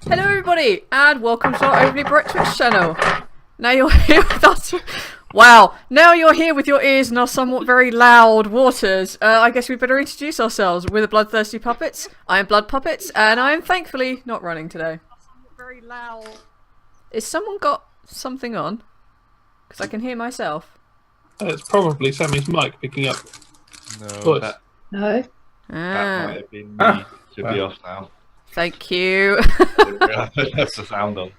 Hello everybody, and welcome to our Overly Bright Twitch channel. Now you're here with us. Wow, now you're here with your ears in our somewhat very loud waters. I guess we better introduce ourselves. We're the Bloodthirsty Puppets. I am Blood Puppets, and I am thankfully not running today. Very loud. Is someone got something on? Because I can hear myself. It's probably Sammy's mic picking up. No, that No. might have been me to be off now. Thank you. That's the sound on.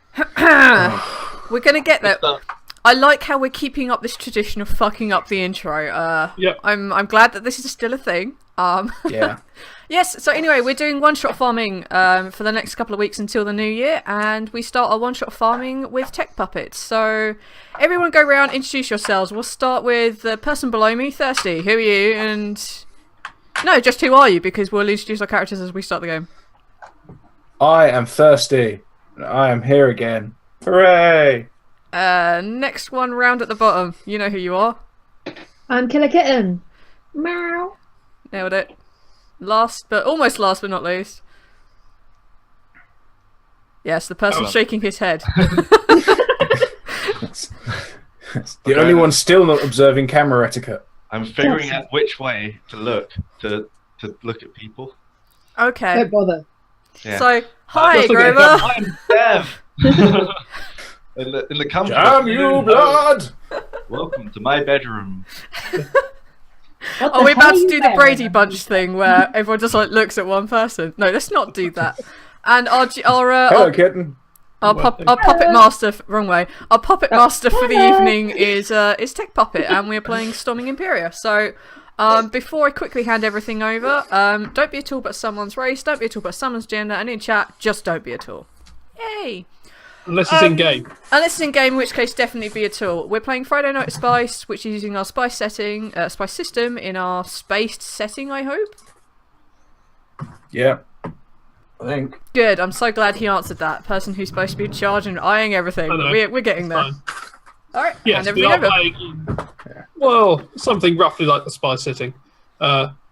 We're gonna get there. I like how we're keeping up this tradition of fucking up the intro. Yep. I'm glad that this is still a thing. Yeah. Yes, so anyway, we're doing one-shot farming for the next couple of weeks until the new year, and we start our one-shot farming with tech puppets. So everyone go around, introduce yourselves. We'll start with the person below me, Thirsty. Who are you? And no, just who are you, because we'll introduce our characters as we start the game. I am thirsty. I am here again. Hooray! Next one round at the bottom. You know who you are. I'm Killer Kitten. Meow. Nailed it. Almost last but not least. Yes, the person shaking his head. The only one still not observing camera etiquette. I'm figuring out which way to look at people. Okay. Don't bother. Yeah. So, hi, Grover. I'm Dev. in the comfort. Damn you, blood! Welcome to my bedroom. Are we about to do the Brady Bunch thing where everyone just like looks at one person? No, let's not do that. And Hello, kitten. our puppet master, wrong way. Our puppet master for the evening is Tech Puppet, and we're playing Storming Impira. So, before I quickly hand everything over, don't be at all but someone's race, don't be at all but someone's gender, and in chat, just don't be at all. Yay! Unless it's in game. Unless it's in game, in which case definitely be a tool. We're playing Friday Night Spice, which is using our spice setting, spice system in our spaced setting, I hope. Yeah. I think. Good, I'm so glad he answered that. Person who's supposed to be in charge and eyeing everything. We're getting there. Alright, Yes, hand we everything are over. playing. Well, something roughly like the spy sitting.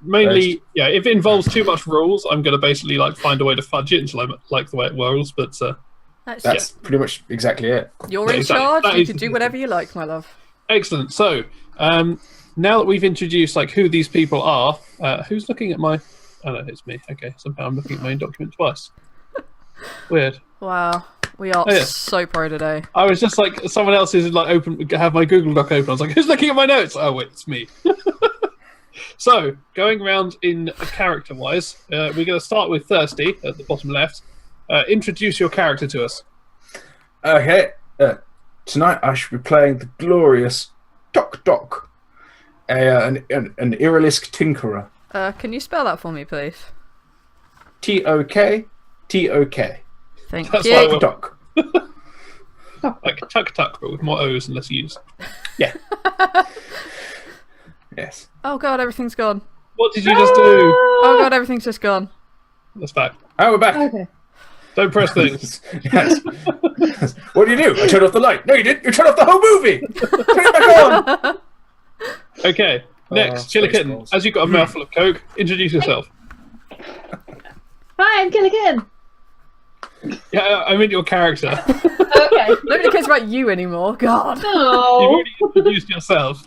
Mainly, yeah, if it involves too much rules, I'm going to basically like find a way to fudge it until I like the way it rolls, but... That's pretty much exactly it. You're in charge, you can do whatever you like, my love. Excellent. So, now that we've introduced like who these people are, who's looking at my... Oh no, it's me. Okay, somehow I'm looking at my own document twice. Weird. Wow, we are so pro today. I was just like, someone else is like have my Google Doc open. I was like, who's looking at my notes? Oh wait, it's me. So, going around in character-wise, we're going to start with Thirsty at the bottom left. Introduce your character to us. Okay. Tonight I should be playing the glorious Doc Doc, an Iralisk tinkerer. Can you spell that for me, please? T-O-K. T-O-K. Thank That's you. Doc. Like Tuck Tuck, but with more O's and less U's. Yeah. Yes. Oh god, everyth's gone. What did you just do? Oh god, everything's just gone. That's back. Oh, we're back. Okay. Don't press things. Yes. What do? I turned off the light. No, you didn't. You turned off the whole movie. Turn it back on. Okay, next, Chiller Kitten. Spaceballs. As you've got a mouthful of Coke, introduce yourself. Hi, I'm Killer Kitten. Yeah, I mean your character. Okay. Nobody cares about you anymore. God. You've Oh. already introduced yourself.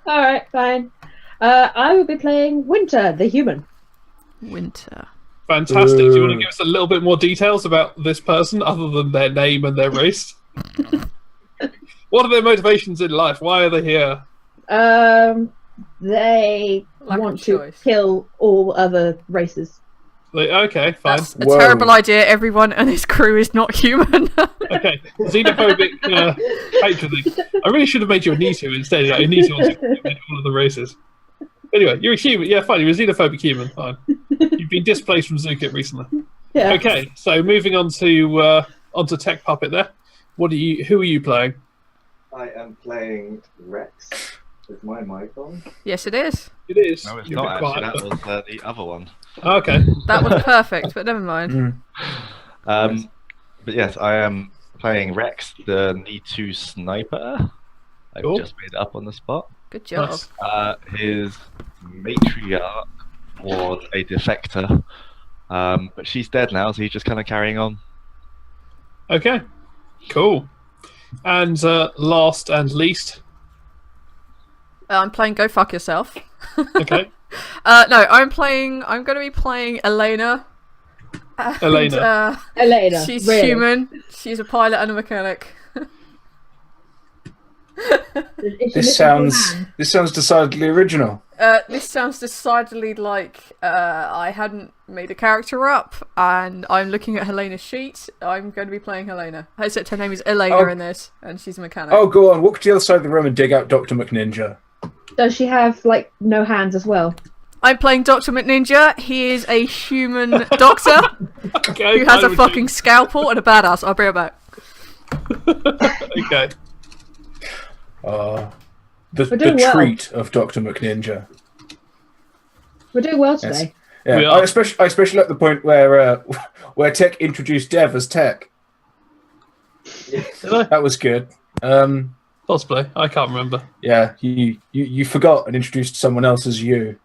Alright, fine. I will be playing Winter, the human. Winter. Fantastic. Do you want to give us a little bit more details about this person other than their name and their race? What are their motivations in life? Why are they here? They Lack of want to choice. kill all other races. Okay, fine. That's a Whoa. terrible idea. Everyone and his crew is not human. Okay, xenophobic patroning. I really should have made you a Nitu instead. Like, a Nitu wants to eliminate all of the races. Anyway, you're a human. Yeah, fine. You're a xenophobic human. Fine. You've been displaced from Zukit recently. Yeah. Okay, so moving on to onto Tech Puppet. There. Who are you playing? I am playing Rex. Is my mic on? Yes, it is. It is. No, it's You're a not bit actually. quiet, That was the other one. but- Okay. That was perfect, but never mind. But yes, I am playing Rex, the Nitu sniper. I've Cool. just made it up on the spot. Good job. Nice. His matriarch was a defector, but she's dead now, so he's just kind of carrying on. Okay, cool. And last and least, I'm playing Go Fuck Yourself. okay, No, I'm going to be playing Elena. And, Elena. Elena. She's really? human. She's a pilot and a mechanic. Is she This missing her sounds hand? decidedly original. This sounds decidedly like I hadn't made a character up, and I'm looking at Helena's sheet. I'm going to be playing Helena. Except her name is Elena Oh. in this, and she's a mechanic. Oh, go on. Walk to the other side of the room and dig out Dr. McNinja. Does she have like no hands as well? I'm playing Dr. McNinja. He is a human doctor Okay, who has I a would fucking scalpel and a badass. I'll bring it back. Okay. The doing well. treat of Dr. McNinja. We're doing well Yes. today. Yeah, We I are. especially like the point where Tech introduced Dev as Tech. Did I? That was good. Possibly. I can't remember. Yeah, you forgot and introduced someone else as you.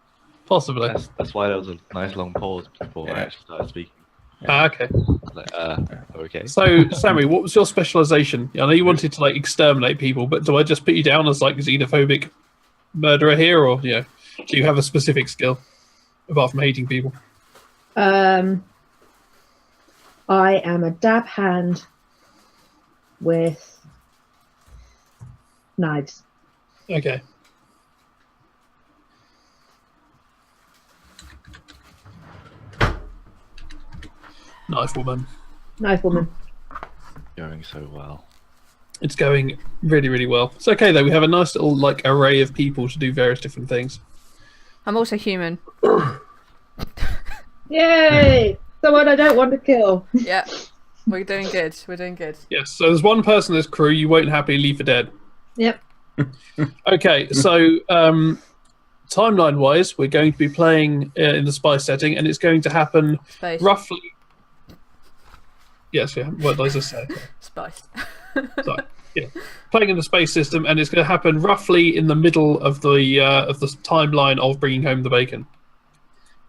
Possibly. That's why there was a nice long pause before I Yeah. actually started speaking. Okay. I was like, okay. So, Sammy, what was your specialization? I know you wanted to like exterminate people, but do I just put you down as like xenophobic murderer here, or do you have a specific skill apart from hating people? I am a dab hand with knives. Okay. Knife woman. Knife woman. Going so well. It's going really, really well. It's okay though. We have a nice little like array of people to do various different things. I'm also human. Yay! Someone I don't want to kill. Yeah, we're doing good. We're doing good. Yes. So there's one person in this crew you won't happily leave for dead. Yep. Okay. So timeline-wise, we're going to be playing in the spy setting, and it's going to happen Space. roughly. Yes. Yeah. What did I just say? Spice. Sorry. Yeah. Playing in the space system, and it's going to happen roughly in the middle of the timeline of bringing home the bacon.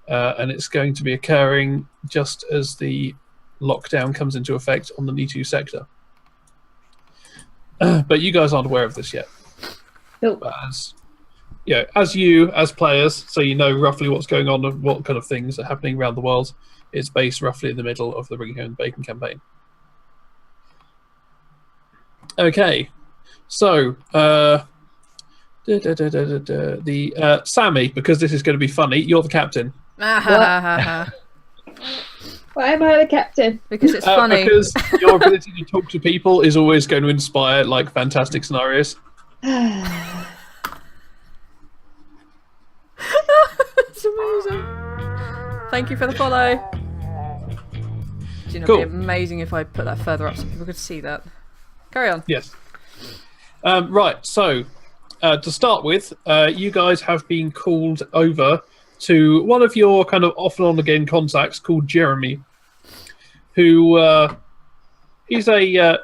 And it's going to be occurring just as the lockdown comes into effect on the Nitu sector. But you guys aren't aware of this yet. Nope. But as players, so you know roughly what's going on and what kind of things are happening around the world, it's based roughly in the middle of the Bringing Home the Bacon campaign. Okay, so Sammy, because this is going to be funny, you're the captain. Because Why am I the captain? it's funny. Because your ability to talk to people is always going to inspire like fantastic scenarios. It's amazing. Thank you for the follow. Do you know, Cool. it'd be amazing if I put that further up so people could see that. Carry on. Yes. Right, so to start with, you guys have been called over to one of your kind of off and on again contacts called Jeremy, who he's a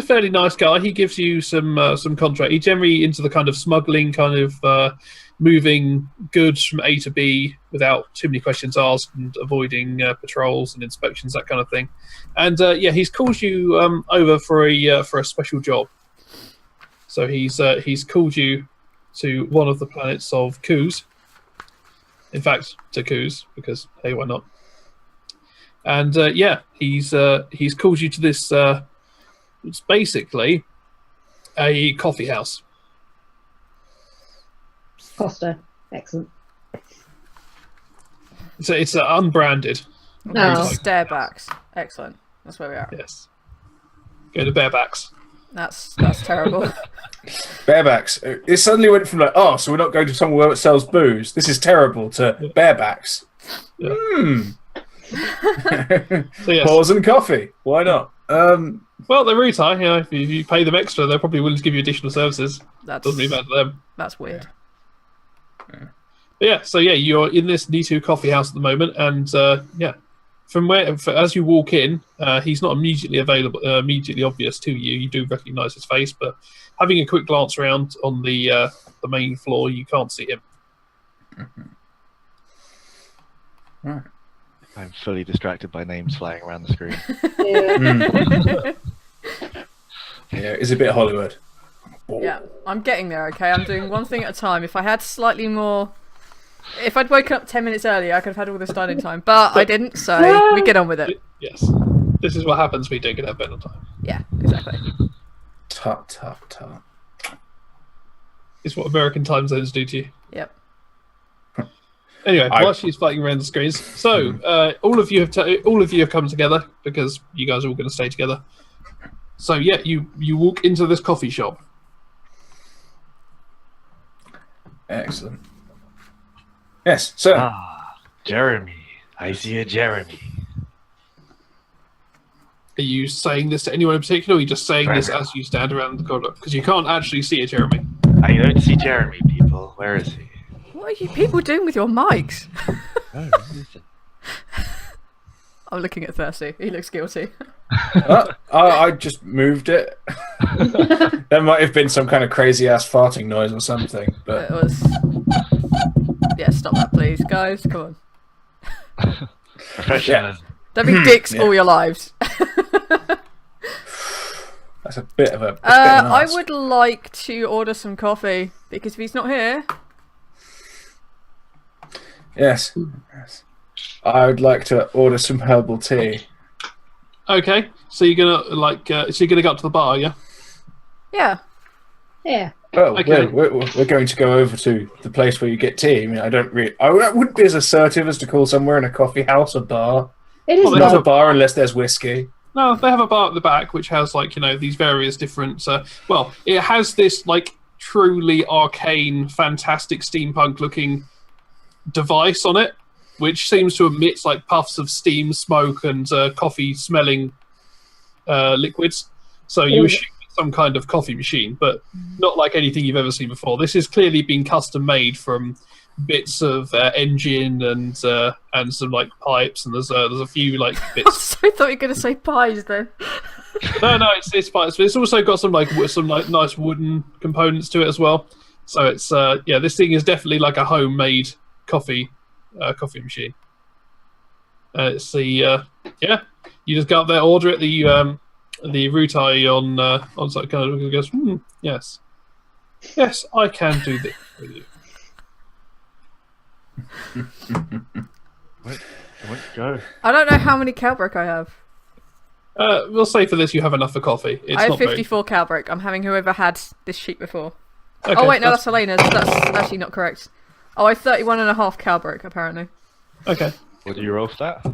fairly nice guy. He gives you some contract. He's generally into the kind of smuggling, kind of moving goods from A to B without too many questions asked and avoiding patrols and inspections, that kind of thing. And he's called you over for a special job. So he's called you to one of the planets of Kuz. In fact, to Kuz, because hey, why not? And he's called you to this. It's basically a coffee house. Costa. Excellent. It's unbranded. No. Starebacks. Excellent. That's where we are. Yes. Go to barebacks. That's terrible. Barebacks. It suddenly went from like, oh, so we're not going to somewhere that sells booze. This is terrible. To barebacks. Yeah. So yes. Pause and coffee. Why not? Well, they're retail. You know, if you pay them extra, they're probably willing to give you additional services. That's Doesn't really matter to them. That's weird. But you're in this D2 coffee house at the moment, and from as you walk in, he's not immediately immediately obvious to you. You do recognise his face, but having a quick glance around on the main floor, you can't see him. Right. I'm fully distracted by names flying around the screen. Yeah. Yeah, it's a bit Hollywood. Yeah, I'm getting there, okay? I'm doing one thing at a time. If I had slightly more... If I'd woken up 10 minutes earlier, I could have had all this done in time. But I didn't, so we get on with it. Yes. This is what happens when you don't get out of bed on time. Yeah, exactly. Tut, tut, tut. It's what American time zones do to you. Yep. Anyway, while she's fighting around the screens, so all of you have come together because you guys are all going to stay together. So yeah, you walk into this coffee shop. Excellent. Yes, sir. Ah, Jeremy. I see a Jeremy. Are you saying this to anyone in particular, or are you just saying this as you stand around the corner? Because you can't actually see a Jeremy. I don't see Jeremy, people. Where is he? What are you people doing with your mics? Oh, listen. I'm looking at Thirsty. He looks guilty. I just moved it. There might have been some kind of crazy ass farting noise or something, but It was... Yeah, stop that, please, guys. Come on. Professionalism. Don't be dicks all your lives. that's a bit of a. I would like to order some coffee, because if he's not here... Yes. I would like to order some herbal tea. Okay, so you're gonna go up to the bar, yeah? Yeah. Yeah. Oh, Okay. we're going to go over to the place where you get tea. I mean, I wouldn't be as assertive as to call somewhere in a coffee house a bar. It is Well, It's there's not a- a bar unless there's whiskey. No, they have a bar at the back which has these various different. Well, it has this truly arcane, fantastic steampunk-looking device on it, which seems to emit puffs of steam, smoke, and coffee-smelling liquids. So you assume it's some kind of coffee machine, but not like anything you've ever seen before. This has clearly been custom-made from bits of engine and some pipes, and there's a few bits. I thought you were going to say pies then. No, it's pipes, but it's also got some nice wooden components to it as well. So it's this thing is definitely like a homemade coffee machine. It's the you just go up there, order it. The Rutai on site kind of goes, yes, I can do this for you. Wait, go. I don't know how many cowbrick I have. We'll say for this you have enough for coffee. It's I have not very- 54 cowbrick. I'm having whoever had this sheet before. Okay, Oh wait, no, that's Elena's. That's actually not correct. Oh, I have 31.5 cowbrick apparently. okay. What do you roll for that?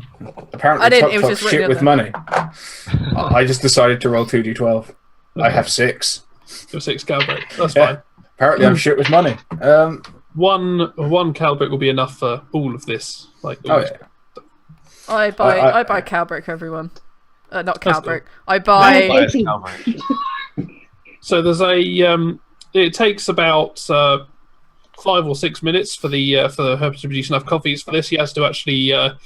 Apparently, I didn't, Top it was Top just written shit up with there. money. I just decided to roll 2d12. I have 6. Your 6 cowbrick. That's Yeah. fine. Apparently, I'm shit with money. One cowbrick will be enough for all of this. Oh yeah. I buy cowbrick, everyone. Not That's cowbrick. I buy. Buy a 18. cowbrick. So there's a it takes about 5 or 6 minutes for the herb to produce enough coffees for this. He has to actually at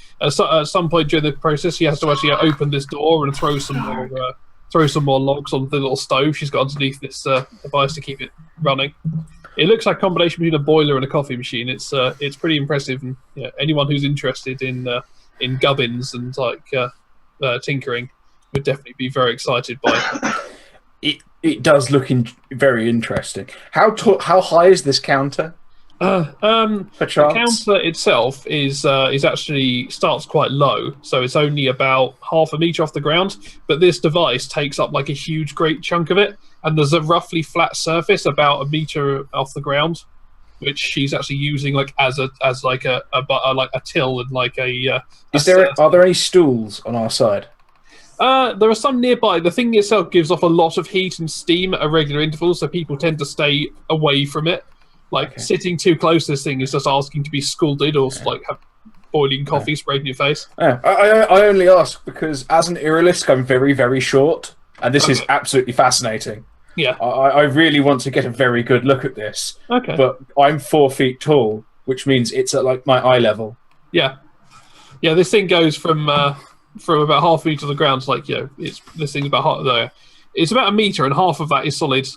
some point during the process he has to actually open this door and throw some more logs on the little stove she's got underneath this device to keep it running. It looks like a combination between a boiler and a coffee machine. It's pretty impressive, and anyone who's interested in gubbins and tinkering would definitely be very excited by it. It does look very interesting. How high is this counter? Per The chance? counter itself is actually starts quite low, so it's only about half a meter off the ground. But this device takes up a huge, great chunk of it, and there's a roughly flat surface about a meter off the ground, which she's actually using as a till and Are there any stools on our side? There are some nearby. The thing itself gives off a lot of heat and steam at irregular intervals, so people tend to stay away from it. Sitting too close to this thing is just asking to be scalded or have boiling coffee sprayed in your face. Yeah, I only ask because as an Irilisk, I'm very, very short, and this is absolutely fascinating. Yeah. I really want to get a very good look at this, Okay. but I'm 4 feet tall, which means it's at my eye level. Yeah. This thing goes from about half a meter to the ground. This thing's about half there. It's about a meter, and half of that is solid,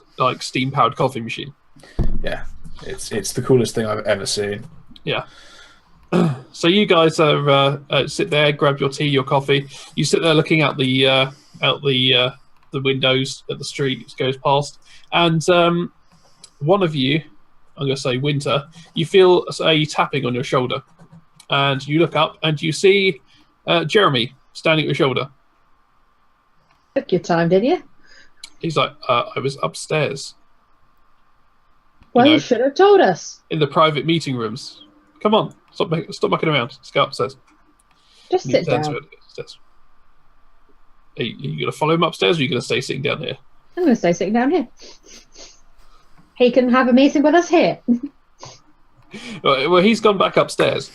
steam powered coffee machine. Yeah, it's the coolest thing I've ever seen. Yeah. So you guys are sit there, grab your tea, your coffee. You sit there looking out the windows at the street as it goes past, and one of you, I'm going to say Winter, you feel a tapping on your shoulder, and you look up and you see Jeremy standing at your shoulder. Took your time, didn't you? He's like, I was upstairs Well, know. you should have told us. in the private meeting rooms. Come on, stop mucking around. Let's go upstairs. Just And he sit turns down. to it, upstairs. Are you going to follow him upstairs, or are you going to stay sitting down here? I'm going to stay sitting down here. He can have a meeting with us here. Well, he's gone back upstairs.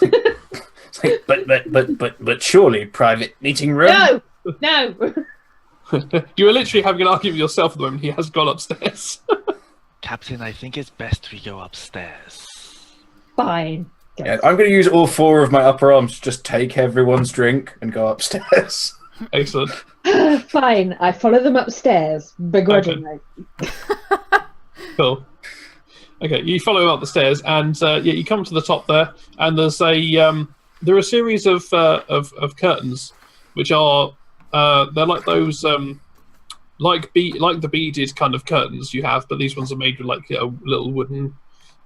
It's like, but surely private meeting room. No! You are literally having an argument with yourself at the moment. He has gone upstairs. Captain, I think it's best we go upstairs. Fine. Yeah, I'm going to use all 4 of my upper arms to just take everyone's drink and go upstairs. Excellent. Fine. I follow them upstairs, begrudgingly. Cool. Okay, you follow him up the stairs, and you come to the top there, and there's there are a series of curtains, which are they're like those like the beaded kind of curtains you have, but these ones are made with like little wooden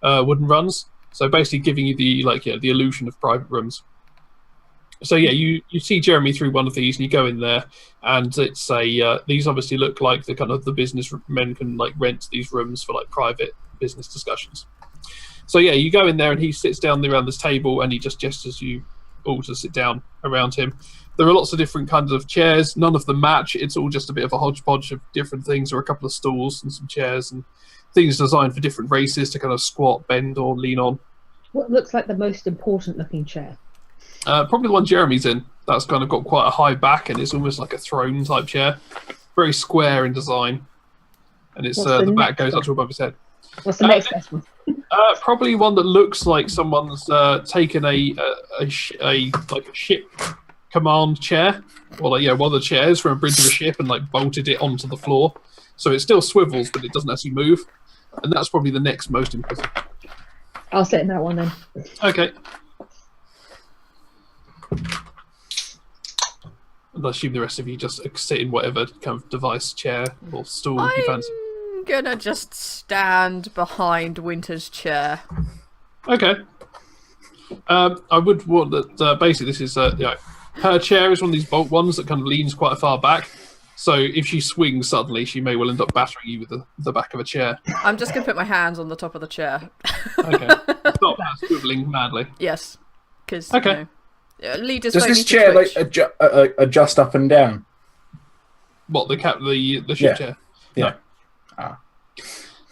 runs. So basically, giving you the illusion of private rooms. So yeah, you see Jeremy through one of these, and you go in there, and it's these obviously look like the kind of the business men can like rent these rooms for like private business discussions. So yeah, you go in there, and he sits down around this table, and he just gestures you all to sit down around him. There are lots of different kinds of chairs. None of them match. It's all just a bit of a hodgepodge of different things, or a couple of stools and some chairs and things designed for different races to kind of squat, bend, or lean on. What looks like the most important looking chair? Probably the one Jeremy's in. That's kind of got quite a high back, and it's almost like a throne type chair. Very square in design, and it's What's the back goes up to above his head. What's the next best one? Probably one that looks like someone's taken a ship command chair, or like one of the chairs from a bridge of a ship, and like bolted it onto the floor. So it still swivels, but it doesn't actually move. And that's probably the next most impressive. I'll sit in that one then. Okay. And I assume the rest of you just sit in whatever kind of device, chair, or stool you fancy. I'm gonna just stand behind Winter's chair. Okay. I would want that. Basically, this is her chair is one of these bolt ones that kind of leans quite far back. So if she swings suddenly, she may well end up battering you with the back of a chair. I'm just gonna put my hands on the top of the chair. Okay. Stop that swiveling madly. Yes, because Okay. leaders. Does don't this need to chair like twitch. adjust up and down? What, the ship Yeah. chair? Yeah. No. Ah.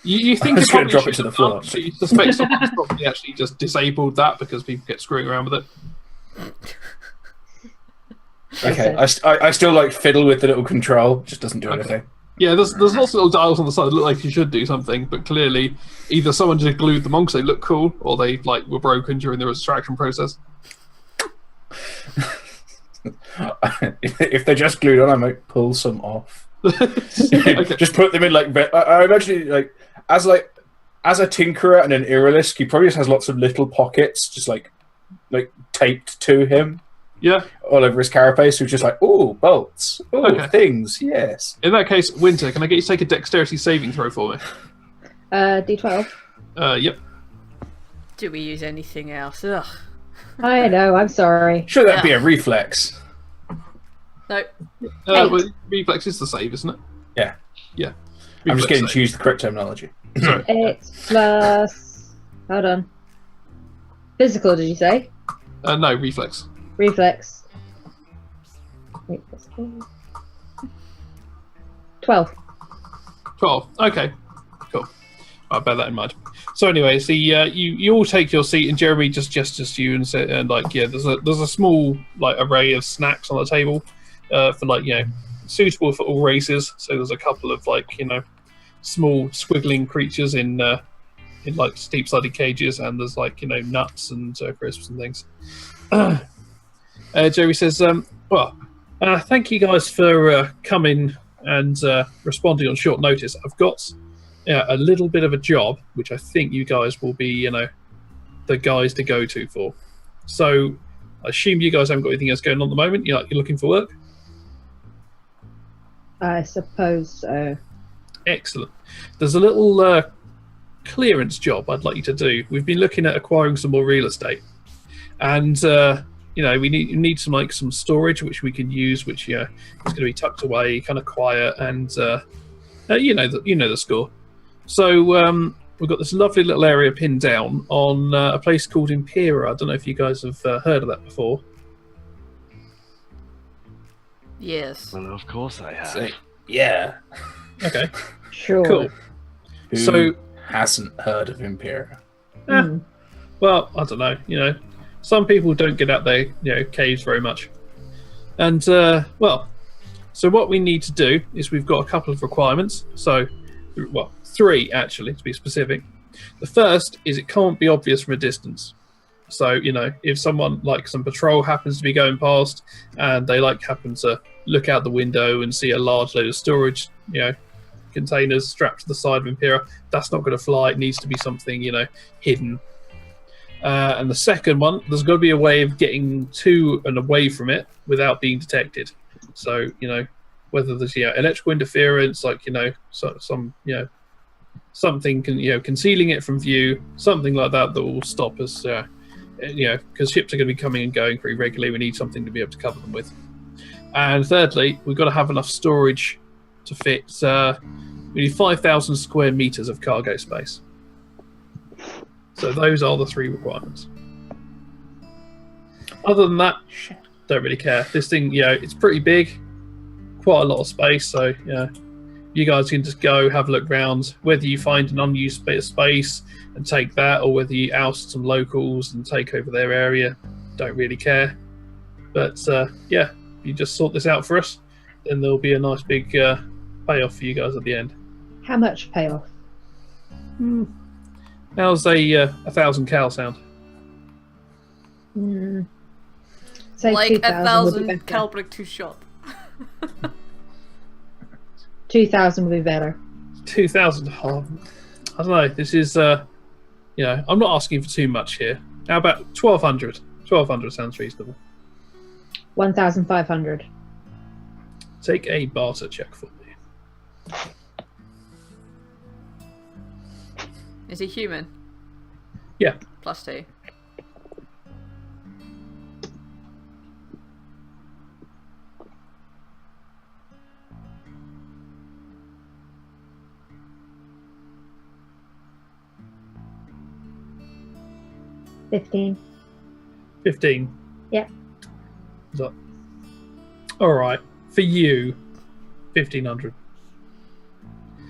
You think I was it gonna probably drop it should to the have floor. done, but you suspect someone's probably actually just disabled that because people get screwing around with it. Okay, I still like fiddle with the little control. Just doesn't do anything. Yeah, there's lots of little dials on the side that look like you should do something, but clearly either someone just glued them on because they look cool, or they like were broken during the extraction process. If they're just glued on, I might pull some off. Okay. Just put them in like. I imagine like as a tinkerer and an Iralisk, he probably just has lots of little pockets, just like taped to him. Yeah. All over his carapace, who's just like, oh, bolts, oh, Okay. things, yes. In that case, Winter, can I get you to take a dexterity saving throw for me? D12. Yep. Do we use anything else? Ugh. I know, I'm sorry. Should that be a reflex? No. Well, reflex is the save, isn't it? Yeah. Yeah. I'm just Reflex getting save. to use the correct terminology. Sorry. 8 plus... Hold on. Physical, did you say? No, reflex. Reflex. 12. 12. Okay. Cool. I'll bear that in mind. So anyway, so you all take your seat, and Jeremy just gestures to you and said, and like, yeah, there's a small like array of snacks on the table, for like, suitable for all races. So there's a couple of like, small squiggling creatures in like steep-sided cages, and there's like, nuts and crisps and things. Jerry says, thank you guys for coming and responding on short notice. I've got a little bit of a job, which I think you guys will be, the guys to go to for. So I assume you guys haven't got anything else going on at the moment. You're looking for work. I suppose so. Excellent. There's a little clearance job I'd like you to do. We've been looking at acquiring some more real estate, and we need some storage which we can use, which it's going to be tucked away, kind of quiet, and you know the score. So we've got this lovely little area pinned down on a place called Impira. I don't know if you guys have heard of that before. Yes. Well, of course I have. So, yeah. Okay. Sure. Cool. Who So hasn't heard of Impira? Well, I don't know. Some people don't get out their caves very much, and so what we need to do is we've got a couple of requirements. So, well, 3 actually to be specific. The first is it can't be obvious from a distance. So if someone like some patrol happens to be going past and they happen to look out the window and see a large load of storage, containers strapped to the side of Impira, that's not going to fly. It needs to be something hidden. And the second one, there's got to be a way of getting to and away from it without being detected. So whether there's electrical interference, something concealing it from view, something like that will stop us. Because ships are going to be coming and going pretty regularly. We need something to be able to cover them with. And thirdly, we've got to have enough storage to fit. We need 5,000 square meters of cargo space. So those are the 3 requirements. Other than that, don't really care. This thing, it's pretty big, quite a lot of space. So you guys can just go have a look round. Whether you find an unused bit of space and take that, or whether you oust some locals and take over their area, don't really care. But if you just sort this out for us, then there'll be a nice big payoff for you guys at the end. How much payoff? How's a 1,000 cal sound? Say Like 2,000 would be 1,000 better. Calbrick to shop. 2,000 would be better. 2,000. I don't know. This is, I'm not asking for too much here. How about 1,200? 1,200 sounds reasonable. 1,500. Take a barter check for me. Is he human? Yeah. +2. $15. 15. Yeah. So, all right. For you, 1,500.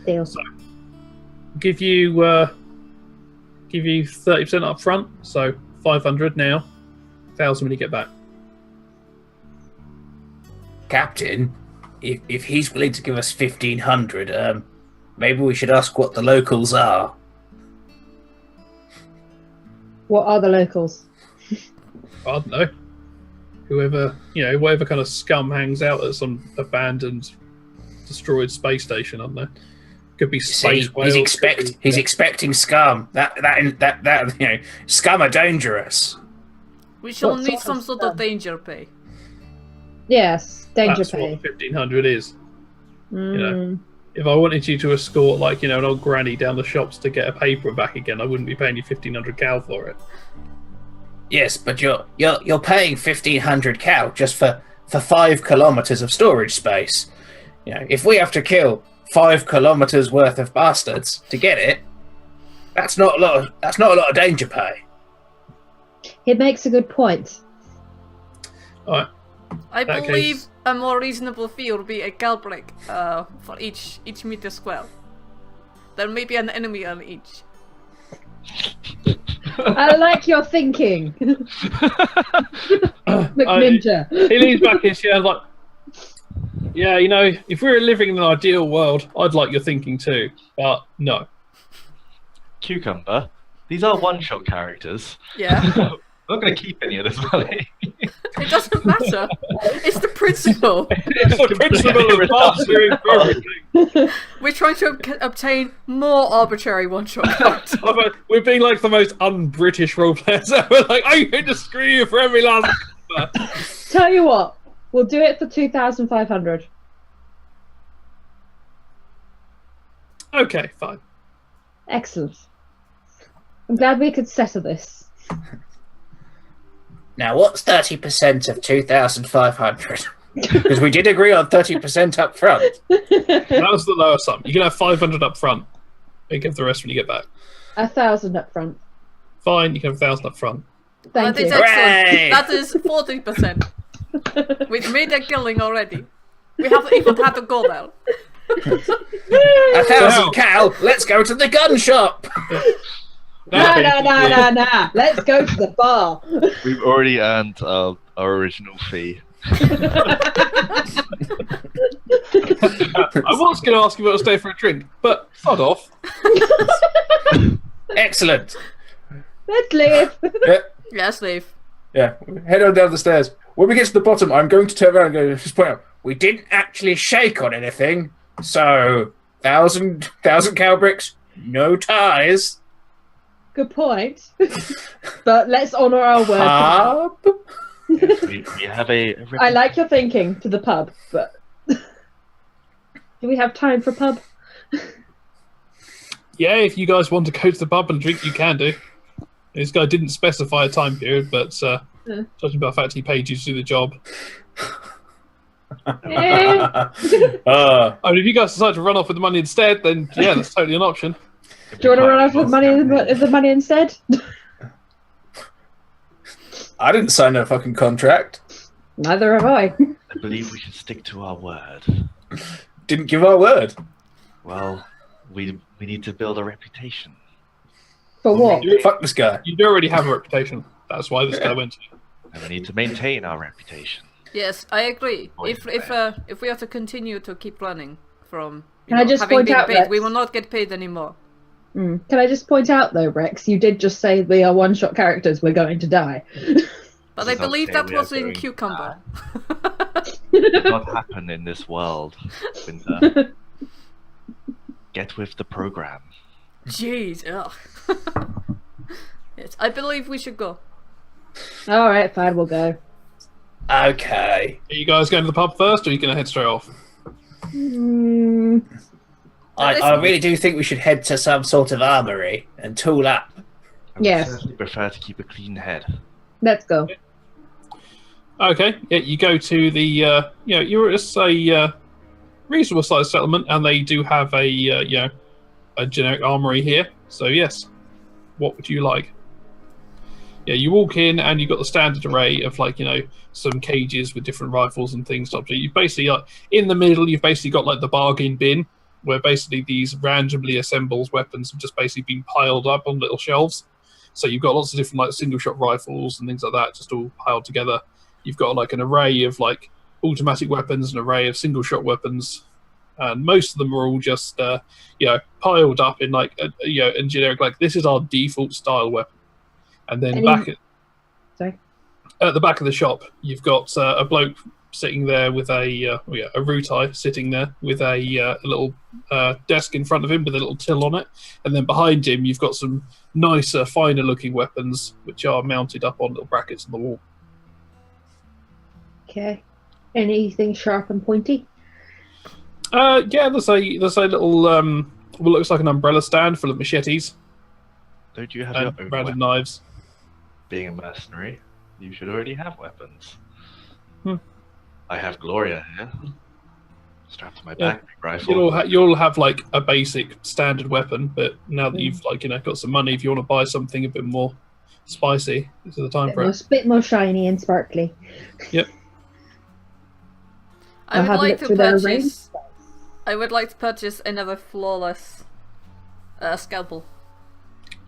Deal. So, give you 30% up front, so 500 now, 1,000 when you get back. Captain, if he's willing to give us 1,500, maybe we should ask what the locals are. What are the locals? I don't know. Whoever, whatever kind of scum hangs out at some abandoned, destroyed space station, I don't know. Could be space whales. He's expecting scum. That scum are dangerous. We shall What need sort some of sort of stuff? danger pay. Yes, danger That's pay. what 1,500 is. Mm. If I wanted you to escort, an old granny down the shops to get a paper back again, I wouldn't be paying you 1,500 cal for it. Yes, but you're paying 1,500 cal just for 5 kilometers of storage space. If we have to kill 5 kilometers worth of bastards to get it, that's not a lot of danger pay. He makes a good point. All right. I That believe case- a more reasonable fee would be a Calbrick for each meter square. There may be an enemy on each. I like your thinking. McNinja. He leans back in his chair like, yeah, if we were living in an ideal world, I'd like your thinking too. But no. Cucumber. These are one-shot characters. Yeah. I'm not going to keep any of this money. It doesn't matter. It's the principle. It's the principle of mastering everything. We're trying to obtain more arbitrary one-shot cards. We're being like the most un-British role players ever. Like, I'm going to screw you for every last number. Tell you what, we'll do it for 2,500. Okay, fine. Excellent. I'm glad we could settle this. Now, what's 30% of 2,500? Because we did agree on 30% up front. That was the lower sum. You can have 500 up front. And give the rest when you get back. 1,000 up front. Fine, you can have 1,000 up front. Thank That is you. Hooray! excellent. That is 40%. We've made a killing already. We haven't even had to go there. 1,000 Cal, let's go to the gun shop! No. Let's go to the bar. We've already earned our original fee. I was going to ask you about to stay for a drink, but sod off. Excellent. Let's leave. Yes, leave. Yeah, head on down the stairs. When we get to the bottom, I'm going to turn around and go, just point out, we didn't actually shake on anything, so 1,000 cow bricks, no ties. Good point. But let's honour our word. Pub. Yes, we have a I like your thinking to the pub, but do we have time for pub? Yeah, if you guys want to go to the pub and drink, you can do. This guy didn't specify a time period, but judging by the fact he paid you to do the job. Eh. I mean, if you guys decide to run off with the money instead, then yeah, that's totally an option. Do you want to run off with the money instead? I didn't sign no fucking contract. Neither have I. I believe we should stick to our word. Didn't give our word. Well, we need to build a reputation. For what? Fuck this guy. You do already have a reputation. That's why this guy went to you. And we need to maintain our reputation. Yes, I agree. Oh, If we are to continue to keep running from Can I just having point been out paid, that- we will not get paid anymore. Can I just point out though, Rex, you did just say we are one-shot characters, we're going to die. But I Does not believe say that we are was in going Cucumber. It does not happen in this world, Winter. Get with the program. Jeez, ugh. Yes, I believe we should go. Alright, fine, we'll go. Okay. Are you guys going to the pub first, or are you going to head straight off? Mm, I really do think we should head to some sort of armory and tool up. I would Yes. certainly prefer to keep a clean head. let's go. Okay, yeah, you go to the, you're at a reasonable sized settlement, and they do have a generic armory here. So yes, what would you like? Yeah, you walk in and you've got the standard array of some cages with different rifles and things. So you basically in the middle, you've basically got like the bargain bin, where basically these randomly assembled weapons have just basically been piled up on little shelves. So you've got lots of different like single shot rifles and things like that, just all piled together. You've got like an array of like automatic weapons, an array of single shot weapons, and most of them are all just piled up in in generic, like this is our default style weapon. And then at the back of the shop, you've got a bloke sitting there with a Rutai sitting there with a little desk in front of him with a little till on it, and then behind him you've got some nicer, finer looking weapons which are mounted up on little brackets on the wall. Okay. Anything sharp and pointy? There's a little what looks like an umbrella stand full of machetes Don't you have and your own random weapon? knives. Being a mercenary, you should already have weapons. Hmm. I have Gloria here. Strapped to my back, big rifle. You'll have like a basic standard weapon, but now that you've got some money, if you want to buy something a bit more spicy, this is the time for it. Bit more shiny and sparkly. Yep. I would have a like look to through their purchase. I would like to purchase another flawless scalpel.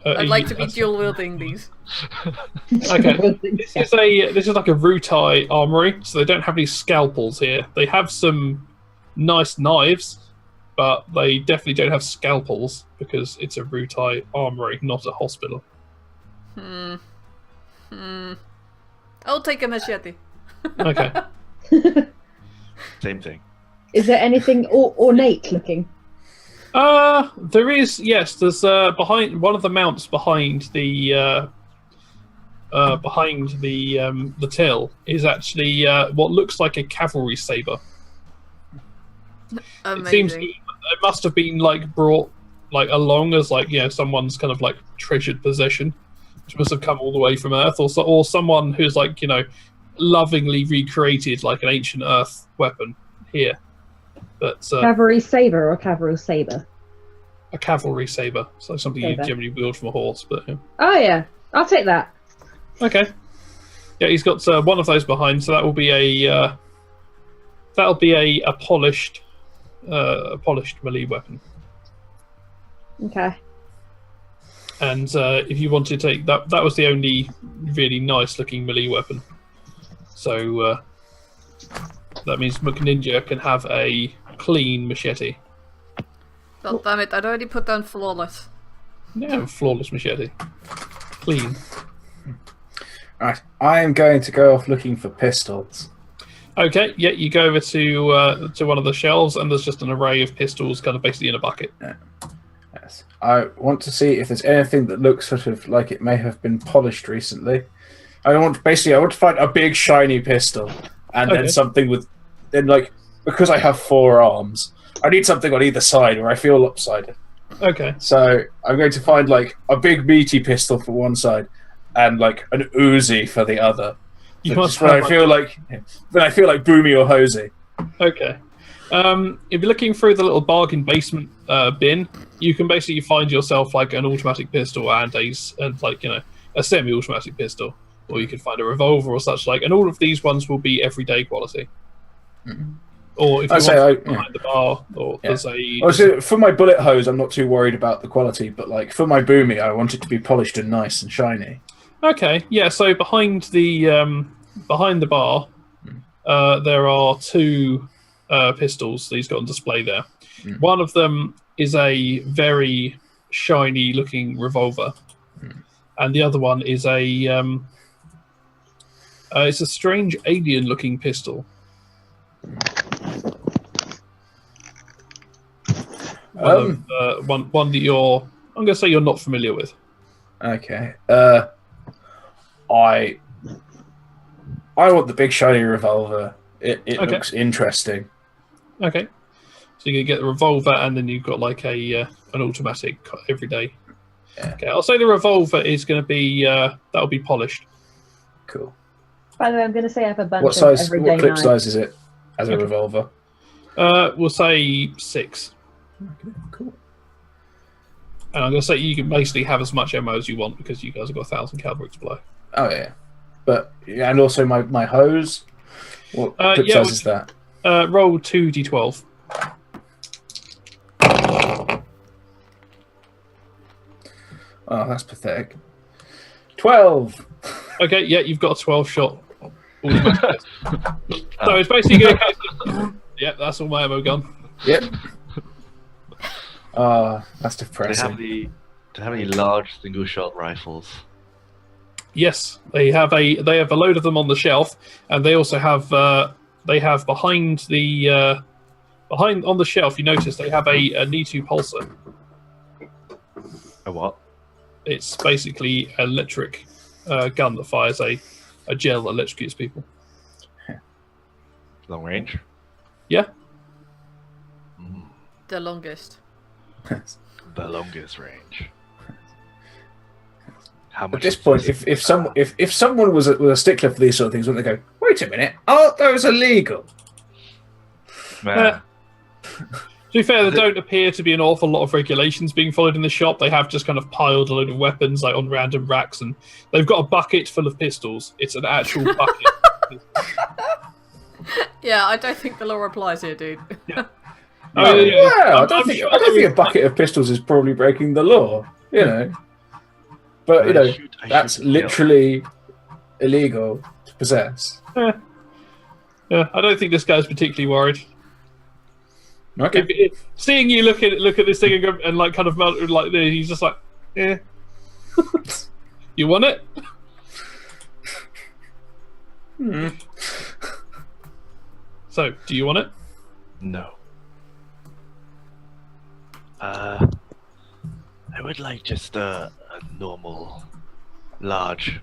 I'd like to be dual wielding these. Okay. This is like a Rutai armory, so they don't have any scalpels here. They have some nice knives, but they definitely don't have scalpels because it's a Rutai armory, not a hospital. I'll take a machete. Okay. Same thing. Is there anything ornate looking? There is. Yes, there's behind one of the mounts behind the till is actually what looks like a cavalry saber. Amazing. It seems it must have been like brought like along as like someone's kind of like treasured possession, which must have come all the way from Earth, or someone who's like lovingly recreated like an ancient Earth weapon here. But Cavalry saber or cavalry saber? a cavalry saber, so something you generally wield from a horse. But yeah. Oh yeah, I'll take that. Okay. Yeah, he's got one of those behind, so that will be a polished melee weapon. Okay. And if you want to take that was the only really nice looking melee weapon. So that means McNinja can have a clean machete. God damn it, I'd already put down flawless. No, flawless machete. Clean. Right, I am going to go off looking for pistols. Okay, yeah, you go over to one of the shelves, and there's just an array of pistols, kind of basically in a bucket. Yes, I want to see if there's anything that looks sort of like it may have been polished recently. I want to find a big shiny pistol, and then something because I have 4 arms, I need something on either side where I feel lopsided. Okay. So I'm going to find like a big meaty pistol for one side, and like an Uzi for the other. You So must just when have I feel like Boomy or Hosey. Okay. If you're looking through the little bargain basement bin, you can basically find yourself like an automatic pistol and a semi-automatic pistol, or you can find a revolver or such like. And all of these ones will be everyday quality. Mm-hmm. Or if you want behind the bar, or there's Also, for my bullet hose, I'm not too worried about the quality, but like for my Boomy, I want it to be polished and nice and shiny. Okay, yeah. So behind the bar, there are 2 pistols that he's got on display there. Mm. One of them is a very shiny-looking revolver, and the other one is it's a strange alien-looking pistol. One that I'm going to say you're not familiar with. Okay. I want the big shiny revolver. It looks interesting. Okay. So you can get the revolver, and then you've got like an automatic everyday. Yeah. Okay, I'll say the revolver is going to be that'll be polished. Cool. By the way, I'm going to say I have a bunch What of size? everyday What clip knives. size is it as a revolver? We'll say 6. Okay, cool. And I'm going to say you can basically have as much ammo as you want because you guys have got 1,000 caliber to blow. Oh yeah, but and also my hose. What clip size is that? Roll 2d12. Oh, that's pathetic. 12. Okay, yeah, you've got a 12-shot. So it's basically going to... Yeah, that's all my ammo gone. Yep. That's Do depressing. they have any large single-shot rifles? Yes, they have a load of them on the shelf, and they also have behind on the shelf. You notice they have a Nitu pulsar. A what? It's basically an electric gun that fires a gel that electrocutes people. Long range? Yeah. The longest. The longest range. How much? At this point, if someone was a stickler for these sort of things, wouldn't they go, wait a minute, aren't those illegal? Man, To be fair, there don't appear to be an awful lot of regulations being followed in the shop. They have just kind of piled a load of weapons like on random racks, and they've got a bucket full of pistols. It's an actual bucket. Yeah, I don't think the law applies here, dude. Yeah. Oh, yeah. I don't think a bucket of pistols is probably breaking the law, you know. But you know, that's literally illegal to possess. Yeah, I don't think this guy's particularly worried. Okay. Seeing you look at this thing and, go, and like kind of like he's just like, yeah. You want it? So, do you want it? No. I would like just a normal, large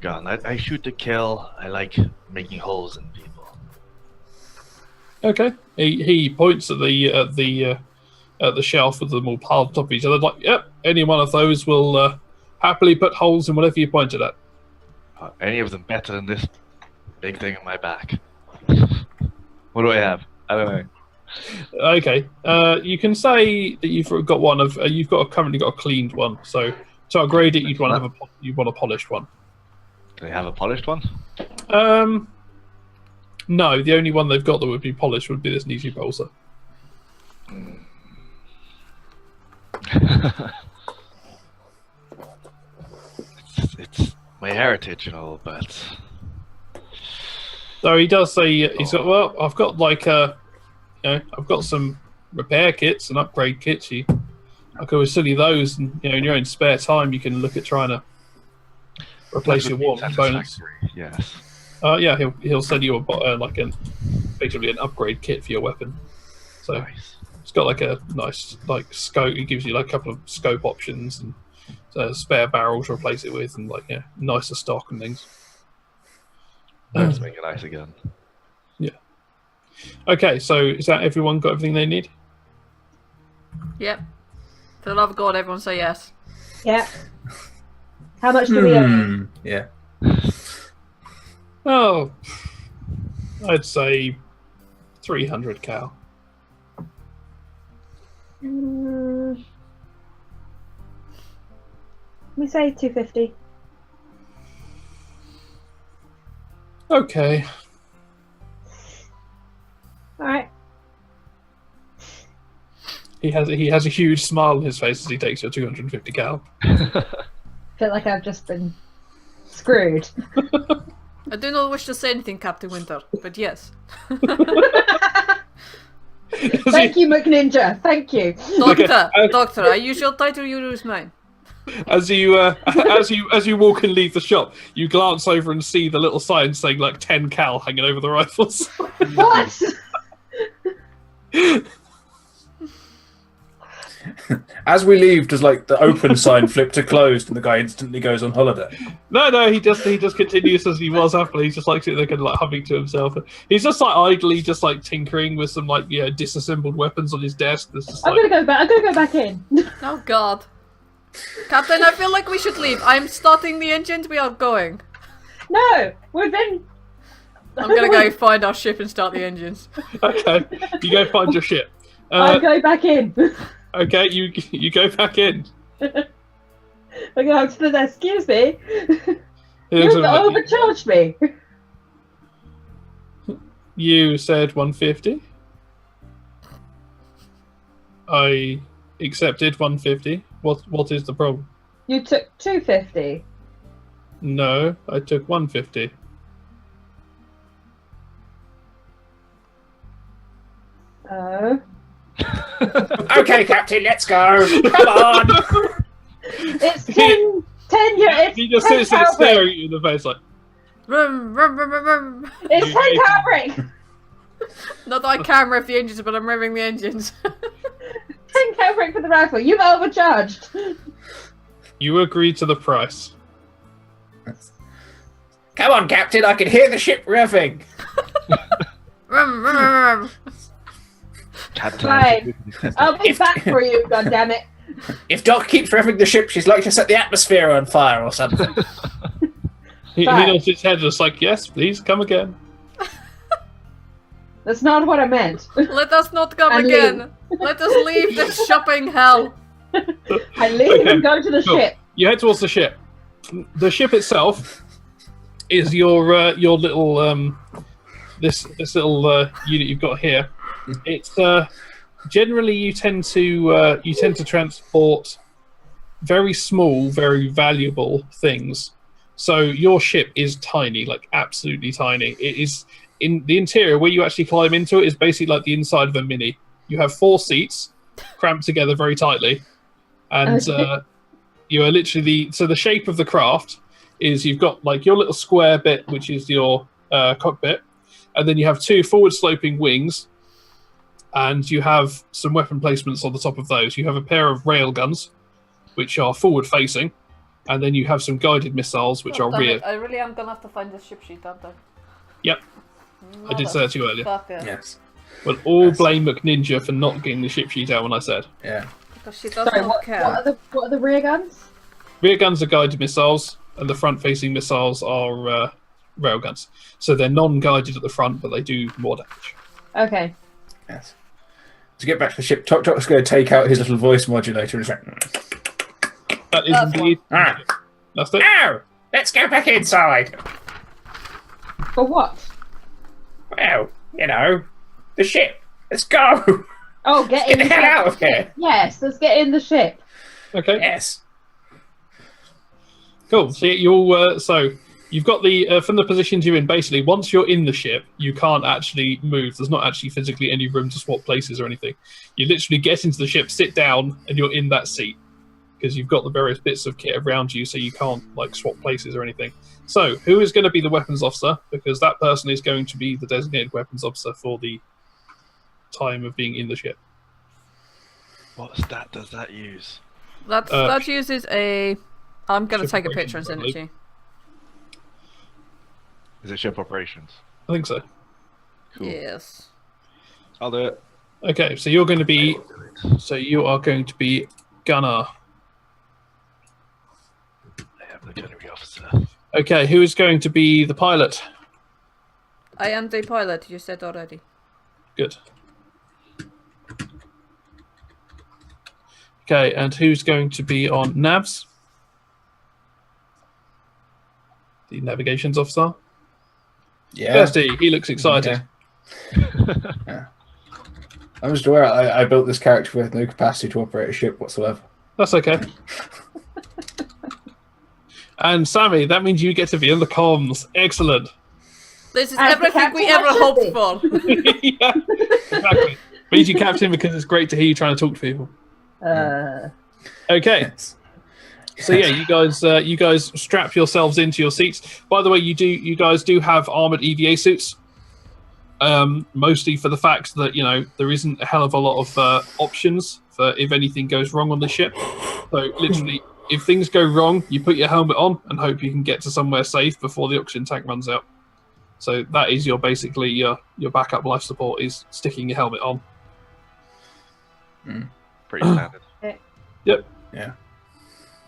gun. I shoot to kill. I like making holes in people. Okay. He points at the shelf with them all piled on top of each other. Like, yep, any one of those will happily put holes in whatever you pointed at. Any of them better than this big thing on my back? What do I have? I don't know. Okay. You can say that you've got one of currently got a cleaned one. So to upgrade it, you want a polished one. Do they have a polished one? No, the only one they've got that would be polished would be this Nisi Pulsar. it's my heritage and all, but So he does say he's got. Well, I've got I've got some repair kits and upgrade kits. I could always sell you those, and in your own spare time, you can look at trying to replace your warp components. Yes. Yeah, he'll send you basically an upgrade kit for your weapon. So Nice. it's got like a nice scope. He gives you like a couple of scope options and a spare barrel to replace it with, and nicer stock and things. Let's make it nice again. Okay, so is that everyone got everything they need? Yep. For the love of God, everyone say yes. Yeah. How much do we owe? Yeah. Oh, I'd say 300 cal. We say 250. Okay. All right. He has a huge smile on his face as he takes your 250 cal. Feel like I've just been screwed. I do not wish to say anything, Captain Winter, but yes. Thank you, McNinja. Thank you. Doctor, I use your title, you use mine. As you walk and leave the shop, you glance over and see the little sign saying 10 cal hanging over the rifles. What? As we leave, does the open sign flip to closed, and the guy instantly goes on holiday? No, he just continues as he was happily. He's just sitting there kind of humming to himself. He's just idly tinkering with some disassembled weapons on his desk. I'm gonna go back. I'm gonna go back in. Oh God. Captain, I feel like we should leave. I'm starting the engines, we are going. No, we've been. I'm gonna go find our ship and start the engines. Okay, you go find your ship. I'll go back in. Okay, you go back in. I go up to the desk. Excuse me. He You've looks at him overcharged me. You said 150. I accepted 150. What is the problem? You took 250. No, I took 150. Oh. Okay, Captain, let's go. Come on. It's 10 yeah, He just 10 sits there cal break. staring at you in the face Rum, rum, rum, rum, rum. It's 10 cal break. Not that I can rev the engines, but I'm revving the engines. 10 cal break for the rifle. You've overcharged. You agreed to the price. Come on, Captain, I can hear the ship revving. Rum, rum, rum, rum. Captain, Fine. I'll be back for you, goddammit. If Doc keeps revving the ship, she's like to set the atmosphere on fire or something. He Fine. nods his head just yes, please, come again. That's not what I meant. Let us not come And again. Let us leave this shopping hell. I leave Okay, and go to the cool. ship. You head towards the ship. The ship itself is your little this little unit you've got here. It's generally you tend to transport very small, very valuable things. So your ship is tiny, absolutely tiny. It is in the interior where you actually climb into it is basically like the inside of a Mini. You have 4 seats cramped together very tightly, and you are literally the shape of the craft is you've got your little square bit, which is your cockpit, and then you have 2 forward-sloping wings, and you have some weapon placements on the top of those. You have a pair of rail guns, which are forward-facing, and then you have some guided missiles, which are rear. I really am gonna have to find this ship sheet, aren't I? Yep. I did say that to you earlier. Motherfucker. Yes. Well, all blame McNinja for not getting the ship sheet out when I said. Yeah. Because she does Sorry, not what care. are the rear guns? Rear guns are guided missiles, and the front-facing missiles are rail guns. So they're non-guided at the front, but they do more damage. Okay. Yes. To get back to the ship, Tok Tok's going to take out his little voice modulator and say, That is That's indeed. "Ah, That's it. Now, let's go back inside. For what? Well, you know, the ship. Let's go. Oh, get Get in the hell out of here. Yes, let's get in the ship. Okay. Yes. Cool. So you've got the from the positions you're in. Basically, once you're in the ship, you can't actually move. There's not actually physically any room to swap places or anything. You literally get into the ship, sit down, and you're in that seat because you've got the various bits of kit around you, so you can't like swap places or anything. So, who is going to be the weapons officer? Because that person is going to be the designated weapons officer for the time of being in the ship. What stat does that use? That uses a... I'm going to Ship take a picture and operations, send it to you. Is it ship operations? I think so. Cool. Yes. I'll do it. Okay, so you're going to be. I'll do it. So you are going to be gunner. I am the gunnery officer. Okay, who is going to be the pilot? I am the pilot, you said already. Good. Okay, and who's going to be on navs? The navigations officer. yeah. Kirsty, he looks excited. Yeah. I'm just aware I built this character with no capacity to operate a ship whatsoever. That's okay. And Sammy, that means you get to be in the comms. Excellent. This is As the everything we captain, ever I should hoped for. Yeah, exactly. Means you captain because it's great to hear you trying to talk to people. Okay. Yes. So yeah, you guys strap yourselves into your seats. By the way, you guys do have armored EVA suits. Mostly for the fact that there isn't a hell of a lot of options for if anything goes wrong on the ship. So literally, if things go wrong, you put your helmet on and hope you can get to somewhere safe before the oxygen tank runs out. So that is your backup life support is sticking your helmet on. Pretty standard. Yep. Yeah.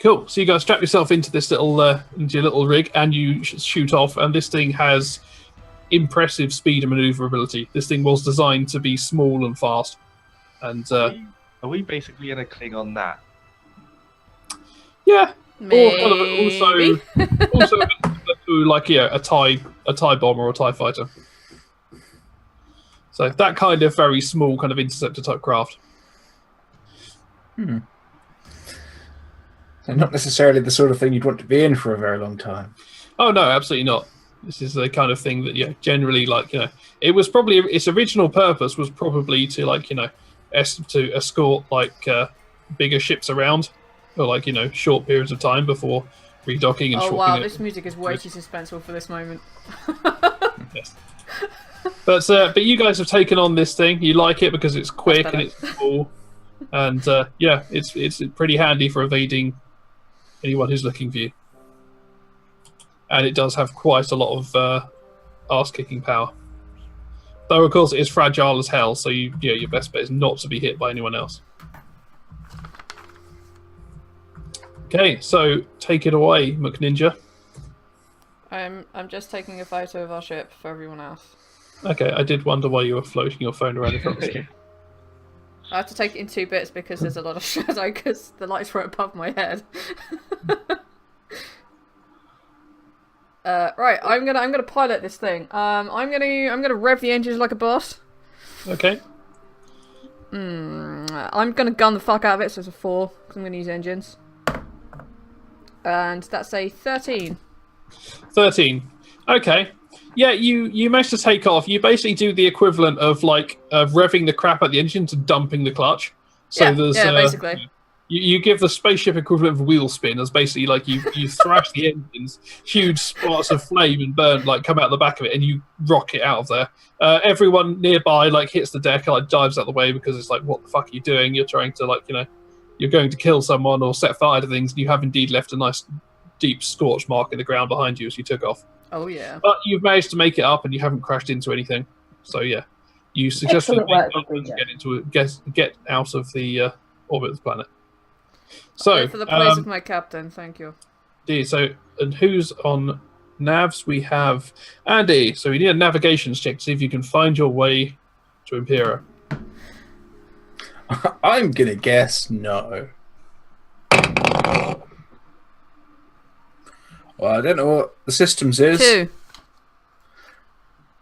Cool. So you guys strap yourself into this into your little rig, and you shoot off. And this thing has impressive speed and maneuverability. This thing was designed to be small and fast. And Are we basically in a Klingon that? yeah, Maybe. or kind of also like a TIE bomber or a TIE fighter. So that kind of very small kind of interceptor type craft. So not necessarily the sort of thing you'd want to be in for a very long time. Oh no, absolutely not. This is the kind of thing that generally it was probably its original purpose was probably to to escort bigger ships around for short periods of time before redocking and Oh swapping wow, it. this music is way too suspenseful for this moment. Yes. But you guys have taken on this thing. You like it because it's quick and it's small, and it's pretty handy for evading anyone who's looking for you. And it does have quite a lot of ass-kicking power. Though of course it is fragile as hell, so your best bet is not to be hit by anyone else. Okay, so take it away, McNinja. I'm just taking a photo of our ship for everyone else. Okay, I did wonder why you were floating your phone around in front of the screen. I have to take it in 2 bits because there's a lot of shadow because the lights were above my head. Right, I'm gonna pilot this thing. I'm gonna rev the engines like a boss. Okay. I'm gonna gun the fuck out of it, so it's a 4 because I'm gonna use engines. And that's a 13. 13. Okay. Yeah, you managed to take off. You basically do the equivalent of revving the crap out the engine to dumping the clutch. So Yeah, there's basically. You give the spaceship equivalent of wheel spin, as basically like you thrash the engines, huge spots of flame and burn like come out the back of it, and you rock it out of there. Everyone nearby like hits the deck, like dives out the way because it's like, what the fuck are you doing? You're trying to you're going to kill someone or set fire to things, and you have indeed left a nice deep scorch mark in the ground behind you as you took off. Oh yeah. But you've managed to make it up, and you haven't crashed into anything. So yeah, you successfully get out of the orbit of the planet. So for the place of my captain, thank you. So, and who's on navs? We have Andy. So we need a navigations check to see if you can find your way to Impira. I'm gonna guess no. Well, I don't know what the systems is. 2.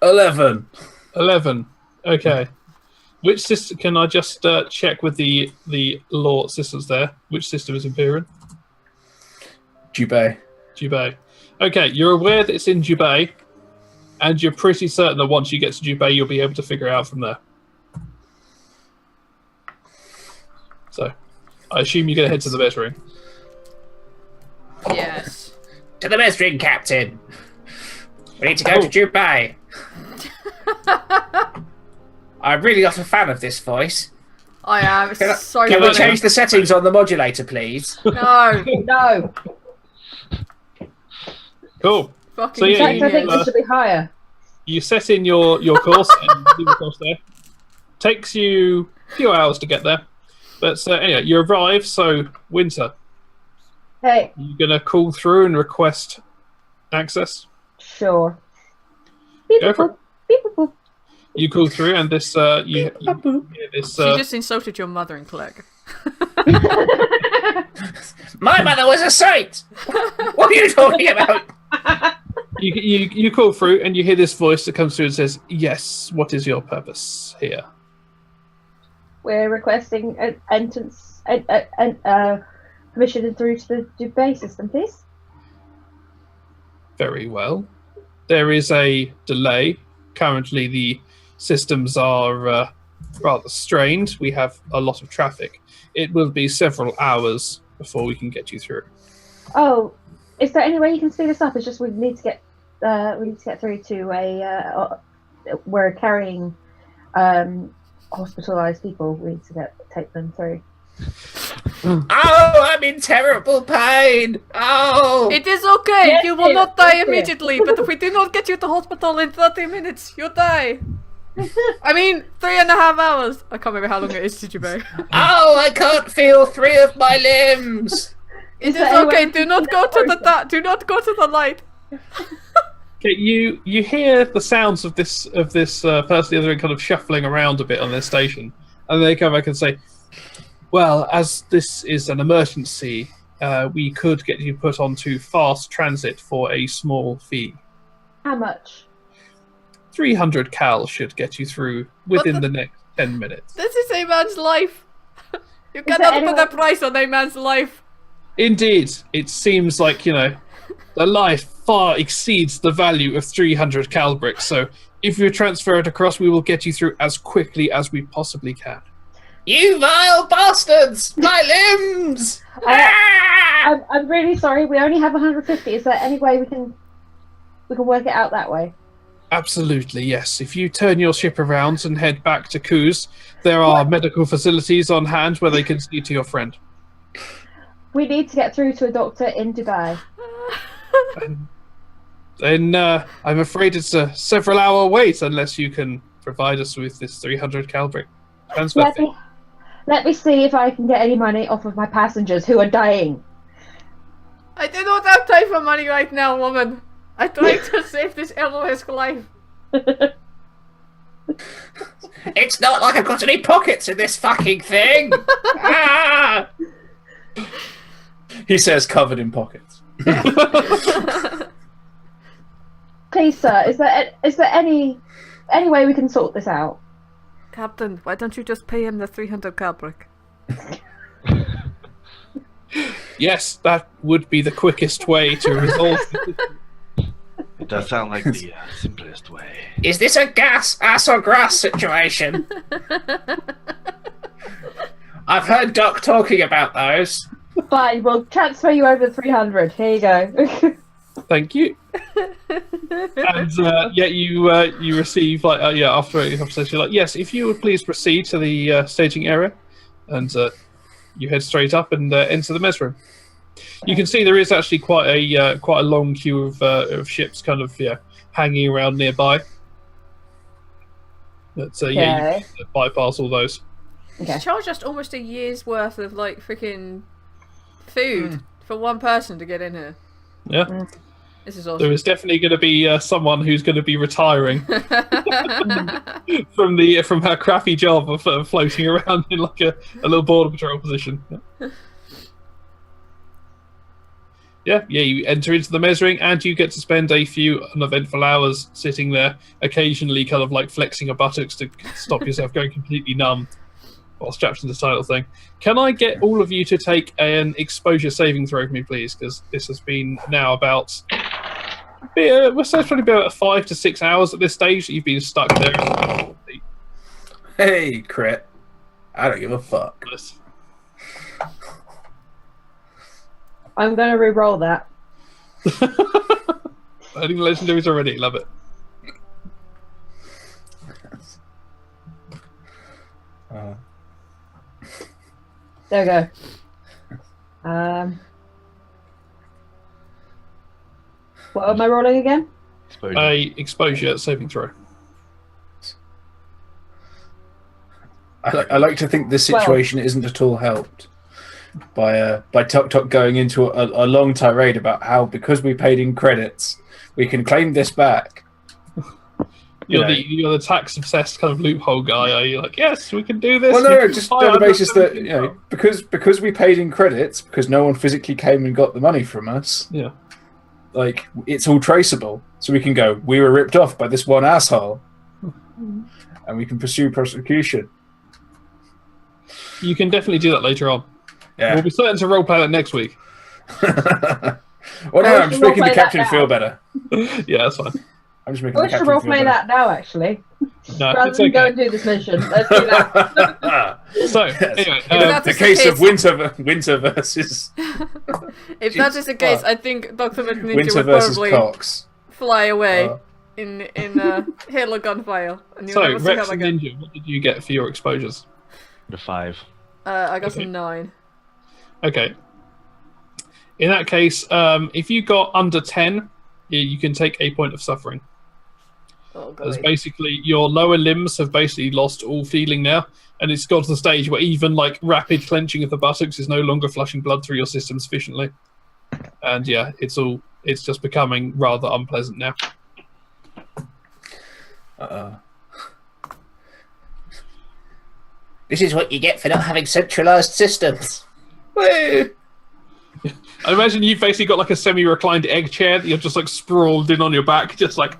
11. 11. Okay. Which system can I just check with the law systems there? Which system is Imperial? Jubei. Jubei. Okay, you're aware that it's in Jubei, and you're pretty certain that once you get to Jubei, you'll be able to figure it out from there. So, I assume you're going to head to the best ring. Yes. To the best ring, Captain. We need to go to Dubai. I'm really not a fan of this voice. I am. It's so Can we funny. change the settings on the modulator, please? No. No. Cool. Fucking So, In yeah, fact, genius. I think this should be higher. You set in your course and move across there. Takes you a few hours to get there. But anyway, you arrive, so Winter, Hey, you're going to call through and request access? sure. Beep, Go for boop, beep, boop, boop. You call through and this, you hear this, She just insulted your mother in Clegg. My mother was a saint! What are you talking about? you call through and you hear this voice that comes through and says, yes, what is your purpose here? We're requesting an entrance, permission through to the Dubai system, please. Very well. There is a delay. Currently, the systems are rather strained. We have a lot of traffic. It will be several hours before we can get you through. Oh, is there any way you can speed us up? It's just we need to get through to a. We're carrying hospitalized people. We need to take them through. Oh, I'm in terrible pain! Oh! It is okay. Yes, You will dear. not die Yes, dear. immediately. But if we do not get you to hospital in 30 minutes, you die. I mean, 3.5 hours. I can't remember how long it is to Dubai. Oh, I can't feel 3 of my limbs! It is there any way okay. we Do can not get go to the closer? do not go to the light. Okay, you hear the sounds of this person the other end kind of shuffling around a bit on their station, and they come back and say, well, as this is an emergency, we could get you put onto fast transit for a small fee. How much? 300 cal should get you through within What the next 10 minutes. This is a man's life. You there cannot anyone- put a price on a man's life. Indeed, it seems like, the life far exceeds the value of 300 cal bricks, so if you transfer it across, we will get you through as quickly as we possibly can. You vile bastards! My limbs! Ah! I'm really sorry. We only have 150. Is there any way we can work it out that way? Absolutely, yes. If you turn your ship around and head back to Kuz, there are medical facilities on hand where they can see to your friend. We need to get through to a doctor in Dubai. Then I'm afraid it's a several-hour wait unless you can provide us with this 300 cal brick transfer fee. Let me see if I can get any money off of my passengers who are dying. I do not have time for money right now, woman. I'm trying to save this LOS life. It's not like I've got any pockets in this fucking thing! Ah! He says covered in pockets. Please, sir, is there any way we can sort this out? Captain, why don't you just pay him the 300 cabric? Yes, that would be the quickest way to resolve this. It does sound like the simplest way. Is this a ass or grass situation? I've heard Doc talking about those. Fine, we'll transfer you over 300. Here you go. Thank you. And you receive after a conversation, you're like, yes, if you would please proceed to the staging area, and you head straight up and enter the mess room. You can see there is actually quite a long queue of ships kind of hanging around nearby. But you can bypass all those. Okay. Charge just almost a year's worth of like freaking food for one person to get in here. Yeah. This is awesome. There is definitely going to be someone who's going to be retiring from her crappy job of floating around in like a little border patrol position. Yeah, you enter into the measuring, and you get to spend a few uneventful hours sitting there, occasionally kind of like flexing your buttocks to stop yourself going completely numb while strapped into the title thing. Can I get all of you to take an exposure saving throw for me, please? Because this has been now about... we're supposed to be about 5 to 6 hours at this stage that you've been stuck there. Hey, crit. I don't give a fuck. Nice. I'm going to re-roll that. I think legendaries already. Love it. There we go. What am I rolling again? Exposure saving throw. I like to think this situation isn't at all helped by Tok Tok going into a long tirade about how because we paid in credits, we can claim this back. You're the tax obsessed kind of loophole guy. Are you like, yes, we can do this? Well, no, just on the basis that because we paid in credits, because no one physically came and got the money from us. Yeah, like it's all traceable, so we can go. We were ripped off by this one asshole, and we can pursue prosecution. You can definitely do that later on. Yeah, we'll be certain to roleplay that next week. Well, no, I'm just making the captain feel better. Yeah, that's fine. I'm just making we should roleplay that now, actually. No, rather than go and do this mission. Let's do that. So, anyway, the case of Winter versus. If that is the case, I think Dr. McNinja Winter would versus probably Cox. fly away in hail of gunfire. And so, never see Rex him and again. Ninja, what did you get for your exposures? The 5. I got a 9. Okay. In that case, if you got under 10, you can take a point of suffering. Oh, As basically your lower limbs have basically lost all feeling now, and it's got to the stage where even like rapid clenching of the buttocks is no longer flushing blood through your system sufficiently. And yeah, it's just becoming rather unpleasant now. This is what you get for not having centralized systems. I imagine you've basically got like a semi-reclined egg chair that you're just like sprawled in on your back, just like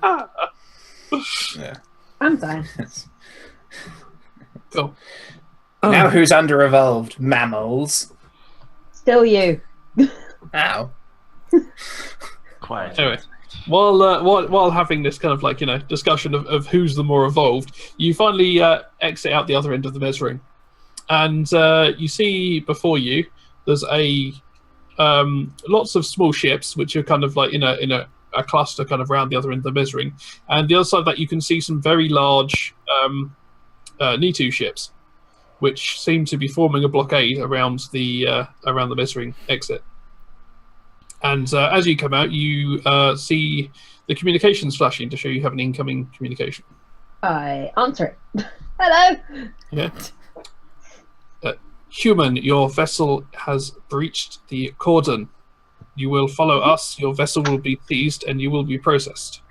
Yeah. I'm fine. Cool. Now who's under-evolved? Mammals. Still you. Ow. Quiet. Anyway, while having this kind of like discussion of who's the more evolved, you finally exit out the other end of the measuring, and you see before you there's lots of small ships which are kind of like in a cluster kind of around the other end of the measuring, and the other side of that you can see some very large Nitu ships, which seem to be forming a blockade around the measuring exit. And as you come out, you see the communications flashing to show you have an incoming communication. I answer it. Hello. Yeah. Human, your vessel has breached the cordon. You will follow us. Your vessel will be seized, and you will be processed.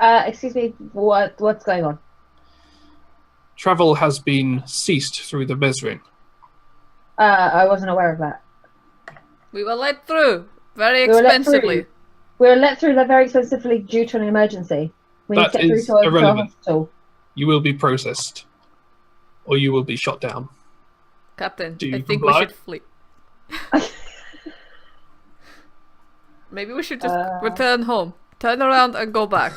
Excuse me. What's going on? Travel has been ceased through the measuring. I wasn't aware of that. We were let through very expensively. We were let through very expensively due to an emergency. We need to get through to a hospital. You will be processed, or you will be shot down. Captain, Do you I think comply? we should flee. Maybe we should just return home. Turn around and go back.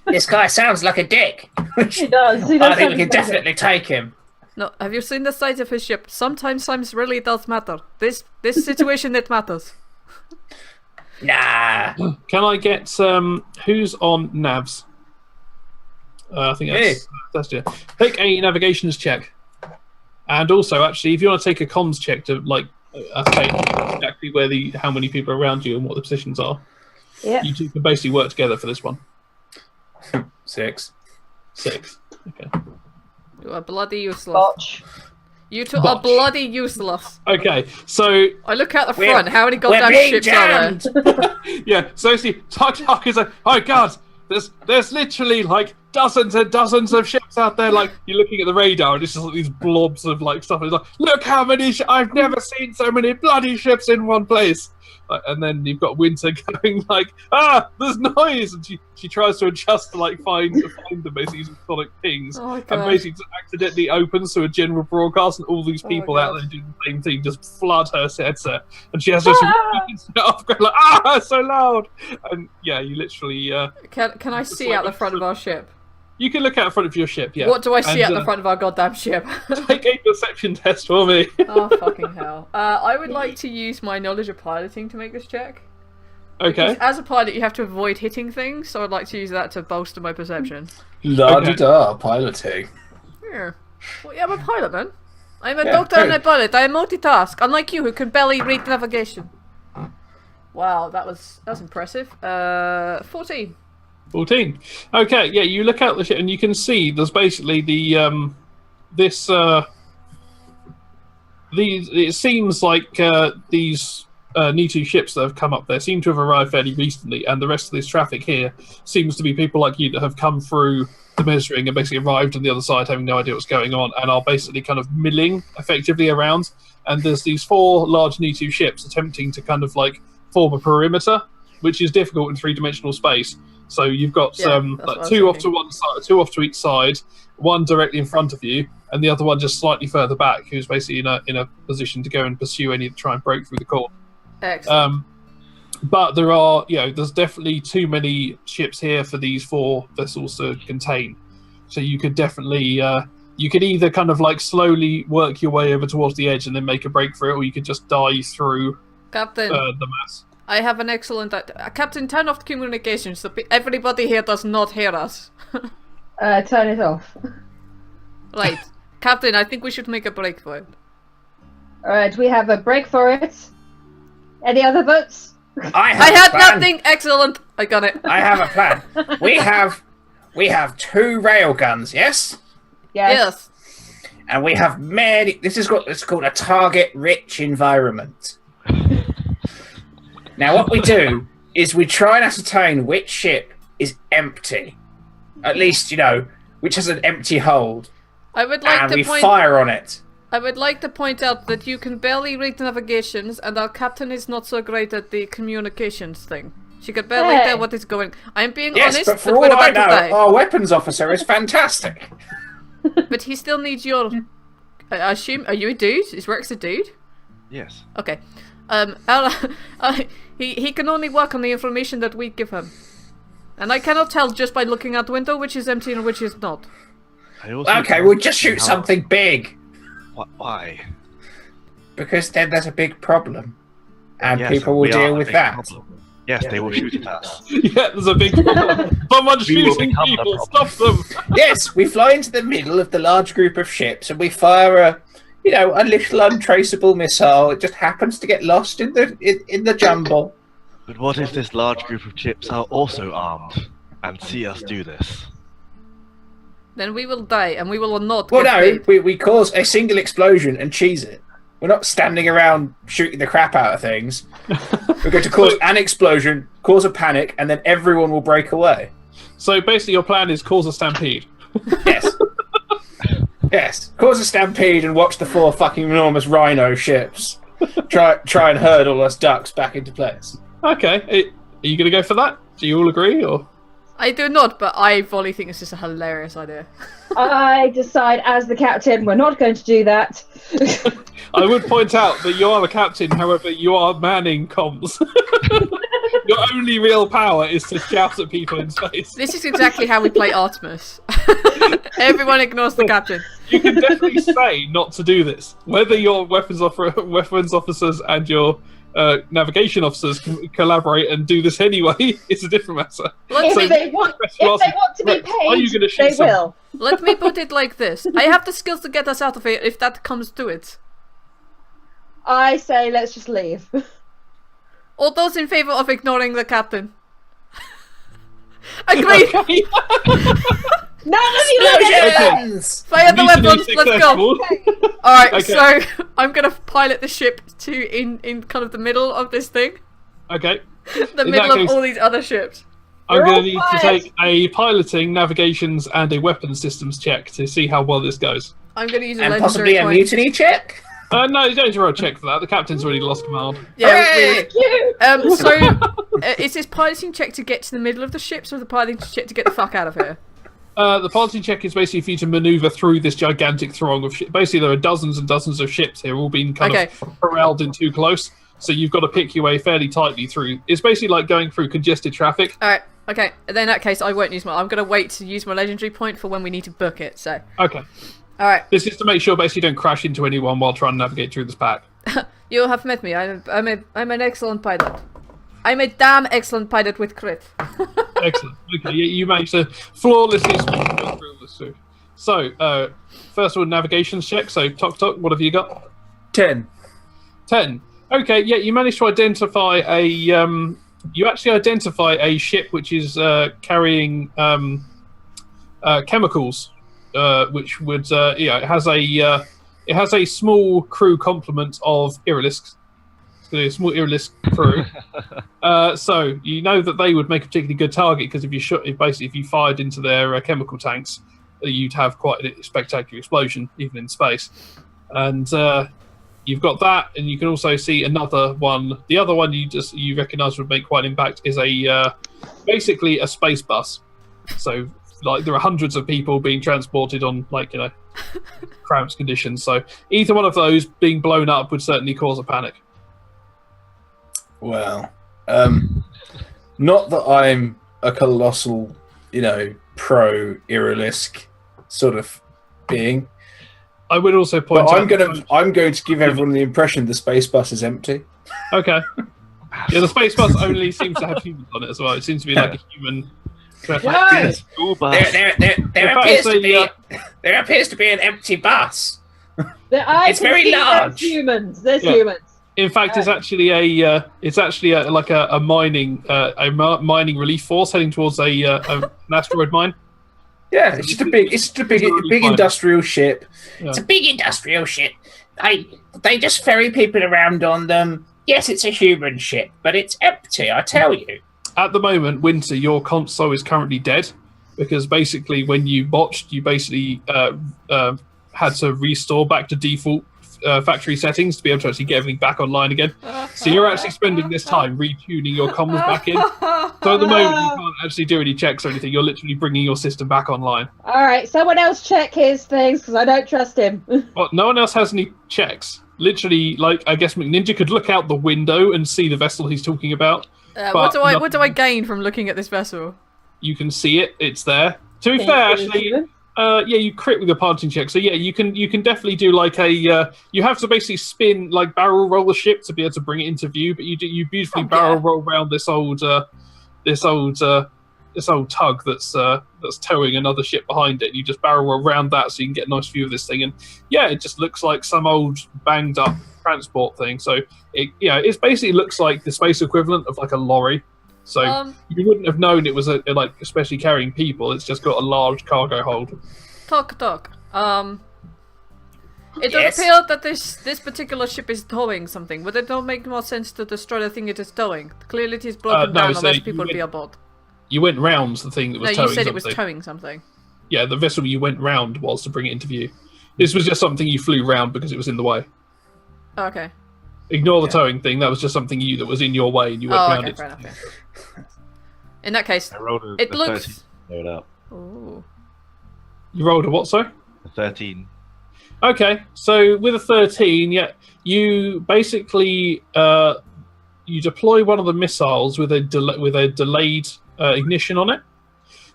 This guy sounds like a dick. He does. I think we can definitely take him. No, have you seen the size of his ship? Sometimes size really does matter. This situation, it matters. Nah. Can I get who's on navs? I think that's yeah. Take a navigations check, and also actually, if you want to take a comms check to like ascertain exactly where how many people are around you and what the positions are. Yeah. You two can basically work together for this one. 6. 6. Okay. You are bloody useless. Botch. You two are Botch. bloody useless. Okay, so I look out the We're- front. How many We're goddamn being ships are there? jammed. yeah, so see, Tuck is like, oh god, there's literally like dozens and dozens of ships out there. Like you're looking at the radar, and it's just like these blobs of like stuff. It's like, look how many! I've never seen so many bloody ships in one place. And then you've got Winter going like, there's noise, and she tries to adjust to like find them basically using sonic pings, Oh my and god. basically just accidentally opens to a general broadcast, and all these people out God. there doing the same thing just flood her headset, and she has just set off going like, so loud, and yeah, you literally Can I see out the front of our ship? you can look out in front of your ship. Yeah. What do I see And, out the front of our goddamn ship? Take a perception test for me. Oh fucking hell! I would like to use my knowledge of piloting to make this check. Okay. As a pilot, you have to avoid hitting things, so I'd like to use that to bolster my perception. La-di-da, piloting. Yeah. Well, yeah, I'm a pilot, man. I'm a Yeah, doctor and good. a pilot. I multitask, unlike you, who can barely read navigation. Wow, that was impressive. 14. 14. Okay, yeah, you look out the ship and you can see there's basically the it seems like these Nitu ships that have come up there seem to have arrived fairly recently, and the rest of this traffic here seems to be people like you that have come through the measuring and basically arrived on the other side having no idea what's going on and are basically kind of milling effectively around, and there's these 4 large Nitu ships attempting to kind of like form a perimeter, which is difficult in 3-dimensional space. So you've got Yeah, that's what I like was 2 off to thinking. one side, 2 off to each side, one directly in front of you, and the other one just slightly further back, who's basically in a position to go and pursue any try and break through the core. Excellent. But there are, there's definitely too many ships here for these 4 vessels to contain. So you could definitely, you could either kind of like slowly work your way over towards the edge and then make a break for it, or you could just dive through Captain, the mass. I have an excellent... Captain, turn off the communication so everybody here does not hear us. Turn it off. Right. Captain, I think we should make a break for it. Alright, we have a break for it. Any other votes? I I had a plan. nothing! Excellent! I got it. I have a plan. We have 2 rail guns, yes? Yes. And we have many. This is what it's called a target-rich environment. Now, what we do is we try and ascertain which ship is empty, at least which has an empty hold, I would like and to we point... fire on it. I would like to point out that you can barely read navigations, and our captain is not so great at the communications thing. She could barely Hey. tell what is going. I'm being Yes, honest, but for we're all I about to know, die. our weapons officer is fantastic. But he still needs your. I assume. Are you a dude? Is Rex a dude? Yes. Okay. He can only work on the information that we give him, and I cannot tell just by looking out the window which is empty and which is not. I also Okay, we'll just shoot something big, Why? because then there's a big problem, and Yes, people will we are deal a with big that. problem. Yes, they will shoot at us. Yeah, there's a big problem. Someone's We will shooting become the people. problem. Stop them. Yes, we fly into the middle of the large group of ships and we fire a little untraceable missile. It just happens to get lost in the jumble. But what if this large group of ships are also armed and see us do this? Then we will die, and we will not. Well, get no, paid. we cause a single explosion and cheese it. We're not standing around shooting the crap out of things. We're going to cause an explosion, cause a panic, and then everyone will break away. So basically, your plan is cause a stampede. Yes. Yes. Cause a stampede and watch the 4 fucking enormous rhino ships try and hurdle us ducks back into place. Okay, are you going to go for that? Do you all agree, or? I do not, but I fully think it's just a hilarious idea. I decide as the captain we're not going to do that. I would point out that you are the captain, however, you are manning comms. Your only real power is to shout at people in space. This is exactly how we play Artemis. Everyone ignores the captain. You can definitely say not to do this. Whether your weapons officers and your navigation officers can collaborate and do this anyway, it's a different matter. If they want to be are you paid, gonna shoot they someone? will. Let me put it like this. I have the skills to get us out of here if that comes to it. I say let's just leave. All those in favour of ignoring the captain? Agreed! Okay. None of you are Explosions! Fire the Mission weapons, is let's go! successful. Alright, Okay. so I'm gonna pilot the ship to in kind of the middle of this thing. Okay. The In middle that of case- all these other ships. I'm You're going all to need to fired. take a piloting, navigations, and a weapons systems check to see how well this goes. I'm gonna use a And legendary possibly a point. mutiny check? No, you don't need to roll a check for that. The captain's already lost command. Yeah, Hooray! you. so is this piloting check to get to the middle of the ships or the piloting check to get the fuck out of here? The piloting check is basically for you to maneuver through this gigantic throng of ships. Basically, there are dozens and dozens of ships here, all being kind of corralled in too close. So you've got to pick your way fairly tightly through. It's basically like going through congested traffic. Alright, okay. Then in that case, I won't use I'm gonna wait to use my legendary point for when we need to book it, so. Okay. Alright. This is to make sure basically you don't crash into anyone while trying to navigate through this pack. You have met me. I'm an excellent pilot. I'm a damn excellent pilot with crit. Excellent. Okay, you managed to flawlessly go through this too. So, first of all, navigations check. So, Tok, what have you got? 10. 10. Okay, yeah, you managed to identify a. You actually identify a ship which is carrying chemicals, which would, it has a small crew complement of Irilisks. So a small Irilis crew. So you know that they would make a particularly good target because if you fired into their chemical tanks, you'd have quite a spectacular explosion even in space. And you've got that, and you can also see another one. The other one you recognise would make quite an impact is basically a space bus. So like there are hundreds of people being transported on cramped conditions. So either one of those being blown up would certainly cause a panic. Well, not that I'm a colossal, pro Irilisk sort of being. I would also point But out... I'm going to give everyone the impression the space bus is empty. Okay. Yeah, the space bus only seems to have humans on it as well. It seems to be like a human... Why? School bus. There appears to be an empty bus. It's very large. There's humans. There's Yeah. humans. In fact, it's actually a mining relief force heading towards an asteroid mine. Yeah, it's just a big industrial ship. It's a big industrial ship. They just ferry people around on them. Yes, it's a human ship, but it's empty, I tell you. At the moment, Winter, your console is currently dead because basically when you botched, you basically had to restore back to default factory settings to be able to actually get everything back online again. So you're actually spending this time retuning your comms back in. So at the moment, you can't actually do any checks or anything. You're literally bringing your system back online. All right, someone else check his things because I don't trust him. Well, no one else has any checks. Literally, I guess McNinja could look out the window and see the vessel he's talking about. What do I gain from looking at this vessel? You can see it. It's there. To be fair, actually, you crit with your piloting check. So yeah, you can definitely do you have to basically spin barrel roll the ship to be able to bring it into view. But you beautifully barrel roll around this old tug that's towing another ship behind it. You just barrel roll around that so you can get a nice view of this thing. And yeah, it just looks like some old banged up transport thing. So it basically looks like the space equivalent of a lorry. So you wouldn't have known it was especially carrying people. It's just got a large cargo hold. Talk. It Yes? does appear that this particular ship is towing something. Would it not make more sense to destroy the thing it is towing? Clearly it is broken no, down so unless you people went- be aboard. You went round the thing that was No, towing you said something. it was towing something. Yeah, the vessel you went round was to bring it into view. This was just something you flew round because it was in the way. Oh, okay. Ignore the towing thing. That was just something that was in your way, and you went round it. Fair enough. Yeah. In that case, I rolled a it 13 looks. to blow it up. Ooh. You rolled a what, sorry? A 13. Okay, so with a 13, yeah, you basically you deploy one of the missiles with a delayed ignition on it.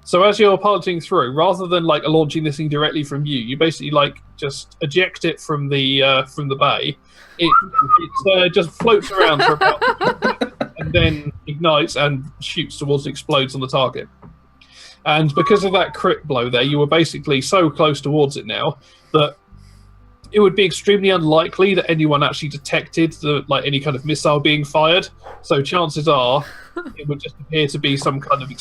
So as you're piloting through, rather than like launching this thing directly from you, you basically like just eject it from the bay. It just floats around for about and then ignites and shoots towards and explodes on the target. And because of that crit blow there, you were basically so close towards it now that it would be extremely unlikely that anyone actually detected any kind of missile being fired. So chances are it would just appear to be some kind of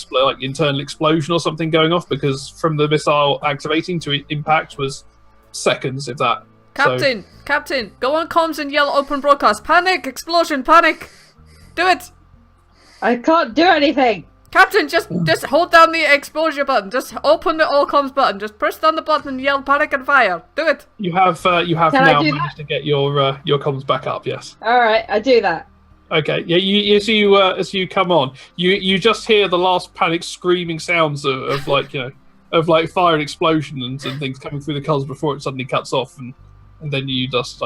internal explosion or something going off, because from the missile activating to impact was seconds, if that. Captain, go on comms and yell open broadcast. Panic! Explosion! Panic! Do it! I can't do anything. Captain, just hold down the exposure button. Just open the all comms button. Just press down the button and yell panic and fire. Do it. You have Can now I do managed to get your comms back up. Yes. All right, I do that. Okay. Yeah. As you come on, you just hear the last panic screaming sounds of fire and explosion and things coming through the comms before it suddenly cuts off, and then you just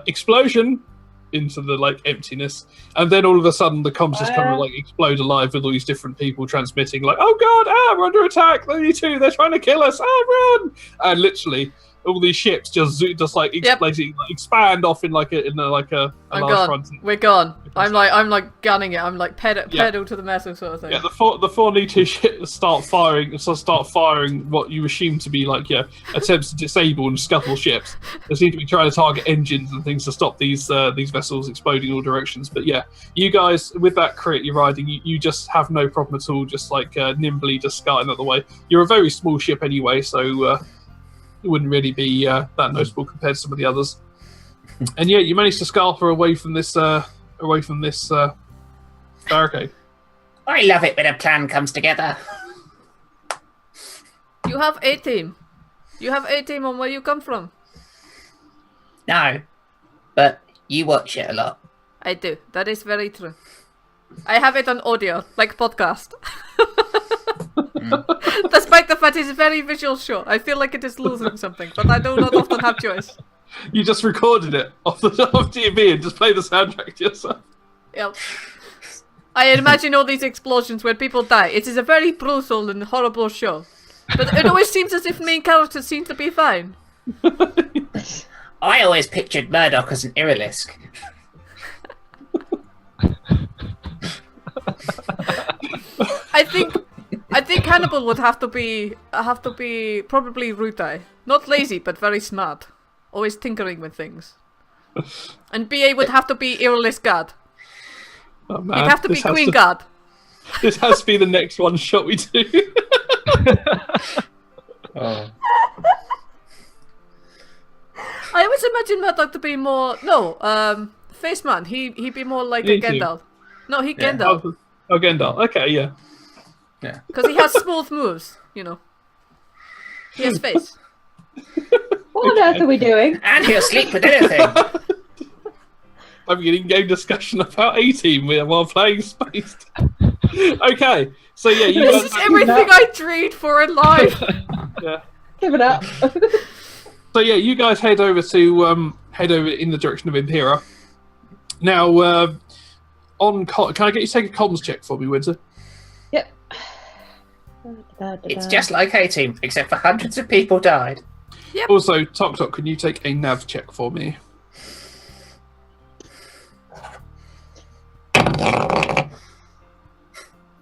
explosion into the emptiness, and then all of a sudden the comms just kind of explode alive with all these different people transmitting oh god, we're under attack, they're trying to kill us, run, and literally all these ships just expand off in a large front. We're gone. I'm gunning it. I'm pedal to the metal sort of thing. Yeah, the four N2 ships start firing what you assume to be attempts to disable and scuttle ships. They seem to be trying to target engines and things to stop these vessels exploding in all directions. But yeah, you guys with that crit you're riding, you just have no problem at all. Just nimbly just skying out the way. You're a very small ship anyway, so it wouldn't really be that noticeable compared to some of the others. And yeah, you managed to scalper away from this barricade. I love it when a plan comes together. You have A-team. You have A-team on where you come from. No, but you watch it a lot. I do. That is very true. I have it on audio, like podcast. Despite the fact it's a very visual show, I feel like it is losing something, but I do not often have choice. You just recorded it off TV and just play the soundtrack to yourself. Yep. I imagine all these explosions where people die. It is a very brutal and horrible show. But it always seems as if main characters seem to be fine. I always pictured Murdoch as an Irilisk. I think Hannibal would have to be probably Rutai. Not lazy, but very smart. Always tinkering with things. And BA would have to be Irilisk God. Oh, man. He'd have to be Queen God. This has to be the next one shot we do. Oh. I always imagine Murdoch to be more Face Man. He'd be more like a Gendal. No, Gendal. Oh, Gendal. Okay, yeah. Yeah. Because he has smooth moves, He has face. What on earth are we doing? And he'll sleep with anything. I'm getting game discussion about A-Team while playing Space. Okay, so yeah, you This is everything I dreamed for in life. Yeah. Give it up. So yeah, you guys head over in the direction of Impira. Now, can I get you to take a comms check for me, Windsor? Yep. It's just like A-Team, except for hundreds of people died. Yep. Also, Tok, can you take a nav check for me?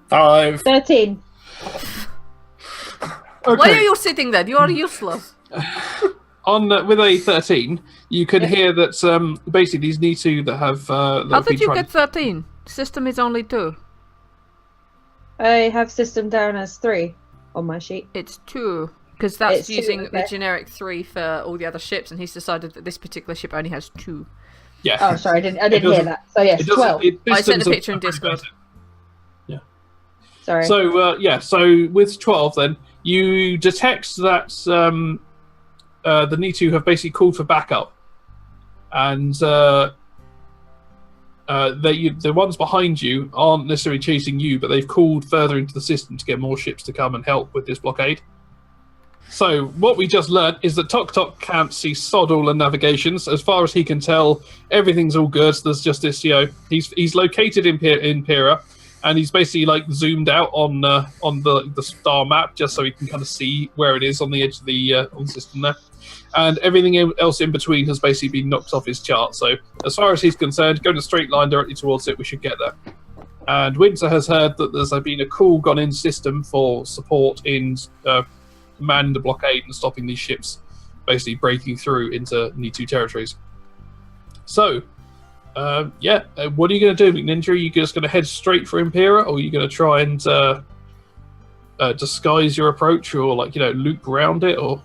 Five. 13. Okay. Why are you sitting there? You are useless. With a 13, you can hear that basically these N2 that have. How did you get 13? System is only 2. I have system down as 3 on my sheet. It's 2. Because that's It's 2, using okay. the generic 3 for all the other ships, and he's decided that this particular ship only has 2. Yeah. Oh, sorry, I didn't hear that. So yes, 12. I sent a picture in Discord. Yeah. Sorry. So so with 12, then you detect that the N2 have basically called for backup, and the ones behind you aren't necessarily chasing you, but they've called further into the system to get more ships to come and help with this blockade. So what we just learned is that Tok Tok can't see sod all the navigations. As far as he can tell, everything's all good. There's just this, he's located in Impira, and he's basically like zoomed out on the star map just so he can kind of see where it is on the edge of the on the system there. And everything else in between has basically been knocked off his chart. So as far as he's concerned, going a straight line directly towards it, we should get there. And Winter has heard that there's been a call gone in system for support in manning the blockade and stopping these ships basically breaking through into Nitu territories. So, what are you going to do, McNinja? Are you just going to head straight for Impera, or are you going to try and disguise your approach, or loop around it, or?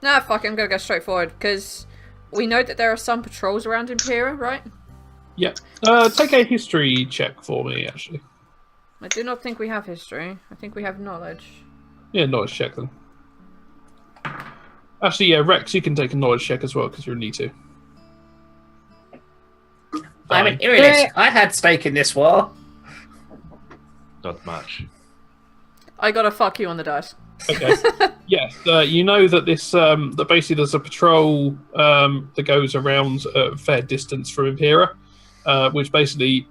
Nah, fuck it, I'm gonna go straight forward, because we know that there are some patrols around Impera, right? Yeah. Take a history check for me, actually. I do not think we have history. I think we have knowledge. Yeah, knowledge check then. Actually, yeah, Rex, you can take a knowledge check as well, because you're a Nitu. I'm an Imperialist. I had stake in this war. Not much. I got a fuck you on the dice. Okay. Yes, you know that this that basically there's a patrol that goes around a fair distance from Impera, which basically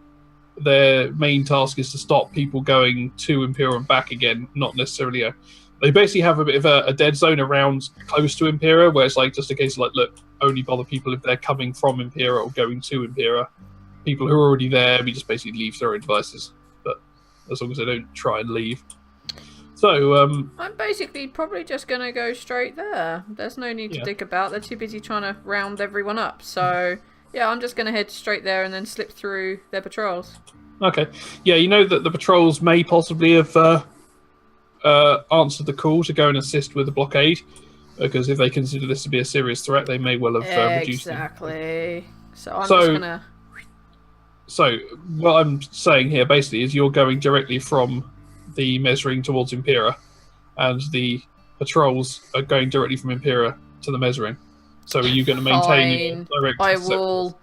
their main task is to stop people going to Impera and back again. Not necessarily they basically have a bit of a dead zone around close to Impera, where it's like just a case of look, only bother people if they're coming from Impera or going to Impera. People who are already there, we just basically leave their own devices, but as long as they don't try and leave. So, I'm basically probably just gonna go straight there. There's no need to dig about. They're too busy trying to round everyone up. So, yeah, I'm just gonna head straight there and then slip through their patrols. Okay. Yeah, you know that the patrols may possibly have answered the call to go and assist with the blockade, because if they consider this to be a serious threat, they may well have reduced it. Exactly. So I'm just gonna... So, what I'm saying here, basically, is you're going directly from the Mesring towards Impera, and the patrols are going directly from Impera to the Mesring. So are you going to maintain your direct... I will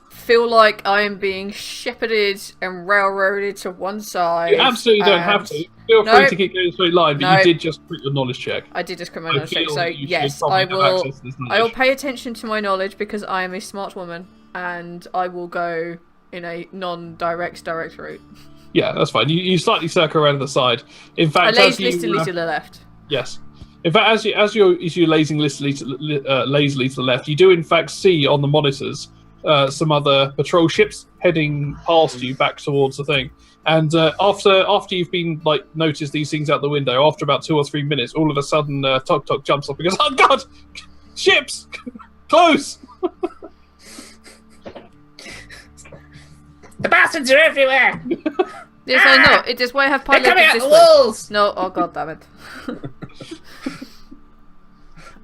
feel like I am being shepherded and railroaded to one side. You absolutely don't have to. Feel free to keep going a straight line, but you did just put your knowledge check. I did just put my knowledge check, so yes, I will pay attention to my knowledge because I am a smart woman, and I will go in a non-direct route. Yeah, that's fine. You slightly circle around the side. In fact, I lazily to the left. Yes. In fact, as you're lazing lazily to the left, you do in fact see on the monitors some other patrol ships heading past you back towards the thing. And after you've been noticed these things out the window, after about 2 or 3 minutes, all of a sudden Tok Tok jumps up and goes, "Oh God, ships, close!" The bastards are everywhere! Yes, I know. It is why I have piloted They're coming out this the way. walls! No, oh God damn it.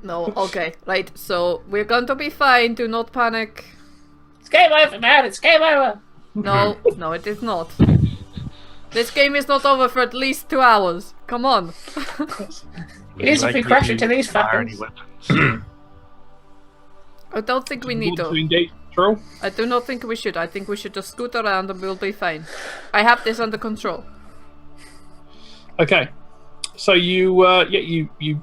No, okay, right. So we're going to be fine. Do not panic. It's game over, man. It's game over. No, no, it is not. This game is not over for at least 2 hours. Come on. It is if we crash into these fuckers. I don't think we need to. Engage patrol? I do not think we should. I think we should just scoot around and we'll be fine. I have this under control. Okay. So you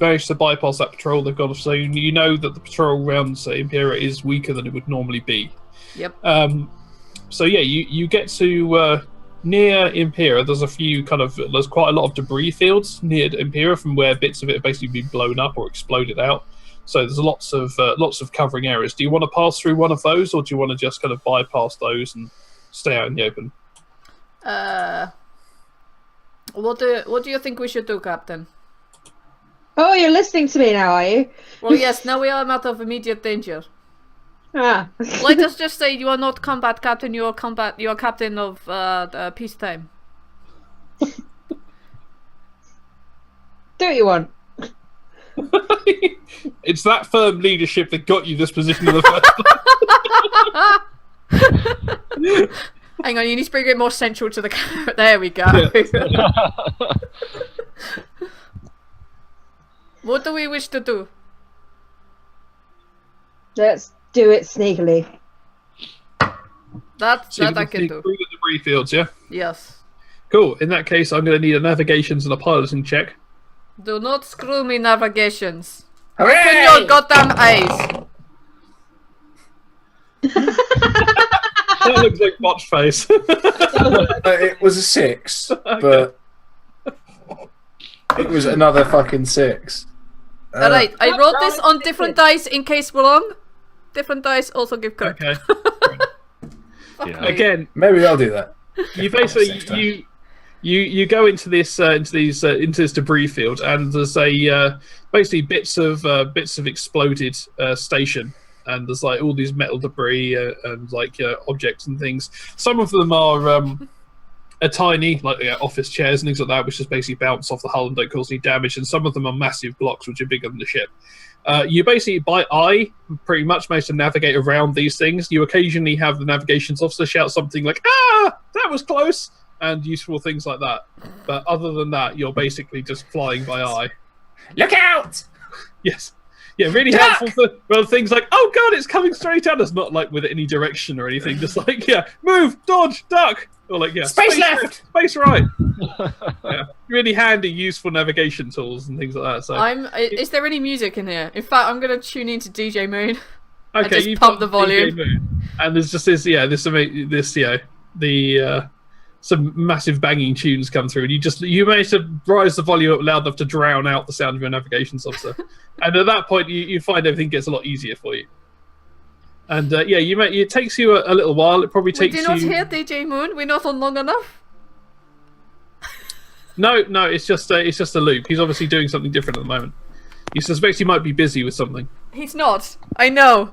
managed to bypass that patrol they've got. So you know that the patrol around Impera is weaker than it would normally be. Yep. So yeah, you get to near Impera. There's quite a lot of debris fields near Impera from where bits of it have basically been blown up or exploded out. So there's lots of covering areas. Do you want to pass through one of those, or do you want to just kind of bypass those and stay out in the open? What do you think we should do, Captain? Oh, you're listening to me now, are you? Well, yes. Now we are out of immediate danger. Ah. Let us just say you are not combat captain. You are captain of peacetime. Do what you want. It's that firm leadership that got you this position in the first. Hang on, you need to bring it more central to the camera. There we go. What do we wish to do? Let's do it sneakily. That So I can do. through the debris fields, yeah. Yes. Cool. In that case, I'm going to need a navigations and a piloting check. Do not screw me, navigations. Hooray! Open your goddamn eyes. That looks like botch face. It was a 6, but it was another fucking 6. Alright, I rolled this on different dice in case we're wrong. Different dice also give correct. Okay. Yeah. Again, Maybe I'll do that. you basically you go into this debris field, and there's a basically bits of exploded station, and there's like all these metal debris and like objects and things. Some of them are tiny, like office chairs and things like that, which just basically bounce off the hull and don't cause any damage. And some of them are massive blocks, which are bigger than the ship. You basically, by eye, pretty much manage to navigate around these things. You occasionally have the navigations officer shout something like, "Ah, that was close," and useful things like that. But other than that, you're basically just flying by eye. Look out! Yes. Yeah, really helpful for things like, "Oh god, it's coming straight at us," not like with any direction or anything, just like, yeah, move, dodge, duck, or like, yeah, Space left, space right. Yeah, really handy, useful navigation tools and things like that. So, Is there any music in here? In fact, I'm gonna tune into DJ Moon. okay, just you've pump got the volume. DJ Moon, and there's just this some massive banging tunes come through, and you manage to rise the volume up loud enough to drown out the sound of your navigations officer. And at that point, you find everything gets a lot easier for you. And it takes you a little while. It probably takes We you. do not hear DJ Moon. We're not on long enough. No, it's just a loop. He's obviously doing something different at the moment. You suspect he might be busy with something. He's not. I know.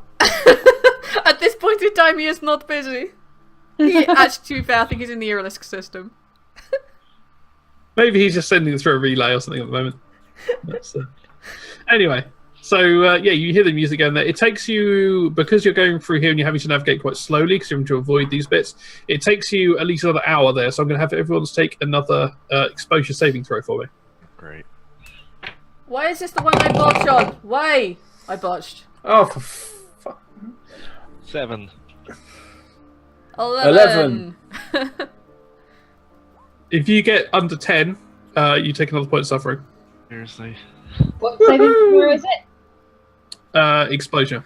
At this point in time, he is not busy. Actually, to be fair, I think he's in the Iralisk system. Maybe he's just sending it through a relay or something at the moment. Anyway, so you hear the music going there. It takes you, because you're going through here and you're having to navigate quite slowly because you're having to avoid these bits, it takes you at least another hour there. So I'm going to have everyone take another exposure saving throw for me. Great. Why is this the one I botched on? Why? I botched. Oh, for fuck. 7. 11. If you get under 10, you take another point of suffering. Seriously. What saving throw is it? Exposure.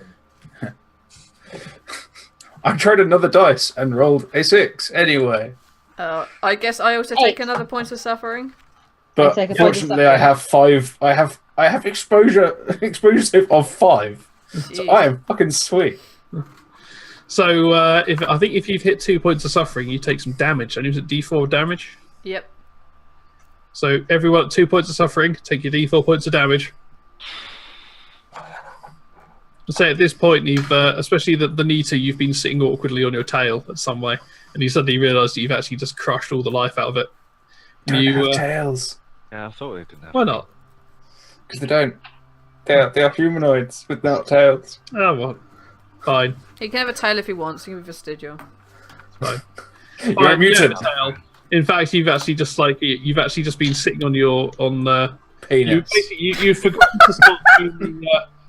I tried another dice and rolled a 6 anyway. I guess I also take another point of suffering. But take a point of fortunately, I have 5. I have exposure save of 5. So I am fucking sweet. So I think if you've hit 2 points of suffering, you take some damage. And it was a D4 damage. Yep. So everyone at 2 points of suffering, take your D4 points of damage. Say at this point, you've especially the Nita, you've been sitting awkwardly on your tail in some way, and you suddenly realise that you've actually just crushed all the life out of it. Don't have tails. Yeah, I thought they didn't have. Why not? Because they don't. They are humanoids without tails. Oh well, fine. He can have a tail if he wants. He can be vestigial. It's fine. You're Fine, a mutant. tail. In fact, you've actually just been sitting on your Penis. You've forgotten to start doing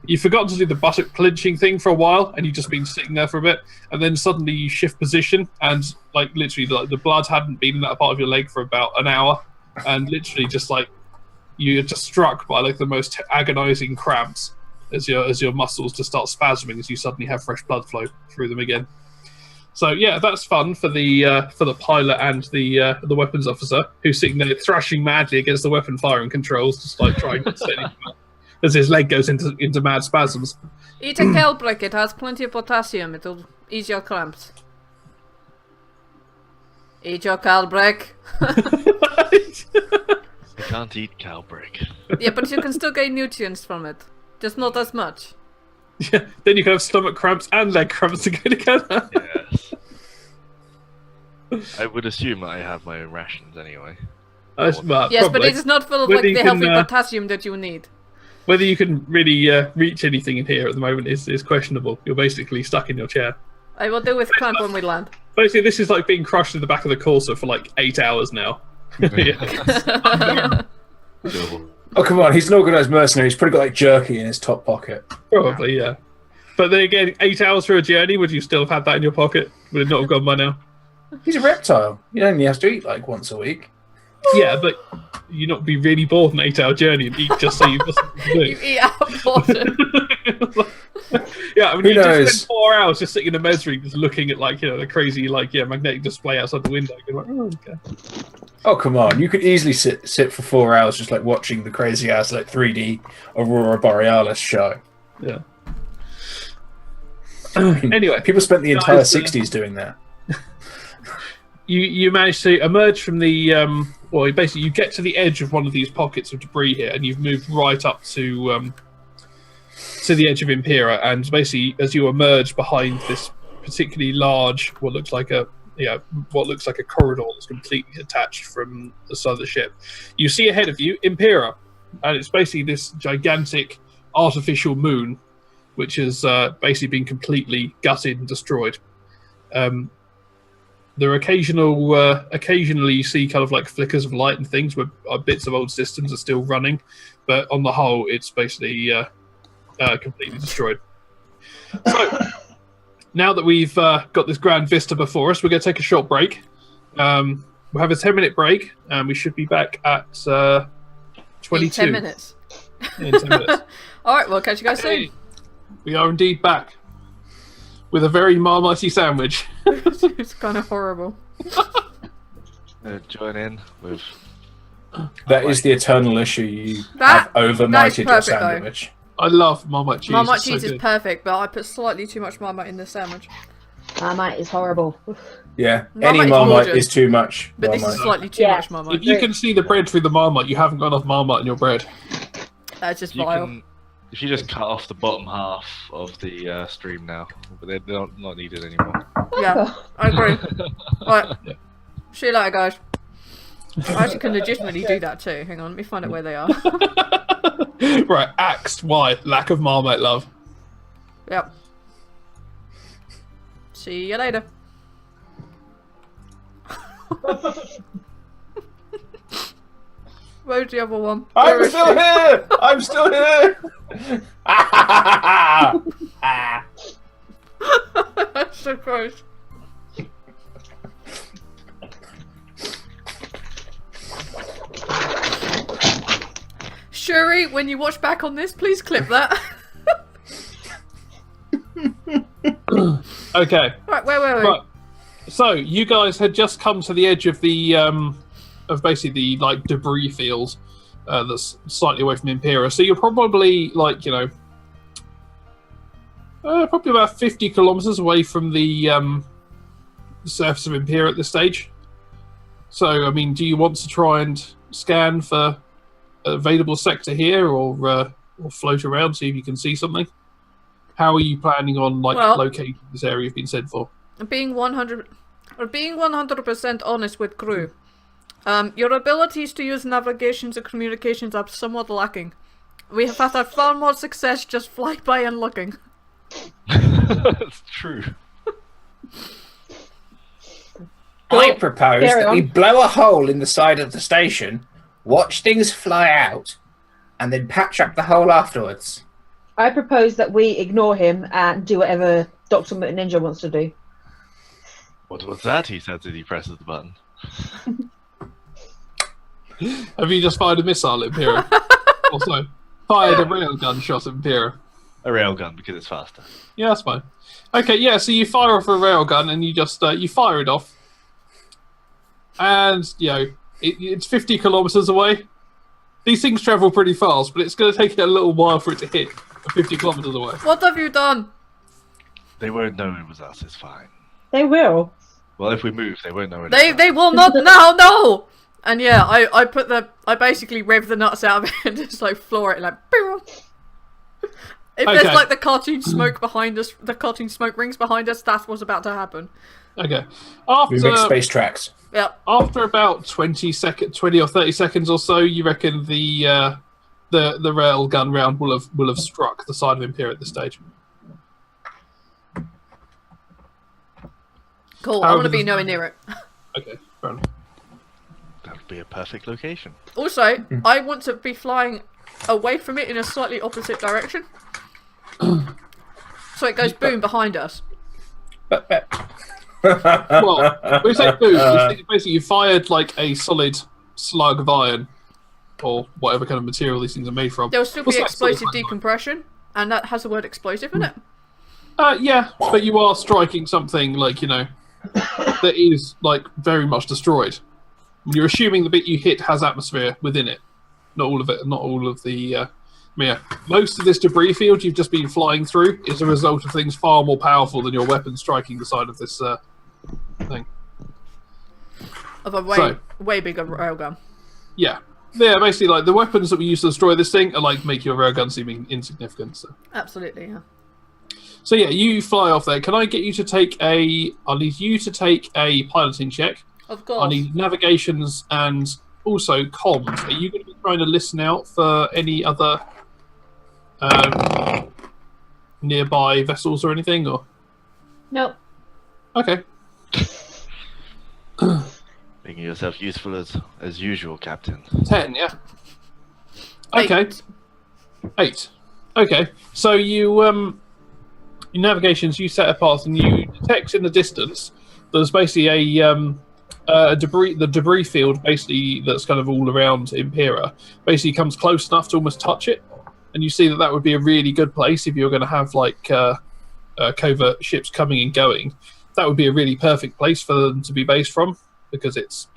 you've forgotten to do the buttock clinching thing for a while, and you've just been sitting there for a bit, and then suddenly you shift position, and like literally the blood hadn't been in that part of your leg for about an hour, and literally just like you're just struck by like the most agonizing cramps as your muscles just start spasming as you suddenly have fresh blood flow through them again. So yeah, that's fun for the pilot and the weapons officer who's sitting there thrashing madly against the weapon firing controls, just like trying to set anything up, as his leg goes into mad spasms. Eat a kale brick. It has plenty of potassium. It'll ease your cramps. Eat your kale brick. I can't eat cow brick. Yeah, but you can still gain nutrients from it. Just not as much. Yeah, then you can have stomach cramps and leg cramps to go together. Yes. I would assume I have my rations anyway. Yes, probably. but it is not full of Whether like you the can, healthy potassium that you need. Whether you can really reach anything in here at the moment is questionable. You're basically stuck in your chair. I will deal with cramp when we land. Basically, this is like being crushed in the back of the Corsa for like 8 hours now. Yeah. So, Oh, come on. He's an organised mercenary. He's probably got like jerky in his top pocket. Probably, yeah. But then again, 8 hours for a journey, would you still have had that in your pocket? Would it not have gone by now? He's a reptile. He only has to eat like once a week. Yeah, but you not be really bored an 8-hour journey and eat just so you've got something to do. You eat out of portion. Yeah, I mean, Who you just knows? spend 4 hours just sitting in a meds room, just looking at the crazy magnetic display outside the window. You're like, oh, okay. Oh, come on. You could easily sit for 4 hours just like watching the crazy ass 3D Aurora Borealis show. Yeah. Anyway, People spent the entire guys, 60s doing that. you managed to emerge from the basically you get to the edge of one of these pockets of debris here, and you've moved right up to the edge of Impira, and basically as you emerge behind this particularly large what looks like a corridor that's completely detached from the side of the ship, you see ahead of you Impira, and it's basically this gigantic artificial moon which has basically been completely gutted and destroyed. There are occasionally you see kind of like flickers of light and things where bits of old systems are still running, but on the whole it's basically completely destroyed. So now that we've got this grand vista before us, we're going to take a short break. We'll have a 10-minute break, and we should be back at 22. In 10 minutes. In 10 minutes. Alright, we'll catch you guys soon. We are indeed back with a very marmitey sandwich. It's kind of horrible. Join in with. That is the eternal issue you That- have over that is mighted your perfect, though. sandwich. I love Marmite cheese. Marmite It's so cheese is good. perfect, but I put slightly too much Marmite in the sandwich. Marmite is horrible. Yeah, Marmite any is Marmite gorgeous. is too much. But this Marmite. is slightly too Yeah. much Marmite. If you can see the bread through the Marmite, you haven't got enough Marmite in your bread. That's just You vile. can, if you just cut off the bottom half of the stream now, but they're not needed anymore. Yeah, I agree. Right. See you later, guys. I actually can legitimately do that too. Hang on, let me find out where they are. Right, axed. Why? Lack of Marmite love. Yep. See you later. Where's the other one? Where I'm is still she? here! I'm still here! That's so gross. Shuri, when you watch back on this, please clip that. Okay. Right, where were we? Right. So you guys had just come to the edge of the of basically the debris field that's slightly away from Impera. So you're probably probably about 50 kilometers away from the surface of Impera at this stage. So I mean, do you want to try and scan for available sector here, or float around, see if you can see something? How are you planning on locating this area you've been sent for? Being 100% honest with crew, your abilities to use navigations and communications are somewhat lacking. We have had far more success just flying by and looking. That's true. I propose Carry that we on. blow a hole in the side of the station, watch things fly out, and then patch up the hole afterwards. I propose that we ignore him and do whatever Dr. Ninja wants to do. What was that? He says as he presses the button. Have you just fired a missile at Impera? Also, fired a railgun shot at Impera? A railgun because it's faster. Yeah, that's fine. Okay, yeah, so you fire off a railgun and you just you fire it off. And, it's 50 kilometers away. These things travel pretty fast, but it's going to take a little while for it to hit 50 kilometers away. What have you done? They won't know it was us. It's fine. They will. Well, if we move, they won't know it. They will not. No. And yeah, I basically rev the nuts out of it and just floor it pew. If Okay. there's the cartoon smoke behind us, the cartoon smoke rings behind us, that's what's about to happen. Okay. We make space tracks. Yep. After about 20 or 30 seconds or so, you reckon the rail gun round will have struck the side of Imperial at this stage. Cool. I want to be nowhere near it. Okay, fair enough. That would be a perfect location. Also, I want to be flying away from it in a slightly opposite direction, so it goes boom behind us. Well, we say boom. Basically, you fired a solid slug of iron or whatever kind of material these things are made from. There'll still What's be that sort of explosive like? decompression, and that has the word explosive in it. Yeah, but you are striking something like, that is like very much destroyed. You're assuming the bit you hit has atmosphere within it. Not all of it, not all of the... most of this debris field you've just been flying through is a result of things far more powerful than your weapon striking the side of this thing. Of a way bigger railgun. Yeah. Yeah, basically, like, the weapons that we use to destroy this thing are, like, make your railgun seem insignificant. So. Absolutely, yeah. So, yeah, you fly off there. Can I get you to take I'll need you to take a piloting check. Of course. I need navigations and also comms. Are you going to be trying to listen out for any other nearby vessels or anything? Or Nope. okay. Making yourself useful as usual, Captain. 10, yeah. Okay. 8. Okay. So you your navigations, you set a path and you detect in the distance there's basically a debris field basically that's kind of all around Impira. Basically comes close enough to almost touch it, and you see that would be a really good place if you're going to have like covert ships coming and going. That would be a really perfect place for them to be based from, because it's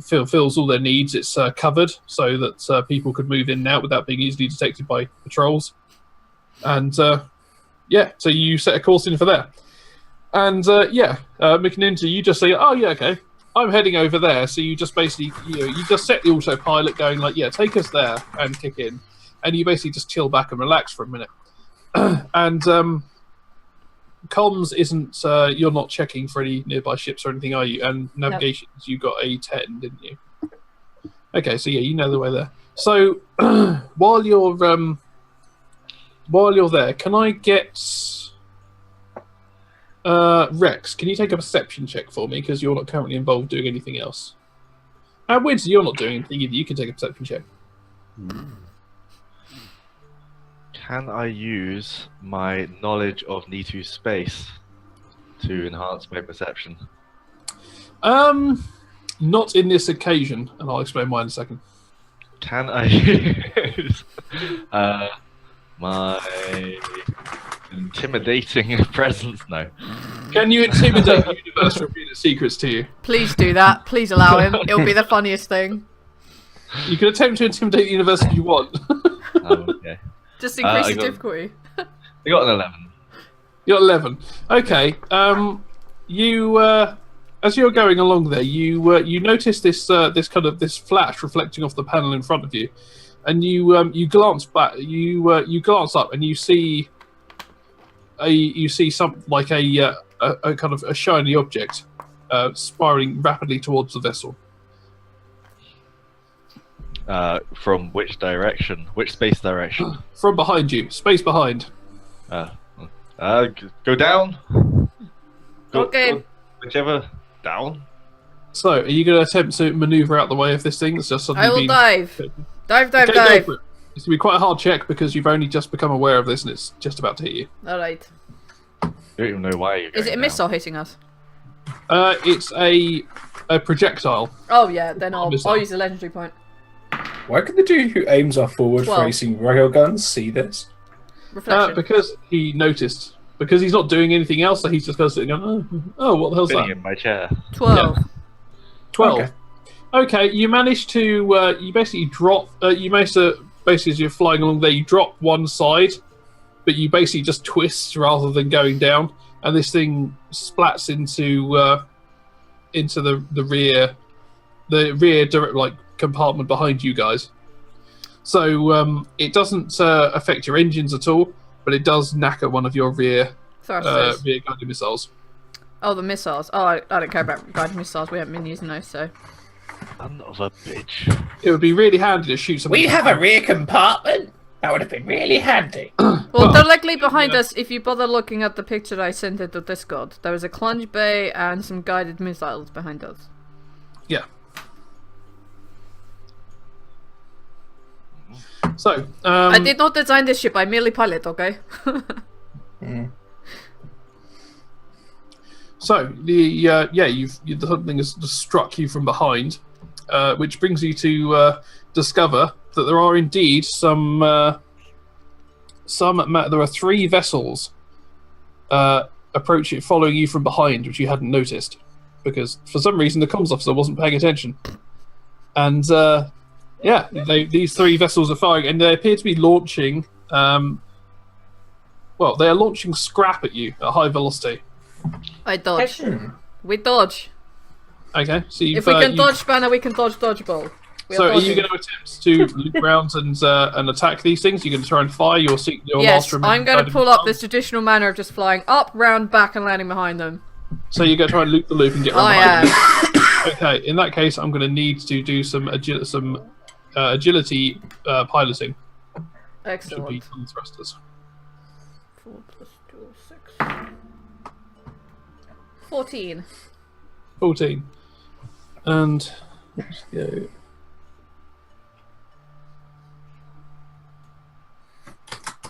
fills all their needs. It's covered so that people could move in and out without being easily detected by patrols. And so you set a course in for there. And McNinja, you just say, oh yeah, okay, I'm heading over there. So you just basically you just set the autopilot going like, yeah, take us there and kick in, and you basically just chill back and relax for a minute. And comms isn't you're not checking for any nearby ships or anything, are you? And navigations, you got a 10, didn't you? Okay, so yeah, you know the way there. So while you're there, can I get Rex? Can you take a perception check for me, because you're not currently involved doing anything else? And Winston, you're not doing anything either. You can take a perception check. Can I use my knowledge of Nitu space to enhance my perception? Not in this occasion, and I'll explain why in a second. Can I use my intimidating presence? No. Can you intimidate the universe to reveal its secrets to you? Please do that. Please allow him. It'll be the funniest thing. You can attempt to intimidate the universe if you want. Okay. Just increase the I got- difficulty. I got an 11. You're 11. Okay. You as you're going along there, you notice this this flash reflecting off the panel in front of you, and you glance back. You glance up and you see some like a kind of a shiny object spiraling rapidly towards the vessel. From which direction? Which space direction? From behind you, space behind. Go down. Okay. Whichever. Down. So, are you going to attempt to maneuver out the way of this thing that's just suddenly I will been... dive. Dive. Okay, go for it. It's going to be quite a hard check because you've only just become aware of this and it's just about to hit you. Alright. I don't even know why you're going Is it a down. missile hitting us? It's a projectile. Oh yeah, then I'll Missile. use the legendary point. Why can the dude who aims our forward-facing railguns see this? Reflection. Because he noticed. Because he's not doing anything else, so he's just kind of sitting going, oh, what the hell's Spinning that? in my chair. 12. 12. Okay, you managed to, you basically drop, you managed to, basically as you're flying along there, you drop one side, but you basically just twist rather than going down, and this thing splats into the rear direct, like, compartment behind you guys. So, it doesn't affect your engines at all, but it does knacker one of your rear Thrusters. guided missiles. Oh, the missiles. Oh, I don't care about guided missiles. We haven't been using those, so. Son of a bitch. It would be really handy to shoot something. We have a rear compartment? That would have been really handy. Well, directly behind us, if you bother looking at the picture I sent into Discord, there was a plunge bay and some guided missiles behind us. Yeah. So, I did not design this ship, I merely pilot, okay? So the something has just struck you from behind, which brings you to discover that there are indeed there are 3 vessels following you from behind, which you hadn't noticed, because for some reason the comms officer wasn't paying attention. And these 3 vessels are firing, and they appear to be launching. They are launching scrap at you at high velocity. I dodge. We dodge. Okay, so if we can dodge spanner, we can dodge dodgeball. Are you going to attempt to loop around and attack these things? You're going to try and fire your Yes, I'm going to pull up this traditional manner of just flying up, round, back, and landing behind them. So you're going to try and loop the loop and get around behind them. Okay, in that case, I'm going to need to do some agility piloting. Excellent. Which would be thrusters. 4 plus 2, 6. 14. 14. And let's go.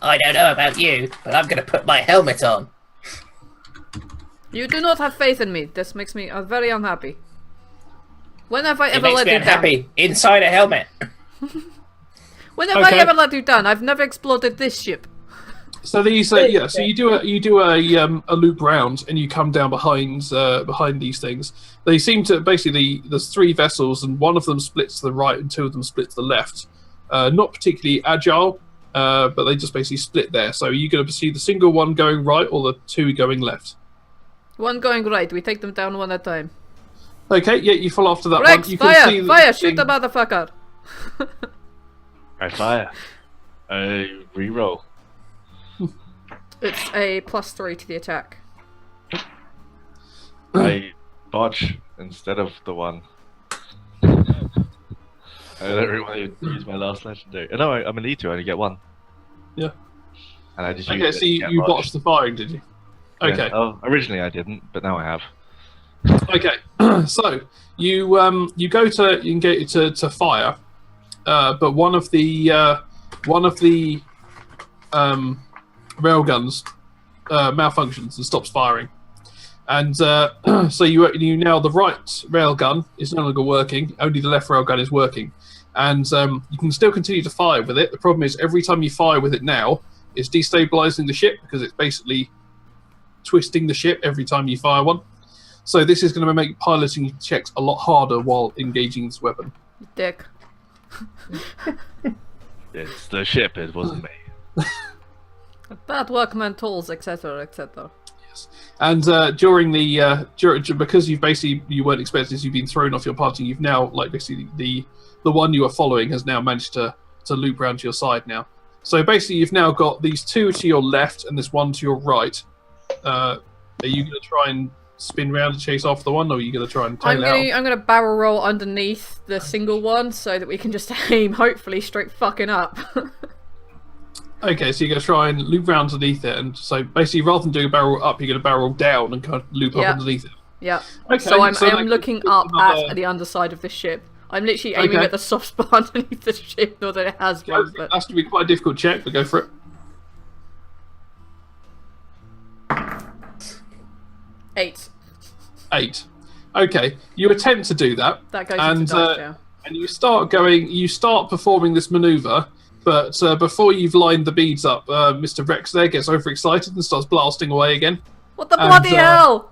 I don't know about you, but I'm going to put my helmet on. You do not have faith in me. This makes me very unhappy. When have I ever let you down? It makes me unhappy. Inside a helmet. When have I ever let you down? I've never exploded this ship. So these, so you do a loop round, and you come down behind these things. They seem to there's 3 vessels, and one of them splits to the right, and 2 of them split to the left. Not particularly agile, but they just basically split there. So are you going to see the single one going right, or the 2 going left? One going right. We take them down one at a time. Okay, yeah, you fall after that Rex, one. You fire! can see Fire! Shoot the motherfucker! I fire. I reroll. It's a +3 to the attack. I dodge instead of the 1. I don't really want to use my last legendary. No, I'm an E2, I only get 1. Yeah. And I just okay, so you botched the firing, did you? Okay. Yeah. Oh, originally I didn't, but now I have. Okay, so you go to fire, but one of the railguns malfunctions and stops firing, and so you now the right railgun is no longer working. Only the left railgun is working, and you can still continue to fire with it. The problem is every time you fire with it now, it's destabilizing the ship because it's basically twisting the ship every time you fire one. So this is going to make piloting checks a lot harder while engaging this weapon. Dick. It's the ship, it wasn't me. Bad workman tools, etc., etc. Yes. And during the because you weren't expecting this, you've been thrown off your party. You've now basically the one you were following has now managed to loop round to your side now. So basically you've now got these 2 to your left and this 1 to your right. Are you going to try and spin round and chase after the one, or are you going to try and tail out? I'm going to barrel roll underneath the single one so that we can just aim, hopefully, straight fucking up. Okay, so you're going to try and loop round underneath it, and so basically rather than doing a barrel up, you're going to barrel down and kind of loop up underneath it. Yeah. Okay, so I'm looking up at the underside of the ship. I'm literally aiming at the soft spot underneath the ship, not that it has one. But... That's going to be quite a difficult check, but go for it. 8. 8. Okay, you attempt to do that. That goes into dice, yeah. And you start performing this maneuver, but before you've lined the beads up, Mr. Rex there gets overexcited and starts blasting away again. What the bloody hell?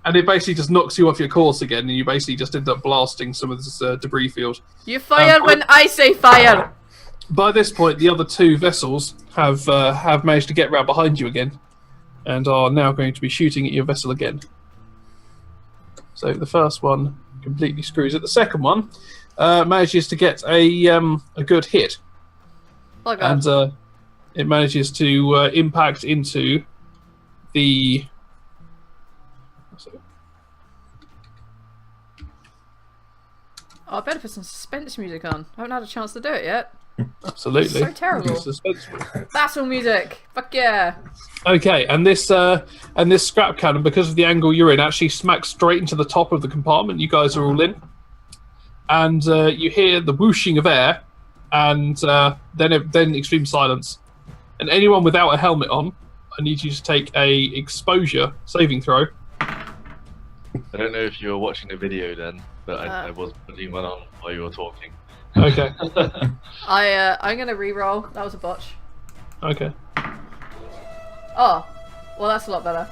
And it basically just knocks you off your course again, and you basically just end up blasting some of this debris field. You fire when I say fire! By this point, the other 2 vessels have managed to get round behind you again, and are now going to be shooting at your vessel again. So the first one completely screws it. The second one manages to get a good hit. Oh, God. And it manages to impact into the... Oh, I better put some suspense music on. I haven't had a chance to do it yet. Absolutely. So terrible. Battle music. Fuck yeah. Okay, and this scrap cannon, because of the angle you're in, actually smacks straight into the top of the compartment. You guys are all in, and you hear the whooshing of air, and then extreme silence. And anyone without a helmet on, I need you to take a exposure saving throw. I don't know if you were watching the video then, but I was putting one on while you were talking. Okay. I'm gonna re-roll. That was a botch. Okay. Oh, well that's a lot better.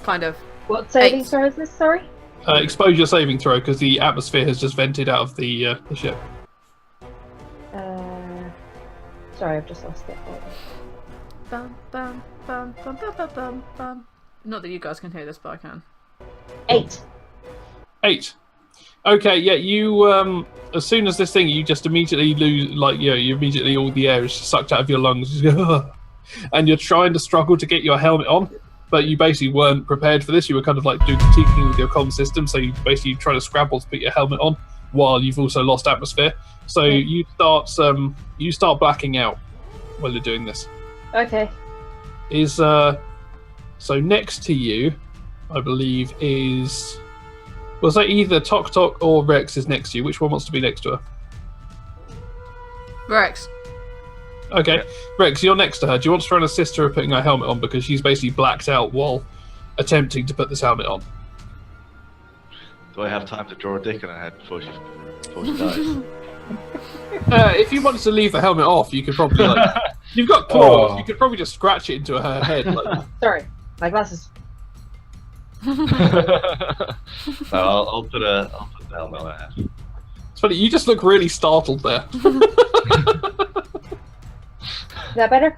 Kind of. What saving 8. throw is this? Sorry. Exposure saving throw because the atmosphere has just vented out of the ship. Sorry, I've just lost it. Bum, bum, bum, bum, bum, bum, bum, bum. Not that you guys can hear this, but I can. 8. 8. Okay, yeah, you as soon as this thing, you just immediately lose, like, you immediately all the air is sucked out of your lungs, and you're trying to struggle to get your helmet on, but you basically weren't prepared for this. You were kind of like doing critiquing with your comm system, so you basically try to scrabble to put your helmet on while you've also lost atmosphere. So you start blacking out while you're doing this. Okay. So next to you, I believe is. Was that either Tok Tok or Rex is next to you? Which one wants to be next to her? Rex. Okay, Yeah. Rex, you're next to her. Do you want to try and assist her with putting her helmet on because she's basically blacked out while attempting to put this helmet on? Do I have time to draw a dick in her head before she dies? If you wanted to leave the helmet off, you could probably you've got claws. Oh. You could probably just scratch it into her head. Like, Sorry, my glasses. I'll put the helmet on her head. it's funny. You just look really startled there. Is that better?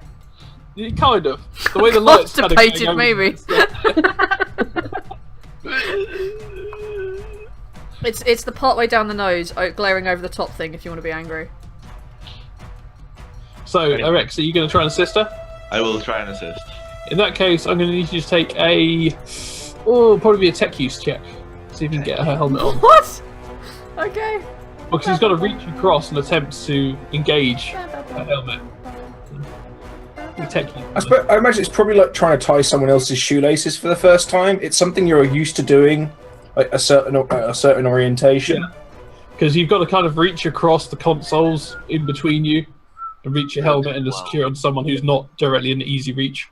Kind of. The way the lights kind of Constipated, going maybe. It's the part way down the nose, glaring over the top thing. If you want to be angry. So, Rex, are you going to try and assist her? I will try and assist. In that case, I'm going to need you to take probably be a tech use check. See if you can get her helmet on. What? Okay. Because she's got to reach across and attempt to engage her helmet. Tech use. I imagine it's probably like trying to tie someone else's shoelaces for the first time. It's something you're used to doing, like a certain orientation. Because you've got to kind of reach across the consoles in between you and reach your helmet and secure on someone who's not directly in easy reach.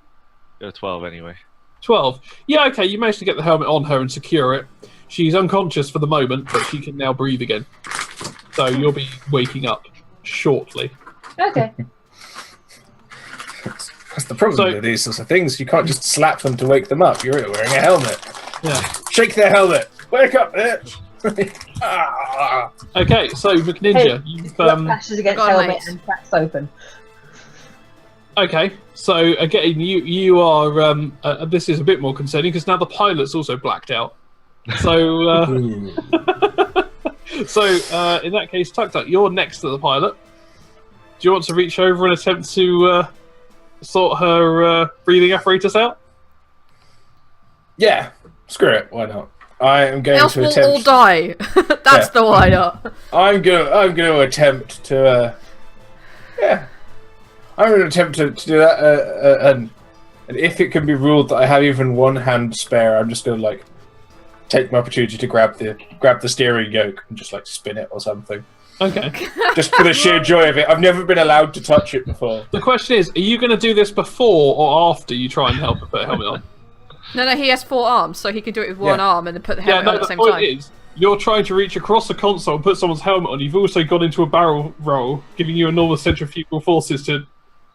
Got a 12 anyway. 12. Yeah, okay, you managed to get the helmet on her and secure it. She's unconscious for the moment, but she can now breathe again. So you'll be waking up shortly. Okay. That's the problem with these sorts of things. You can't just slap them to wake them up. You're wearing a helmet. Yeah. Shake their helmet. Wake up, bitch. Ah. Okay, so McNinja, you've Flashes against Go on, helmet mate. and cracks open. okay. So again, you are. This is a bit more concerning because now the pilot's also blacked out. So, Ooh. in that case, Tuk Tuk, you're next to the pilot. Do you want to reach over and attempt to sort her breathing apparatus out? Yeah, screw it. Why not? I am going Else to we'll attempt. all die. That's the why not. I'm going to attempt to. Yeah, I'm going to attempt to do that. And if it can be ruled that I have even one hand spare, I'm just going to like take my opportunity to grab the steering yoke and just like spin it or something. Okay. Just for the sheer joy of it. I've never been allowed to touch it before. The question is, are you going to do this before or after you try and help her put a helmet on? No, he has 4 arms, so he can do it with one Yeah. arm and then put the Yeah, helmet no, on at the the same point time. is, you're trying to reach across the console and put someone's helmet on. You've also gone into a barrel roll, giving you enormous centrifugal forces to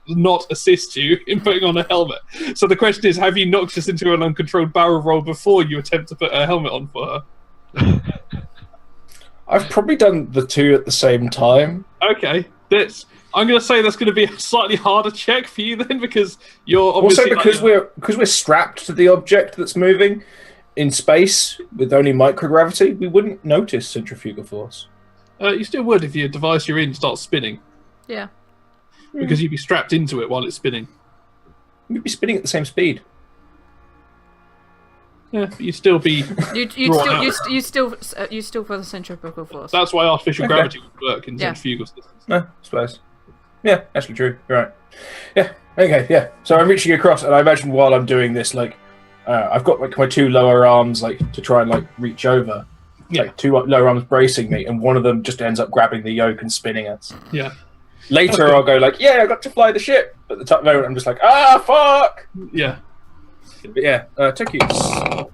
not assist you in putting on a helmet. So the question is, have you knocked us into an uncontrolled barrel roll before you attempt to put a helmet on for her? I've probably done the two at the same time. Okay, I'm going to say that's going to be a slightly harder check for you then, because you're Also, obviously because we're strapped to the object that's moving in space with only microgravity, we wouldn't notice centrifugal force. you still would if the device you're in starts spinning, Yeah. because you'd be strapped into it while it's spinning. We'd be spinning at the same speed. Yeah, but you'd still be. You still feel the centrifugal force. That's why artificial Okay. gravity would work in Yeah. centrifugal systems. No, I suppose. Yeah, actually true. You're right. Yeah. Okay. Yeah. So I'm reaching across, and I imagine while I'm doing this, like, I've got like my 2 lower arms, like to try and like reach over. Yeah. Like 2 lower arms bracing me, and one of them just ends up grabbing the yoke and spinning us. Yeah. Later, I'll go like, "Yeah, I got to fly the ship." But at the moment, I'm just like, "Ah, fuck!" Yeah. But yeah, tech use.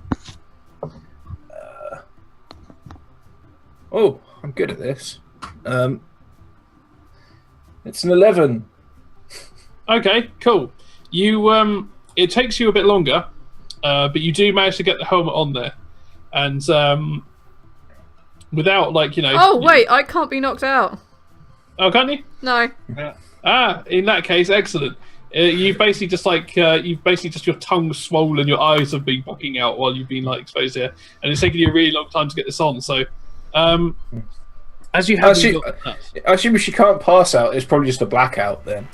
Oh, I'm good at this. It's an 11. Okay, cool. You it takes you a bit longer, but you do manage to get the helmet on there, and without Oh wait, I can't be knocked out. Oh, can't you? No. In that case, excellent. You've basically just your tongue swollen, your eyes have been bucking out while you've been exposed here, and it's taken you a really long time to get this on. So, as you have, I assume if she can't pass out, it's probably just a blackout then.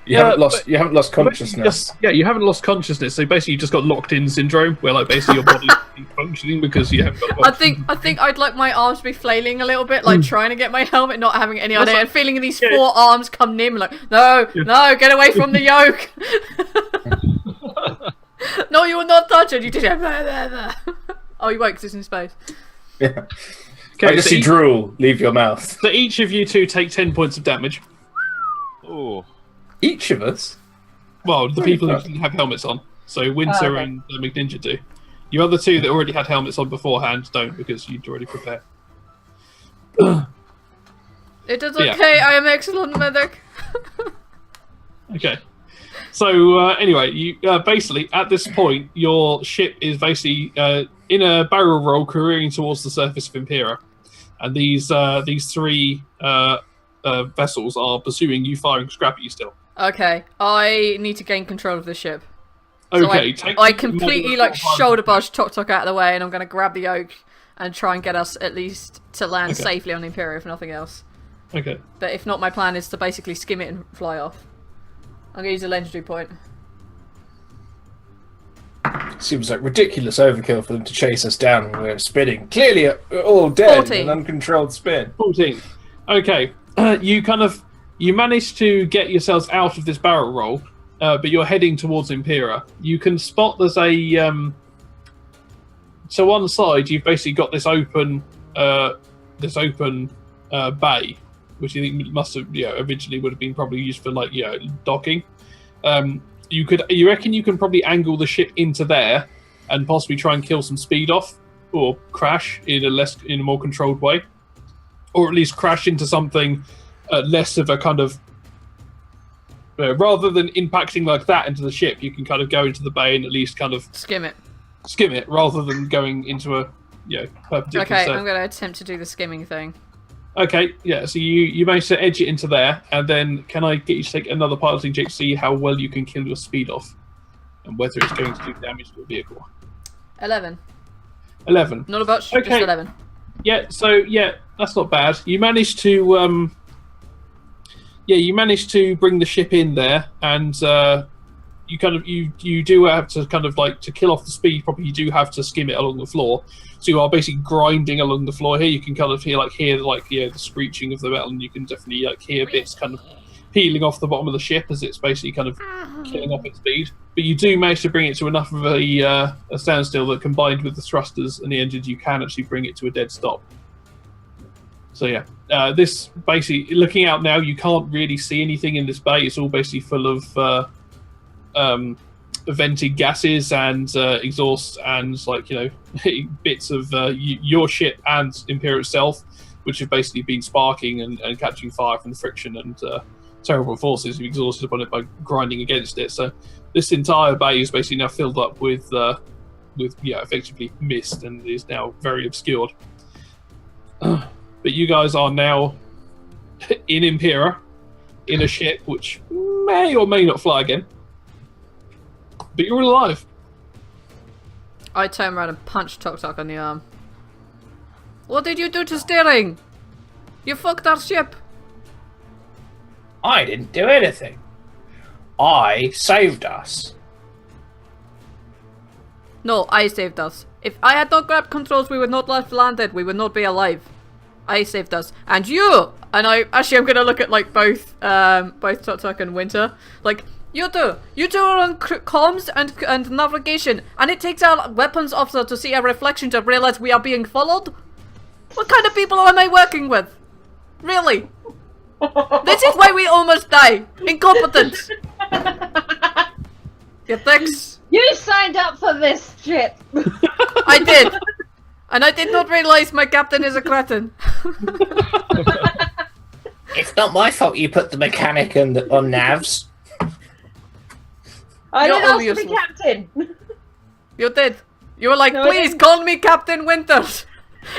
You haven't lost consciousness. You haven't lost consciousness. So basically, you just got locked in syndrome, where basically your body's functioning because you haven't got. I think I'd like my arms to be flailing a little bit, trying to get my helmet, not having any idea, and feeling these 4 arms come near me, no, get away from the yoke. No, you will not touch it. You did it. Oh, you won't, because it's in space. Yeah. Okay, I just see drool leave your mouth. So each of you two take 10 points of damage. Oh. Each of us? Well, the people who didn't have helmets on. So Winter and McNinja do. You other two that already had helmets on beforehand don't, because you'd already prepared. It is okay, I am excellent medic. Okay. So anyway, you basically at this point your ship is basically in a barrel roll careering towards the surface of Impira, and these 3 vessels are pursuing you, firing scrap at you still. Okay, I need to gain control of the ship. Okay, so I completely shoulder barge Tok Tok out of the way, and I'm going to grab the yoke and try and get us at least to land safely on Impira, if nothing else. Okay. But if not, my plan is to basically skim it and fly off. I'm going to use a legendary point. Seems like ridiculous overkill for them to chase us down when we're spinning. Clearly, we're all dead 14. in an uncontrolled spin. 14. Okay. You manage to get yourselves out of this barrel roll, but you're heading towards Impira. You can spot there's a so on the side you've basically got this open bay, which you think must have originally would have been probably used for docking. You reckon you can probably angle the ship into there and possibly try and kill some speed off or crash in a more controlled way, or at least crash into something less of a kind of rather than impacting like that into the ship, you can kind of go into the bay and at least kind of skim it rather than going into a perpendicular. Okay, I'm going to attempt to do the skimming thing. Okay, yeah, so you managed to edge it into there, and then can I get you to take another piloting check to see how well you can kill your speed off and whether it's going to do damage to a vehicle? 11. 11. Not a bunch, just 11. Yeah, so that's not bad. You managed to bring the ship in there, and you do have to kind of to kill off the speed properly. You do have to skim it along the floor, so you are basically grinding along the floor here. You can kind of hear the screeching of the metal, and you can definitely hear bits kind of peeling off the bottom of the ship as it's basically kind of killing off its speed. But you do manage to bring it to enough of a standstill that, combined with the thrusters and the engines, you can actually bring it to a dead stop. So this basically, looking out now, you can't really see anything in this bay. It's all basically full of vented gases and exhaust and bits of your ship and Imperial itself, which have basically been sparking and catching fire from the friction and terrible forces you've exhausted upon it by grinding against it. So this entire bay is basically now filled up with effectively mist and is now very obscured. But you guys are now in Impira, in a ship which may or may not fly again. But you're alive. I turn around and punch Tok Tok on the arm. What did you do to steering? You fucked our ship. I didn't do anything. I saved us. No, I saved us. If I had not grabbed controls, we would not have landed. We would not be alive. I saved us. And you! And I'm gonna look at both Tok Tok and Winter. You two are on comms and navigation, and it takes our weapons officer to see a reflection to realize we are being followed? What kind of people am I working with? Really? This is why we almost die. Incompetence. Yeah, thanks. You signed up for this ship. I did. And I did not realize my captain is a cretin. It's not my fault you put the mechanic on navs. I You're didn't all ask to be useless. captain. You did. You were like, No, I please didn't. call me Captain Winters.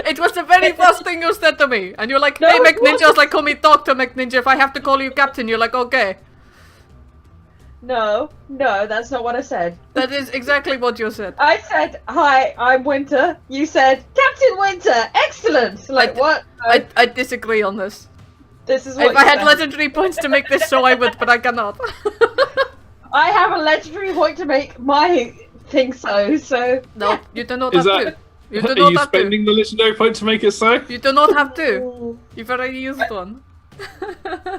It was the very first thing you said to me. And you're like, No, hey, it McNinja. I was wasn't. like, call me Dr. McNinja. If I have to call you Captain, you're like, okay. No, that's not what I said. That is exactly what you said. I said, hi, I'm Winter. You said, Captain Winter. Excellent. Like, what? No, I disagree on this. this is what If I you had said. legendary points to make this so, I would, but I cannot. I have a legendary point to make my thing so. No, you do not Is have that- to. You do Are not you have spending the legendary point to make it so? to. You do not have to. You've already used one.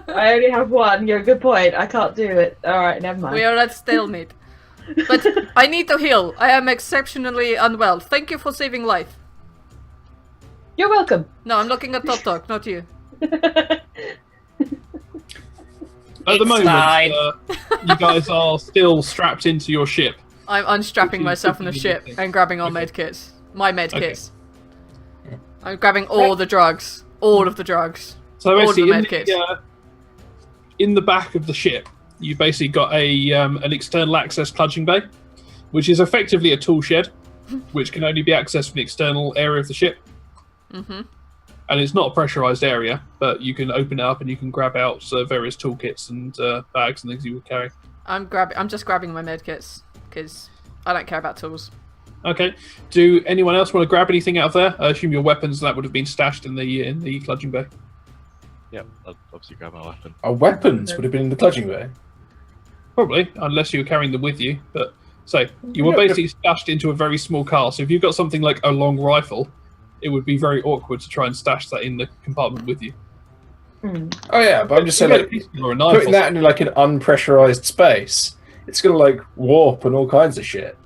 I only have one. You're a good point. I can't do it. Alright, never mind. We are at stalemate. But I need to heal. I am exceptionally unwell. Thank you for saving life. You're welcome. No, I'm looking at Totok, not you. At the It's moment, fine. you guys are still strapped into your ship. I'm unstrapping Which is myself from the pretty ship good. and grabbing our Okay. medkits. My Okay. medkits. I'm grabbing all the drugs. All of the drugs. So All of the basically, in the back of the ship, you've basically got an external access clutching bay, which is effectively a tool shed, which can only be accessed from the external area of the ship. Mm-hmm. And it's not a pressurized area, but you can open it up and you can grab out various toolkits and bags and things you would carry. I'm just grabbing my medkits because I don't care about tools. Okay. Do anyone else want to grab anything out of there? I assume your weapons that would have been stashed in the clutching bay. Yep, I'll obviously grab my weapon. Our weapons would have been in the clutching bay. Probably, unless you were carrying them with you. But so you were Yeah, basically stashed into a very small car. So if you've got something like a long rifle, it would be very awkward to try and stash that in the compartment with you. Oh yeah, but I'm just saying, You get a like, pistol or a knife. putting or that in like an unpressurized space, it's gonna like warp and all kinds of shit.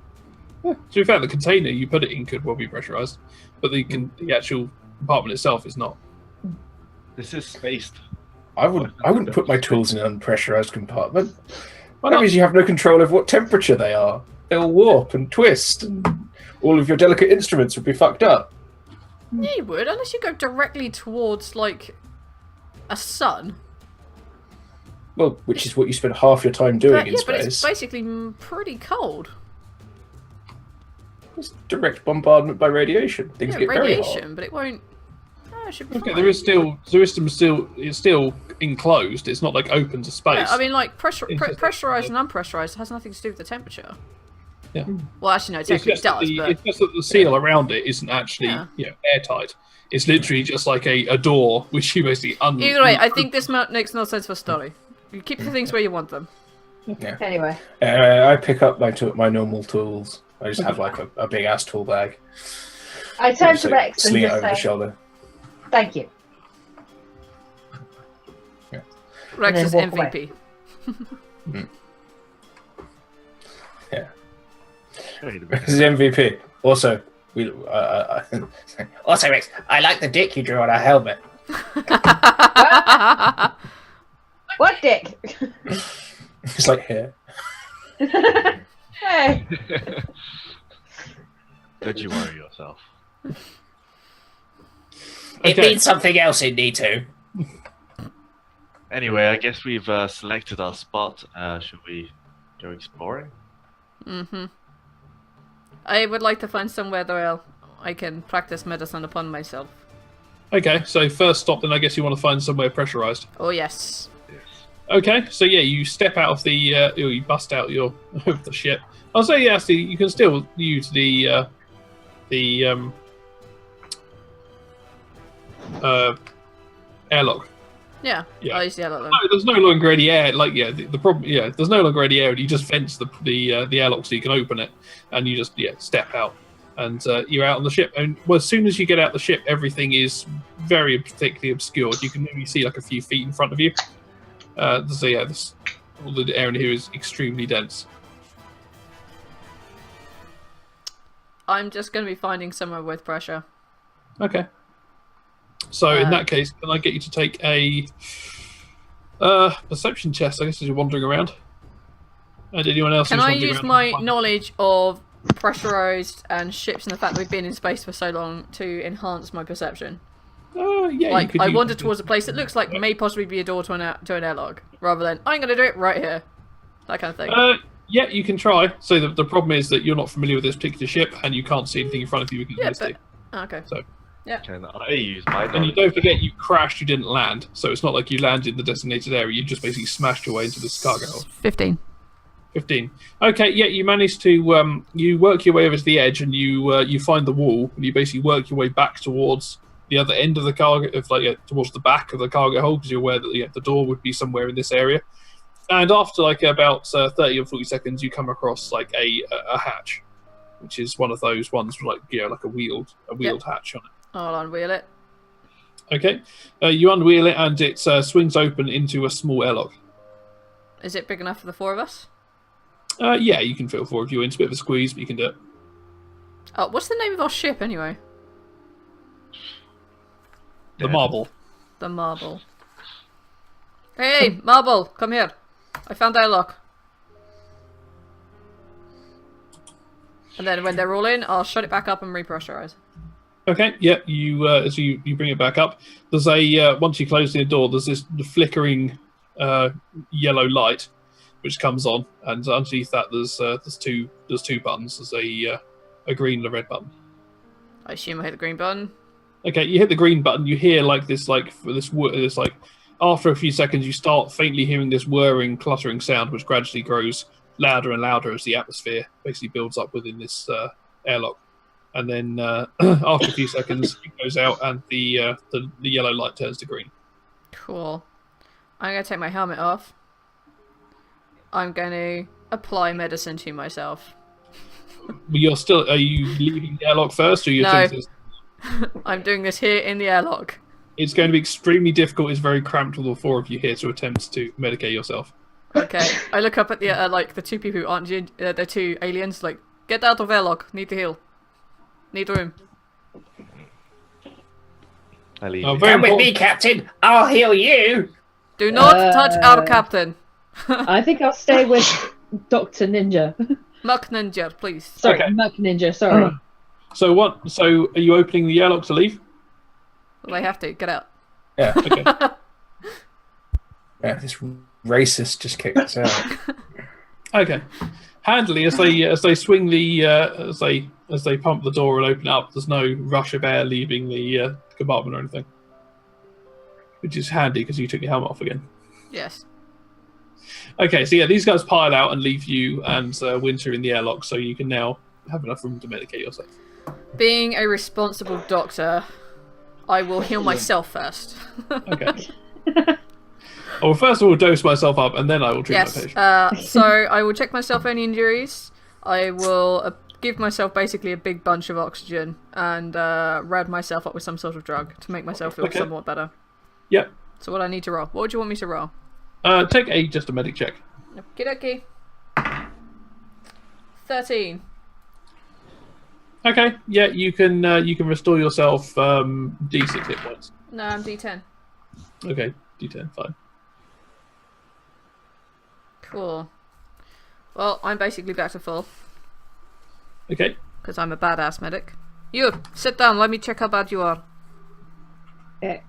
something. To be fair, the container you put it in could well be pressurized, but the actual compartment itself is not. This is spaced. I wouldn't put my tools in an unpressurized compartment. Why That not? means you have no control over what temperature they are. They'll warp and twist, and all of your delicate instruments would be fucked up. Yeah, you would, unless you go directly towards like a sun. Well, which is what you spend half your time doing But, in yeah, but it's space. basically pretty cold. It's direct bombardment by radiation. Things Yeah, get very hot. radiation, but it won't. Oh, it should be Okay, fine. there is still it's still enclosed. It's not like open to space. Yeah, I mean, like Interesting. pressurized and unpressurized has nothing to do with the temperature. Yeah. Well, actually, no, it's technically it just, that does, the, but it's just that the seal around it isn't actually Yeah. airtight. It's literally just like a door which you basically either way, I think this makes no sense for story. You keep the things where you want them. Anyway. I pick up my normal tools. I just have like a big ass tool bag. I turn Just, to like, Rex and sling it just over the say, shoulder. thank you. Rex then is walk away. MVP. Yeah, Wait a this minute. is MVP. Also, we. Also, Rex, I like the dick you drew on our helmet. What dick? It's like here. Hey. Don't you worry yourself. It Okay. means something else in D2. Anyway, I guess we've selected our spot. Should we go exploring? Mm-hmm. I would like to find somewhere where I can practice medicine upon myself. Okay, so first stop, then I guess you want to find somewhere pressurized. Oh yes. Yes. Okay, so yeah, you step out of the, you bust out your of the ship. I'll say yes, you can still use the airlock. Yeah. Yeah. I used to yell at them. No, there's no longer any air. Like, yeah, the problem, yeah, there's no longer any air. And you just fence the airlock so you can open it, and you just step out, and you're out on the ship. And well, as soon as you get out the ship, everything is very particularly obscured. You can maybe see like a few feet in front of you. So yeah, all the air in here is extremely dense. I'm just going to be finding somewhere with pressure. Okay. So in that case, can I get you to take a perception test? I guess as you're wandering around. And anyone else? Can who's I wandering use around my find- knowledge of pressurized and ships and the fact that we've been in space for so long to enhance my perception. Yeah, Like, you could I use wander it. towards a place that looks like may possibly be a door to an airlock, rather than, I'm going to do it right here. That kind of thing. Yeah, you can try. So the problem is that you're not familiar with this particular ship, and you can't see anything in front of you because Yeah, of misty. Okay. So, Can I use my and you knowledge? don't forget you crashed, you didn't land. So it's not like you landed in the designated area. You just basically smashed your way into this cargo hold. 15. 15. Okay, yeah, you managed to you work your way over to the edge, and you find the wall, and you basically work your way back towards the other end of the cargo, towards the back of the cargo hold, because you're aware that the door would be somewhere in this area. And after about 30 or 40 seconds, you come across like a hatch, which is one of those ones with like a wheeled hatch on it. I'll unwheel it. Okay, you unwheel it, and it swings open into a small airlock. Is it big enough for the 4 of us? Yeah, you can fit 4 of you in. It's a bit of a squeeze, but you can do it. Oh, what's the name of our ship anyway? The Marble. The Marble. Hey, Marble, come here. I found airlock. And then when they're all in, I'll shut it back up and repressurize. Okay, yeah, you as you bring it back up, there's a once you close the door, there's this flickering yellow light which comes on, and underneath that there's two buttons. There's a green and a red button. I assume I hit the green button. Okay, you hit the green button, you hear this after a few seconds you start faintly hearing this whirring, cluttering sound which gradually grows louder and louder as the atmosphere basically builds up within this airlock. And then after a few seconds, it goes out, and the yellow light turns to green. Cool. I'm going to take my helmet off. I'm going to apply medicine to myself. But are you leaving the airlock first, or you're No. thinking I'm doing this here in the airlock. it's going to be extremely difficult? It's very cramped with all 4 of you here to attempt to medicate yourself. Okay. I look up at the the 2 people who aren't the 2 aliens. Like, get out of airlock. Need to heal. Need room. I leave. Oh, you. very Come with important. me, Captain. I'll heal you. Do not touch our captain. I think I'll stay with Dr. Ninja. Muck Ninja, please. Sorry, Okay. Muck Ninja, sorry. So what? So are you opening the airlock to leave? Well, I have to. Get out. Yeah, Okay. yeah. This racist just kicked us out. Okay. Handily, as they swing the as they pump the door and open it up, there's no rush of air leaving the compartment or anything, which is handy because you took your helmet off again. Yes. Okay, so yeah, these guys pile out and leave you and Winter in the airlock, so you can now have enough room to medicate yourself. Being a responsible doctor, I will heal myself first. Okay. Well, first of all, dose myself up, and then I will treat my Yes. patient. So I will check myself for any injuries. I will give myself basically a big bunch of oxygen and rad myself up with some sort of drug to make myself feel Okay. somewhat better. Yep. So what I need to roll? What would you want me to roll? Take just a medic check. Okie dokie. 13. Okay. Yeah, you can restore yourself D6 hit points. No, I'm D10. Okay, D10, fine. Cool. Well, I'm basically back to full Okay. because I'm a badass medic. You sit down. Let me check how bad you are. Okay.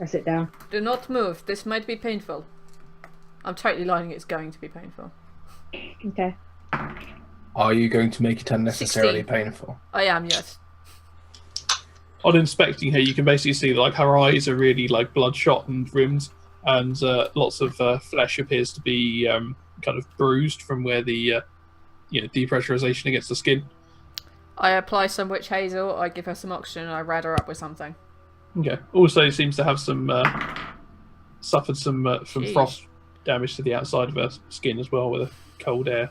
I sit down. Do not move. This might be painful. I'm totally lying. It's going to be painful. Okay. Are you going to make it unnecessarily 16. painful? I am, yes. On inspecting her, you can basically see that her eyes are really bloodshot and rimmed, and lots of flesh appears to be kind of bruised from where the depressurization against the skin. I apply some witch hazel. I give her some oxygen. And I rad her up with something. Okay. Also seems to have suffered some Jeez. frost damage to the outside of her skin as well with a cold air.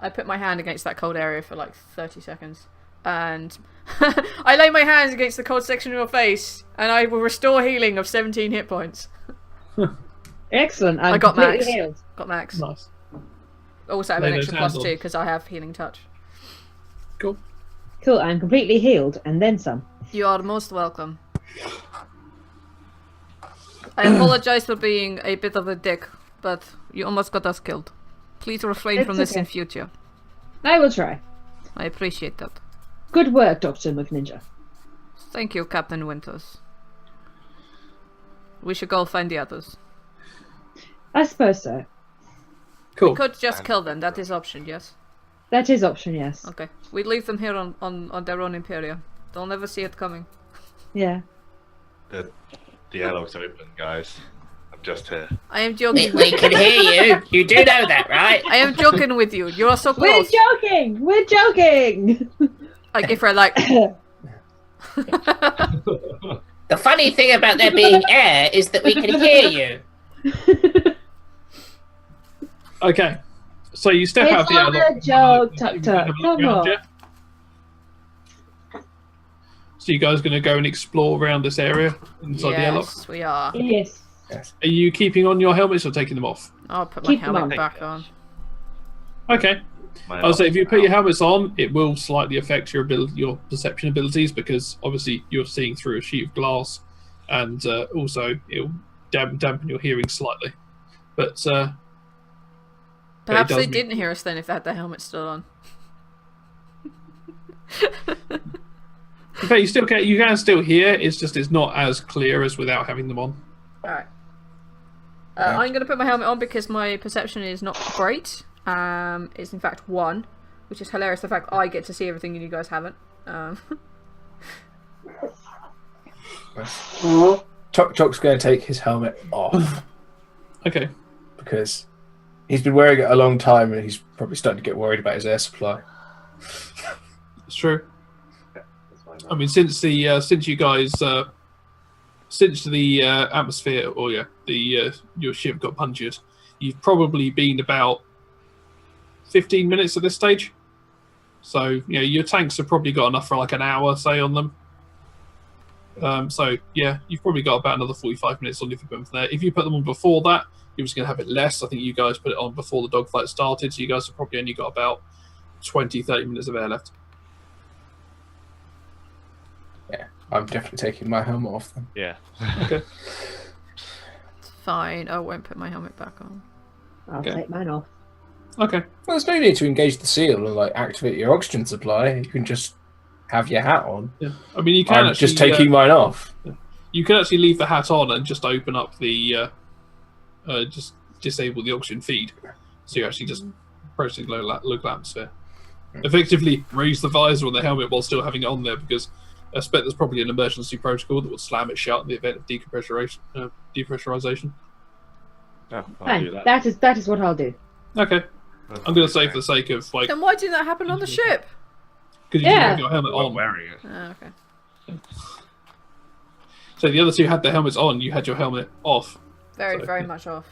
I put my hand against that cold area for 30 seconds. And I lay my hands against the cold section of your face. And I will restore healing of 17 hit points. Excellent. I'm I got completely max. healed. Got max. Nice. Also, I have Lay an those extra hands +2 on. because I have healing touch. Cool. Cool. I'm completely healed, and then some. You are most welcome. I apologize for being a bit of a dick, but you almost got us killed. Please refrain It's from this in okay. future. I will try. I appreciate that. Good work, Dr. McNinja. Thank you, Captain Winters. We should go find the others. I suppose so. Cool. We could just kill them. That is option, yes. That is option, yes. Okay. We leave them here on their own Impira. They'll never see it coming. Yeah. The airlock's open, guys. I'm just here. I am joking. We can hear you. You do know that, right? I am joking with you. You are so We're close. joking! We're joking! I give her like. The funny thing about there being air is that we can hear you. Okay. So you step out of It's the not airlock. a joke, You can Tuck. have a look Come around, on. yeah? So you guys going to go and explore around this area inside the airlock? Yes, we are. Yes. Are you keeping on your helmets or taking them off? I'll put my Keep them helmet on. back on. Okay. I'll say if you put your helmets on, it will slightly affect your perception abilities because obviously you're seeing through a sheet of glass, and also it'll dampen your hearing slightly. But Perhaps does they mean- didn't hear us then if they had their helmet still on. in fact, you can still hear. It's just it's not as clear as without having them on. Alright. I'm going to put my helmet on because my perception is not great. It's in fact 1, which is hilarious. The fact I get to see everything and you guys haven't. Chok's going to take his helmet off Okay. because he's been wearing it a long time and he's probably starting to get worried about his air supply. It's true. That's fine. I mean, since the atmosphere or your ship got punctured, you've probably been about 15 minutes at this stage. So your tanks have probably got enough for like an hour, say, on them. So yeah, you've probably got about another 45 minutes on if you put them there. If you put them on before that, you're just going to have it less. I think you guys put it on before the dogfight started, so you guys have probably only got about 20-30 minutes of air left. I'm definitely taking my helmet off then. Yeah. Okay. It's fine. I won't put my helmet back on. I'll Okay. take mine off. Okay. Well, there's no need to engage the seal and like activate your oxygen supply. You can just have your hat on. Yeah. I mean, you can I'm actually just taking mine off. you can actually leave the hat on and just open up the just disable the oxygen feed, so you're actually just processing local atmosphere. Effectively, raise the visor on the helmet while still having it on there because I expect there's probably an emergency protocol that will slam it shut in the event of depressurization. Oh, I'll Fine. do that. That is what I'll do. Okay, I'm going to say for the sake of like Then why didn't that happen on the ship? because you Yeah. didn't have your helmet I'm on. wearing it. Oh, okay. So the other two had their helmets on. You had your helmet off. Very, So, very yeah. much off.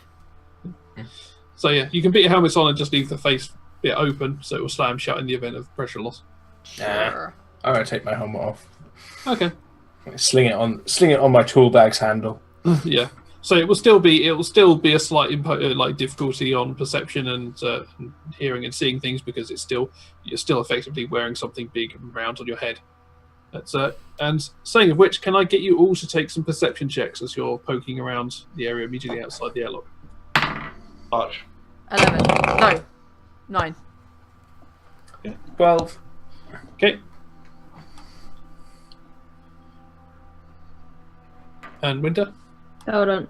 So yeah, you can put your helmets on and just leave the face bit open, so it will slam shut in the event of pressure loss. Sure. I'm going to take my helmet off. Okay. Sling it on my tool bag's handle. Yeah. So it will still be a slight like difficulty on perception and hearing and seeing things because you're still effectively wearing something big and round on your head. That's and saying of which, can I get you all to take some perception checks as you're poking around the area immediately outside the airlock? Arch. 11. No. 9. 12. Okay. And Winter? Hold on.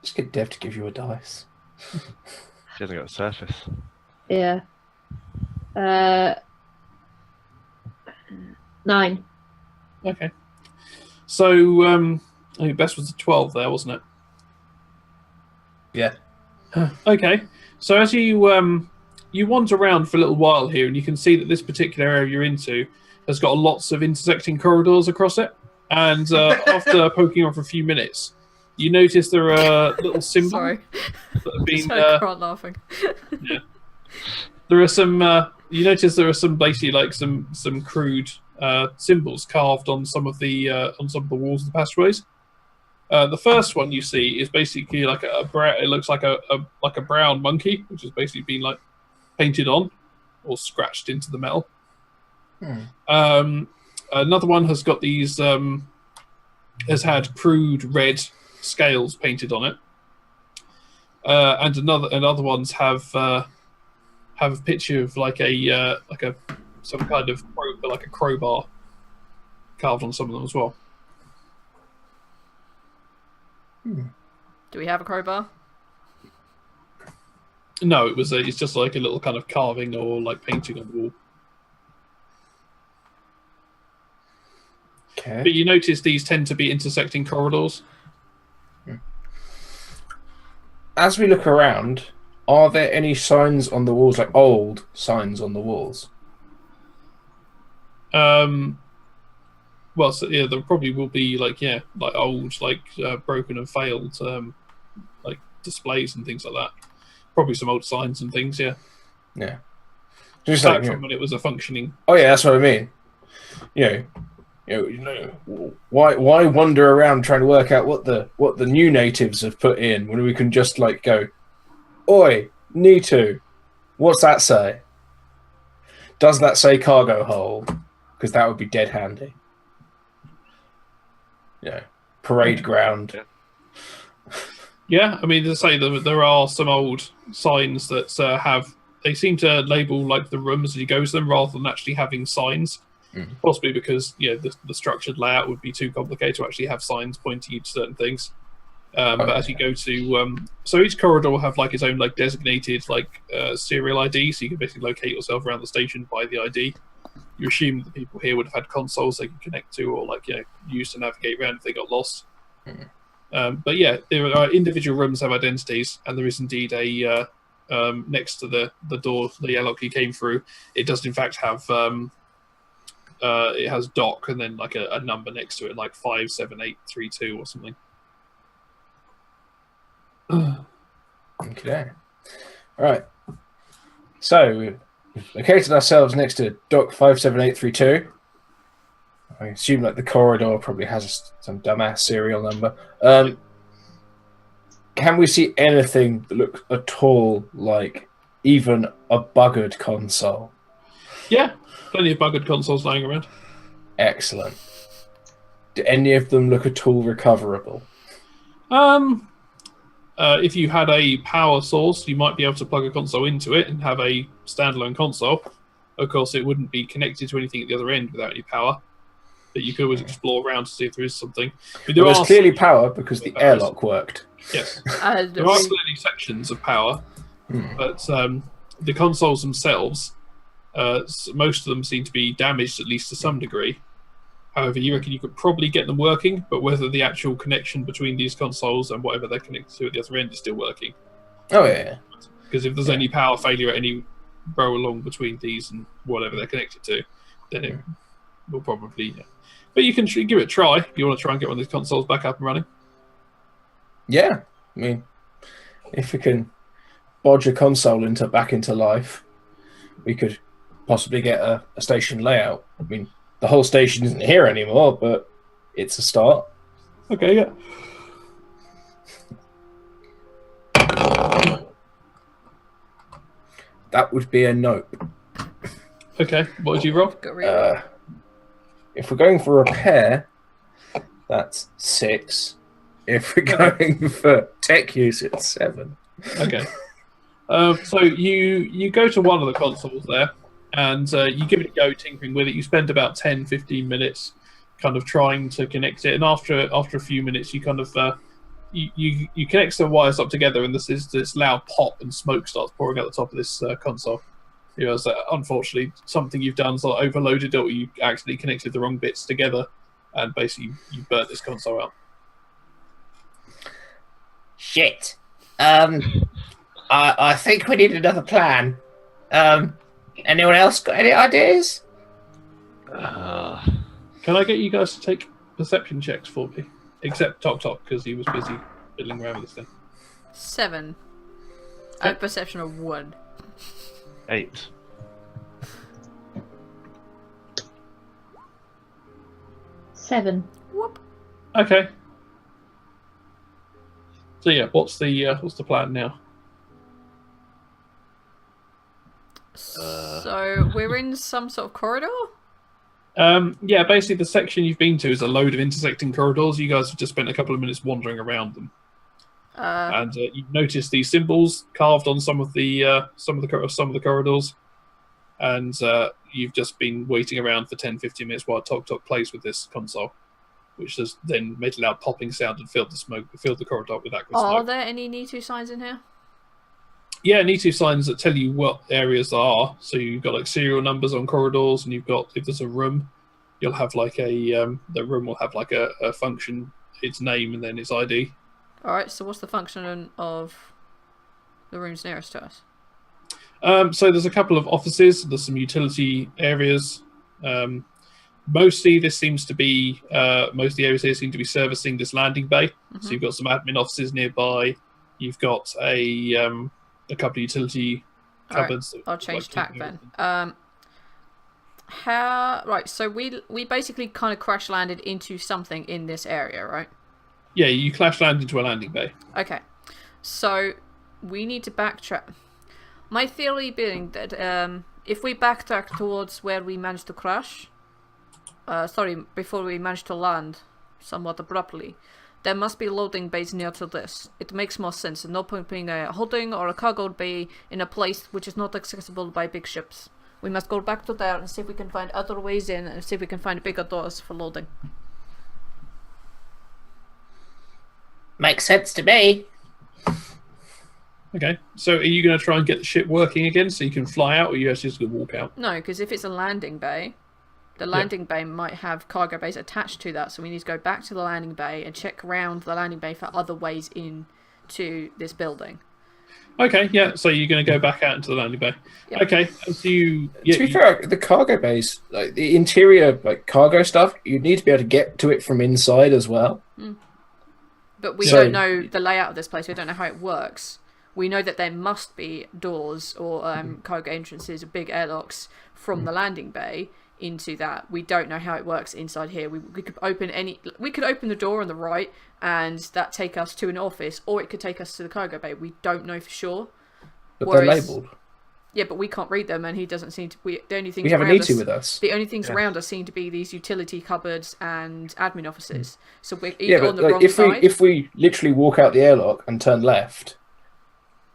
Just get Dev to give you a dice. She hasn't got a surface. Yeah. 9. Okay. So I think best was the 12 there, wasn't it? Yeah. Okay. So as you wander around for a little while here, and you can see that this particular area you're into has got lots of intersecting corridors across it. And after poking on for a few minutes, you notice there are little symbols Sorry. that have been. Sorry, I can't laughing. There are some. You notice there are some basically like some crude symbols carved on some of the walls of the passageways. The first one you see is basically like it looks like a brown monkey, which has basically been like painted on or scratched into the metal. Hmm. Another one has got these has had crude red scales painted on it, and other ones have a picture of like a some kind of like a crowbar carved on some of them as well. Do we have a crowbar? No, it's just like a little kind of carving or like painting on the wall. Okay. But you notice these tend to be intersecting corridors. As we look around, are there any signs on the walls, like old signs on the walls? Well, so, yeah, there probably will be like old, broken and failed like displays and things like that. Probably some old signs and things. Yeah. Yeah. Just Back like from when it was a functioning. Oh yeah, that's what I mean. Why wander around trying to work out what the new natives have put in when we can just like go, oi, Nitu, what's that say? Does that say cargo hold? Because that would be dead handy. Parade ground. Yeah, I mean, as I say, there are some old signs that they seem to label like the rooms as you go to them rather than actually having signs. Possibly because the structured layout would be too complicated to actually have signs pointing you to certain things. But as you go to, so each corridor will have like its own like designated like serial ID, so you can basically locate yourself around the station by the ID. You assume that the people here would have had consoles they could connect to or like use to navigate around if they got lost. But yeah, there are individual rooms have identities, and there is indeed a next to the door the airlock you came through. It does in fact have it has dock and then like a number next to it, like 57832 or something. Okay. All right. So we've located ourselves next to dock 57832. I assume like the corridor probably has some dumbass serial number. Can we see anything that looks at all like even a buggered console? Yeah, plenty of buggered consoles lying around. Excellent. Do any of them look at all recoverable? If you had a power source, you might be able to plug a console into it and have a standalone console. Of course, it wouldn't be connected to anything at the other end without any power. But you could always explore around to see if there is something. There's clearly power because the airlock worked. Yes. There are clearly sections of power, but the consoles themselves, most of them seem to be damaged at least to some degree. However, you reckon you could probably get them working, but whether the actual connection between these consoles and whatever they're connected to at the other end is still working. Oh, yeah. Because if there's any power failure at any row along between these and whatever they're connected to, then it will probably... But you can give it a try if you want to try and get one of these consoles back up and running. Yeah. I mean, if we can bodge a console back into life, we could possibly get a station layout. I mean, the whole station isn't here anymore, but it's a start. Okay, yeah. That would be a nope. Okay, what did you roll? If we're going for repair, that's 6. If we're going for tech use, it's 7. Okay. So you go to one of the consoles there, and you give it a go, tinkering with it. You spend about 10-15 minutes kind of trying to connect it, and after a few minutes, you kind of you connect some wires up together, and this loud pop and smoke starts pouring out the top of this console. So unfortunately, something you've done sort of overloaded it, or you actually connected the wrong bits together, and basically you burnt this console out. Shit. I think we need another plan. Anyone else got any ideas? Can I get you guys to take perception checks for me? Except Tok, because he was busy fiddling around with this thing. 7. I have perception of 1. 8. Seven. Whoop. Okay. So yeah, what's the plan now? So we're in some sort of corridor? Yeah, basically the section you've been to is a load of intersecting corridors. You guys have just spent a couple of minutes wandering around them, and you've noticed these symbols carved on some of the corridors, and you've just been waiting around for 10-15 minutes while Tok plays with this console, which has then made a loud popping sound and filled the corridor with aqua smoke. Are there any Nitu signs in here? Yeah, Nitu signs that tell you what areas there are. So you've got like serial numbers on corridors, and you've got, if there's a room, you'll have like the room will have like a function, its name and then its ID. Alright, so what's the function of the rooms nearest to us? So there's a couple of offices, there's some utility areas. Mostly this seems to be, most of the areas here seem to be servicing this landing bay. Mm-hmm. So you've got some admin offices nearby. You've got a couple of utility cupboards. Right, I'll change tack then. Right, so we basically kind of crash landed into something in this area, right? Yeah, you crash land into a landing bay. Okay, so we need to backtrack. My theory being that if we backtrack towards where we managed to crash, before we managed to land somewhat abruptly, there must be loading bays near to this. It makes more sense. No point being a holding or a cargo bay in a place which is not accessible by big ships. We must go back to there and see if we can find other ways in and see if we can find bigger doors for loading. Makes sense to me. Okay, so are you going to try and get the ship working again so you can fly out, or are you actually just going to walk out? No, because if it's a landing bay, the landing bay might have cargo bays attached to that, so we need to go back to the landing bay and check around the landing bay for other ways in to this building. Okay, yeah, so you're going to go back out into the landing bay. Yep. Okay, so you... To be fair, the cargo bays, like the interior like cargo stuff, you need to be able to get to it from inside as well. But we don't know the layout of this place. We don't know how it works. We know that there must be doors or cargo entrances or big airlocks from the landing bay into that. We don't know how it works inside here. We could open the door on the right and that take us to an office, or it could take us to the cargo bay. We don't know for sure. But they're labelled. Yeah, but we can't read them, and he doesn't seem to. The only things we have a around Nitu with us. The only things around us seem to be these utility cupboards and admin offices. So we're Yeah, either but on the like, wrong side. if we literally walk out the airlock and turn left,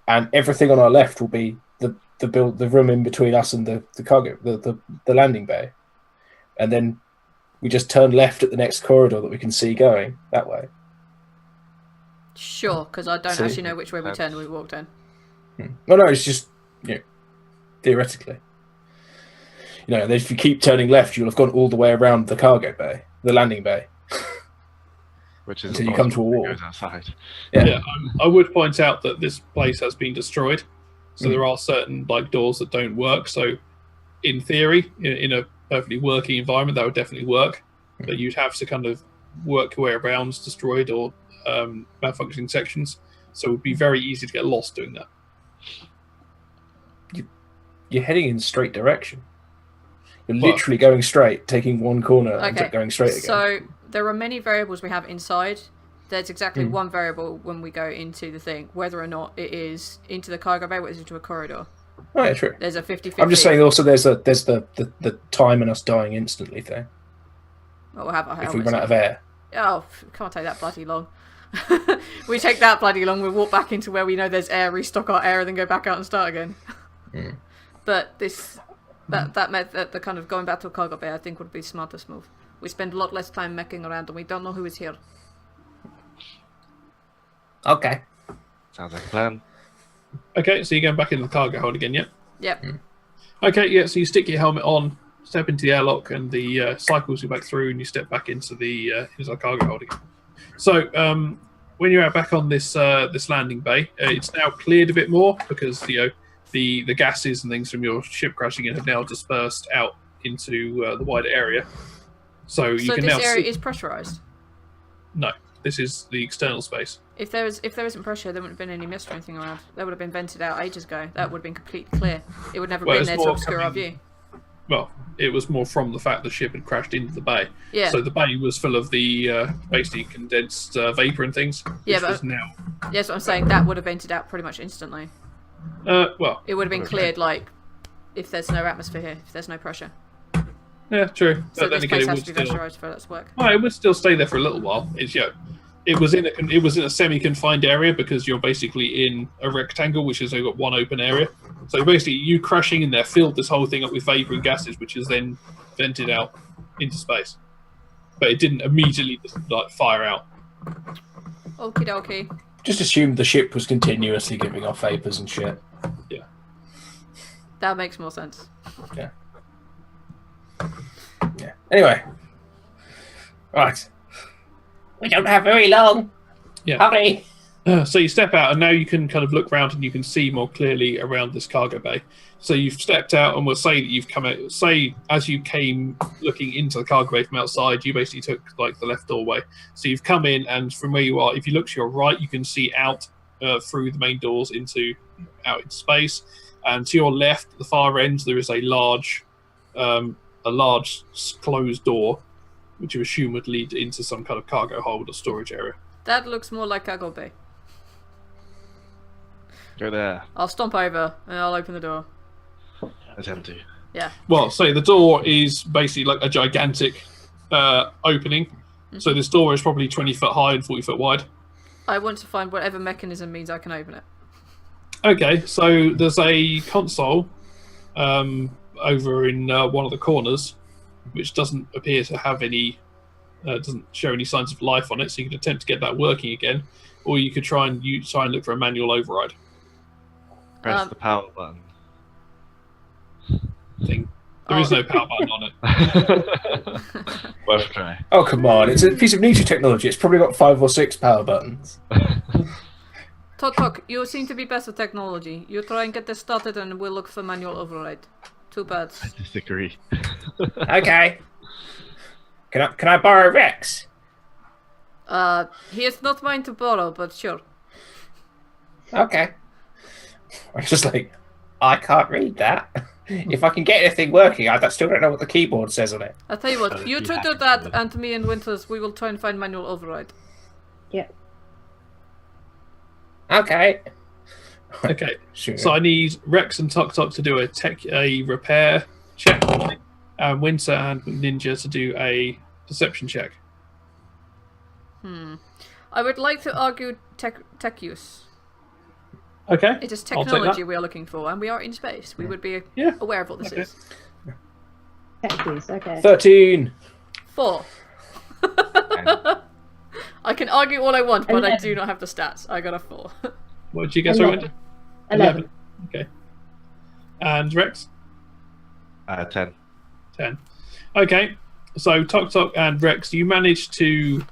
and everything on our left will be the room in between us and the cargo the landing bay, and then we just turn left at the next corridor that we can see going that way. Sure, because I don't actually know which way we turned when we walked in. No, it's just theoretically. Then if you keep turning left, you'll have gone all the way around the cargo bay, the landing bay. Which is until you come to a wall. Goes outside. Yeah, I would point out that this place has been destroyed, so there are certain doors that don't work. So, in theory, in a perfectly working environment, that would definitely work. But you'd have to kind of work your way around destroyed or malfunctioning sections. So it would be very easy to get lost doing that. You're heading in straight direction. You're literally going straight, taking one corner and going straight again. So there are many variables we have inside. There's exactly one variable when we go into the thing, whether or not it is into the cargo bay or it's into a corridor. Oh yeah, true. There's a 50-50. I'm just saying also there's the time and us dying instantly thing. Well, we'll have our if we helmets run out of air. Oh, can't take that bloody long. We take that bloody long, we walk back into where we know there's air, restock our air, and then go back out and start again. But the kind of going back to a cargo bay, I think, would be the smartest move. We spend a lot less time mecking around, and we don't know who is here. Okay. Sounds like a plan. Okay, so you're going back into the cargo hold again, yeah? Yep. Okay, yeah, so you stick your helmet on, step into the airlock, and the cycles you back through, and you step back into the cargo hold again. So, when you're out back on this landing bay, it's now cleared a bit more because the gases and things from your ship crashing in have now dispersed out into the wider area. So you can now this area is pressurized? No, this is the external space. If there isn't pressure, there wouldn't have been any mist or anything around. That would have been vented out ages ago. That would have been completely clear. It would never have been there to obscure our view. Well, it was more from the fact the ship had crashed into the bay. Yeah. So the bay was full of the basically condensed vapor and things. Yeah, which but was now. Yes, what I'm saying, that would have vented out pretty much instantly. Well, it would have been cleared if there's no atmosphere here, if there's no pressure. Yeah, true. So But then this again, place it has would to be still. pressurized for that to work. Well, it would still stay there for a little while. It's it was in a semi-confined area because you're basically in a rectangle which has only got one open area. So basically, you crashing in there filled this whole thing up with vapor and gases, which is then vented out into space. But it didn't immediately just, like fire out. Okie dokie. Just assumed the ship was continuously giving off vapors and shit. That makes more sense. Yeah. Anyway. Right. We don't have very long. Yeah. Hurry. So you step out, and now you can kind of look around, and you can see more clearly around this cargo bay. So you've stepped out, and we'll say that you've come out. Say as you came looking into the cargo bay from outside, you basically took like the left doorway. So you've come in, and from where you are, if you look to your right, you can see out through the main doors out into space. And to your left, at the far end, there is a large closed door, which you assume would lead into some kind of cargo hold or storage area. That looks more like cargo bay. Go there. I'll stomp over and I'll open the door. Attempt to. Yeah. Well, so the door is basically like a gigantic opening. Mm-hmm. So this door is probably 20 foot high and 40 foot wide. I want to find whatever mechanism means I can open it. Okay, so there's a console over in one of the corners, which doesn't appear to have any, doesn't show any signs of life on it. So you can attempt to get that working again, or you could try and look for a manual override Press the power button. thing. There is no power button on it. Worth a try. Oh, come on. It's a piece of niche technology. It's probably got 5 or 6 power buttons. Tok, you seem to be best at technology. You try and get this started and we'll look for manual override. Too bad. I disagree. Okay. Can I borrow Rex? He is not mine to borrow, but sure. Okay. I'm just like, I can't read that. If I can get anything working, I still don't know what the keyboard says on it. I'll tell you what, you two do that, and me and Winters, we will try and find manual override. Yeah. Okay. Okay, Sure. so I need Rex and Tok to do a repair check, and Winter and Ninja to do a perception check. I would like to argue tech use. Okay. It is I'll take technology that. we are looking for, and we are in space. We would be Yeah. aware of what this Okay. is. Tech use, okay. 13. 4. I can argue all I want, but I 11. do not have the stats. I got a 4. What did you get, sorry, Winter? 11. Okay. And Rex? 10. 10. Okay, so Tok and Rex, you managed to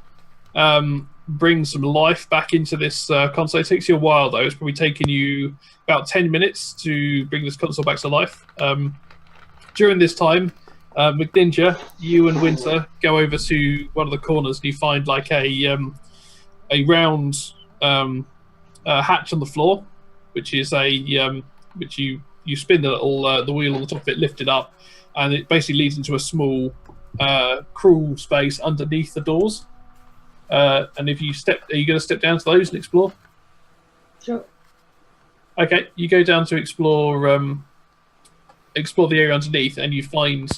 bring some life back into this console. It takes you a while, though. It's probably taken you about 10 minutes to bring this console back to life. During this time, McNinja, you and Winter go over to one of the corners and you find like a round hatch on the floor, which is which you spin the little the wheel on the top of it, lift it up, and it basically leads into a small crawl space underneath the doors. And if you are you going to step down to those and explore? Sure. Okay, you go down to explore the area underneath, and you find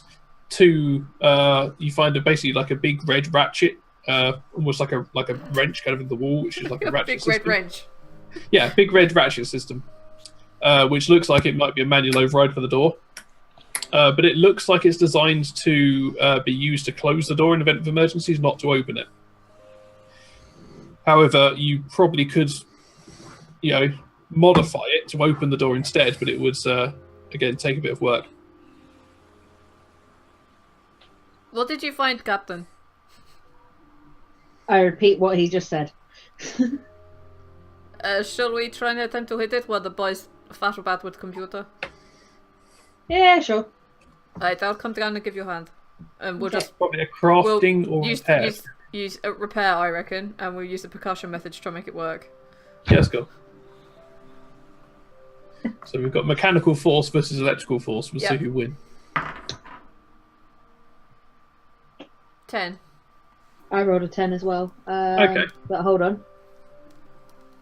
basically like a big red ratchet, almost like a wrench kind of in the wall, which is like a ratchet Big system. red wrench. Yeah, big red ratchet system, which looks like it might be a manual override for the door. But it looks like it's designed to be used to close the door in event of emergencies, not to open it. However, you probably could, modify it to open the door instead, but it would, again, take a bit of work. What did you find, Captain? I repeat what he just said. Shall we try and attempt to hit it while the boys fatter about with computer? Yeah, sure. Alright, I'll come down and give you a hand. And we'll Okay. just Probably a crafting or repair. use a repair, I reckon, and we'll use the percussion method to try and make it work. Yeah, let's go. So we've got mechanical force versus electrical force. We'll see Yep. who win. 10. I rolled a 10 as well. Okay. But hold on.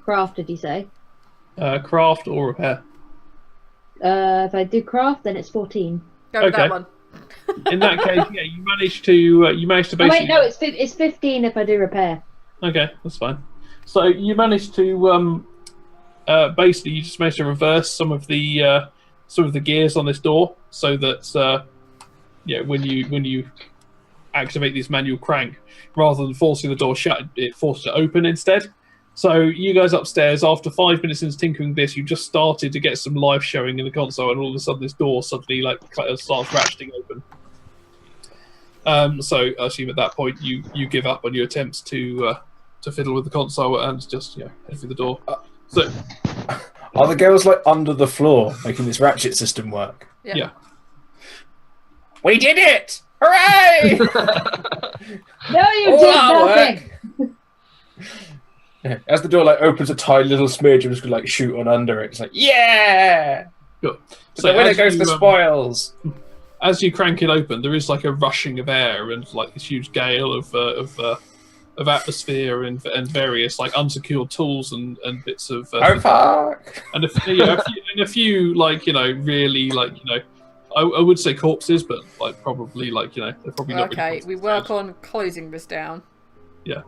Craft, did you say? Craft or repair. If I do craft, then it's 14. Go with Okay. that one. In that case, yeah, you managed to Oh, basically. wait, no, it's 15 if I do repair. Okay, that's fine. So you managed to basically you just managed to reverse some of the gears on this door, so that when you activate this manual crank, rather than forcing the door shut, it forced it open instead. So you guys upstairs, after 5 minutes into tinkering this, you just started to get some life showing in the console, and all of a sudden this door suddenly starts ratcheting open. So I assume at that point you give up on your attempts to fiddle with the console and just head through the door. So Are the girls like under the floor making this ratchet system work? yeah. We did it! Hooray! No, you All did our nothing! Yeah. As the door like opens a tiny little smidge, I'm just gonna like shoot on under it. It's like, yeah! Good. So the winner as goes you, the spoils. As you crank it open, there is like a rushing of air and like this huge gale of atmosphere and various like unsecured tools and bits of Oh fuck! and a few like really I would say corpses, but like probably they're probably not. Okay, really we work on closing this down. Yeah.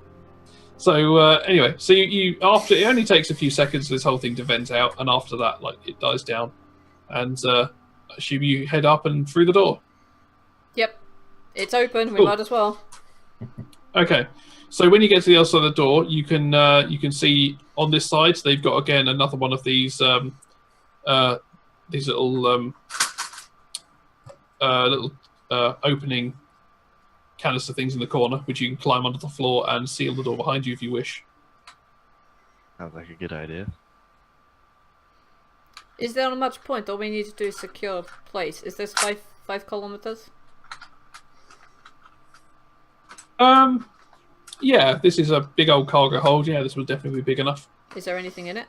So anyway, so you after it only takes a few seconds for this whole thing to vent out, and after that, like it dies down, and I assume you head up and through the door. Yep, it's open. We Cool. might as well. Okay, so when you get to the other side of the door, you can see on this side they've got again another one of these little opening canister things in the corner, which you can climb under the floor and seal the door behind you if you wish. Sounds like a good idea. Is there much point? All we need to do is secure place. Is this 5 kilometers? Yeah, this is a big old cargo hold. Yeah, this would definitely be big enough. Is there anything in it?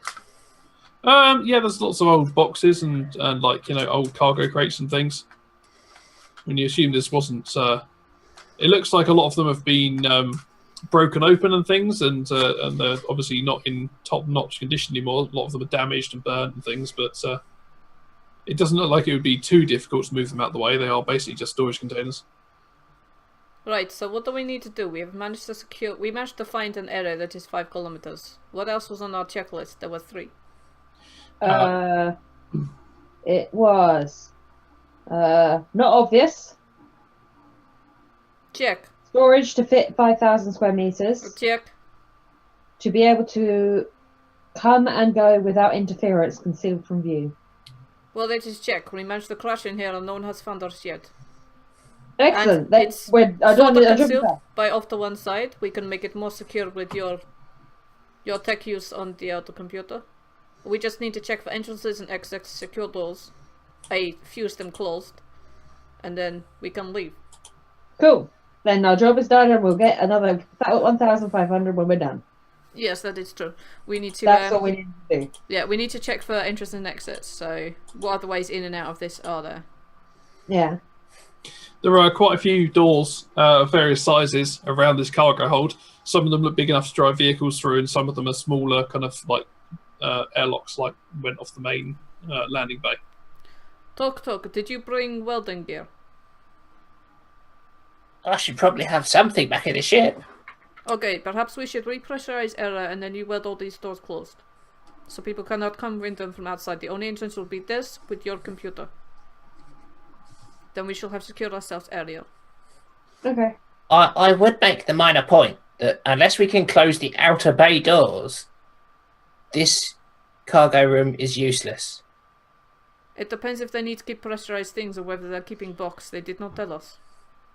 Yeah, there's lots of old boxes and old cargo crates and things. When you assume this wasn't, it looks like a lot of them have been broken open and things, and they're obviously not in top-notch condition anymore. A lot of them are damaged and burnt and things, but it doesn't look like it would be too difficult to move them out of the way. They are basically just storage containers. Right, so what do we need to do? We managed to find an area that is 5 kilometers. What else was on our checklist? There were 3. It was not obvious. Check. Storage to fit 5,000 square meters. Check. To be able to come and go without interference, concealed from view. Well, that is check. We managed to crash in here and no one has found us yet. Excellent. And it's I don't concealed by off to one side. We can make it more secure with your tech use on the auto computer. We just need to check for entrances and exits, secure doors. I fuse them closed, and then we can leave. Cool. Then our job is done, and we'll get another 1,500 when we're done. Yes, that is true. We need to. That's all we need to do. Yeah, we need to check for entrances and exits. So, what other ways in and out of this are there? Yeah. There are quite a few doors of various sizes around this cargo hold. Some of them look big enough to drive vehicles through, and some of them are smaller, kind of like airlocks, like went off the main landing bay. Talk. Did you bring welding gear? I should probably have something back in the ship. Okay, perhaps we should repressurize area and then you weld all these doors closed. So people cannot come in them from outside. The only entrance will be this with your computer. Then we shall have secured ourselves area. Okay. I would make the minor point that unless we can close the outer bay doors, this cargo room is useless. It depends if they need to keep pressurized things or whether they're keeping box. They did not tell us.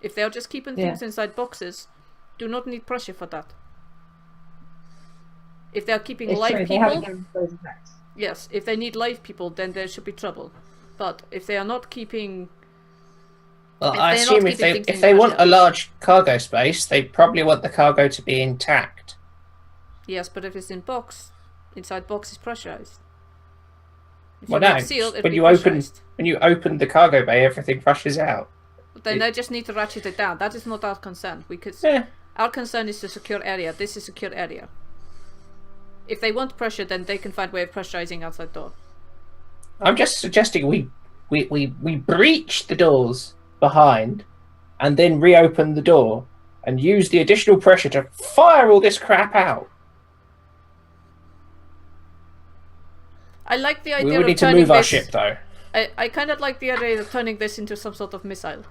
If they're just keeping things inside boxes, do not need pressure for that. If they're keeping It's live true. They people, haven't given us those effects. yes. If they need live people, then there should be trouble. But if they are not keeping... Well, If I they're not assume keeping things if in they want a pressure. large cargo space, they probably want the cargo to be intact. Yes, but if it's in box, inside box is pressurized. If Well, you no. make sealed, it'll When be you open pressurized. the cargo bay, everything rushes out. Then they just need to ratchet it down. That is not our concern. We could. Yeah. Our concern is the secure area. This is secure area. If they want pressure, then they can find a way of pressurizing outside door. I'm just suggesting we breach the doors behind, and then reopen the door and use the additional pressure to fire all this crap out. I like the We idea would of need to turning move our this. ship, though. I kind of like the idea of turning this into some sort of missile.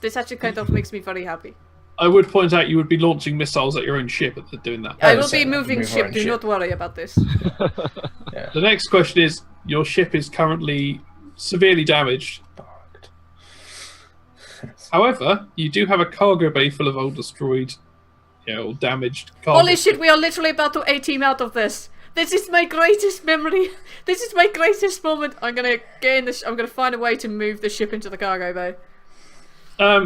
This actually kind of makes me very happy. I would point out you would be launching missiles at your own ship at doing that. I will so be we moving move our ship. own Do ship. not worry about this. The next question is: your ship is currently severely damaged. However, you do have a cargo bay full of old destroyed, or damaged cargo. Holy shit! We are literally about to A-team out of this. This is my greatest memory. This is my greatest moment. I'm gonna get in this. I'm gonna find a way to move the ship into the cargo bay.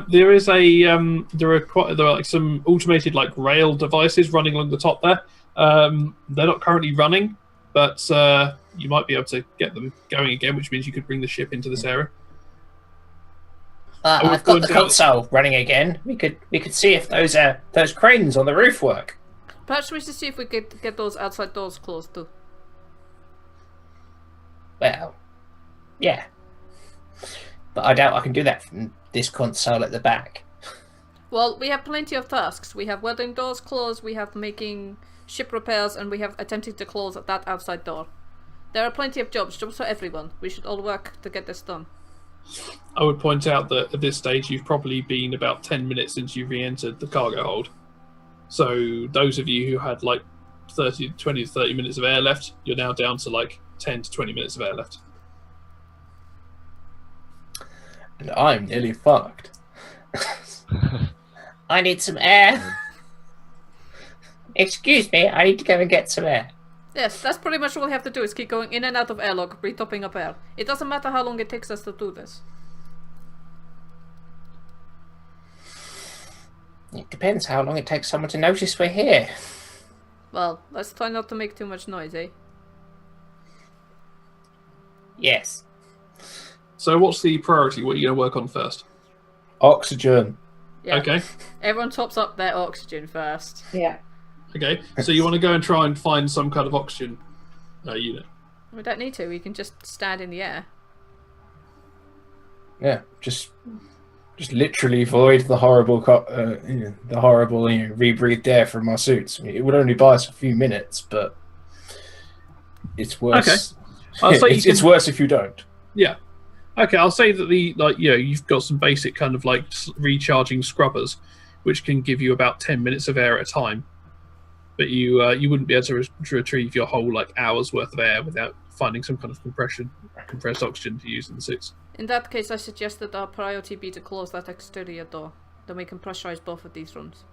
There is there are some automated rail devices running along the top there. They're not currently running, but you might be able to get them going again, which means you could bring the ship into this area. I've got the console running again. We could see if those cranes on the roof work. Perhaps we should see if we could get those outside doors closed too. Well, yeah, but I doubt I can do that from this console at the back. Well, we have plenty of tasks. We have welding doors closed, we have making ship repairs, and we have attempting to close that outside door. There are plenty of jobs for everyone. We should all work to get this done. I would point out that at this stage you've probably been about 10 minutes since you re-entered the cargo hold. So those of you who had 20 to 30 minutes of air left, you're now down to 10 to 20 minutes of air left. And I'm nearly fucked. I need some air. Excuse me, I need to go and get some air. Yes, that's pretty much all we have to do is keep going in and out of airlock, retopping up air. It doesn't matter how long it takes us to do this. It depends how long it takes someone to notice we're here. Well, let's try not to make too much noise, eh? Yes. So what's the priority? What are you going to work on first? Oxygen. Yeah. Okay. Everyone tops up their oxygen first. Yeah. Okay. So you want to go and try and find some kind of oxygen unit. We don't need to, we can just stand in the air. Yeah, just literally void the horrible, rebreathed air from our suits. I mean, it would only buy us a few minutes, but it's worse. Okay. It's worse if you don't. Yeah. Okay, I'll say that you've got some basic kind of recharging scrubbers, which can give you about 10 minutes of air at a time. But you wouldn't be able to retrieve your whole hour's worth of air without finding some kind of compressed oxygen to use in the suits. In that case, I suggest that our priority be to close that exterior door. Then we can pressurize both of these rooms.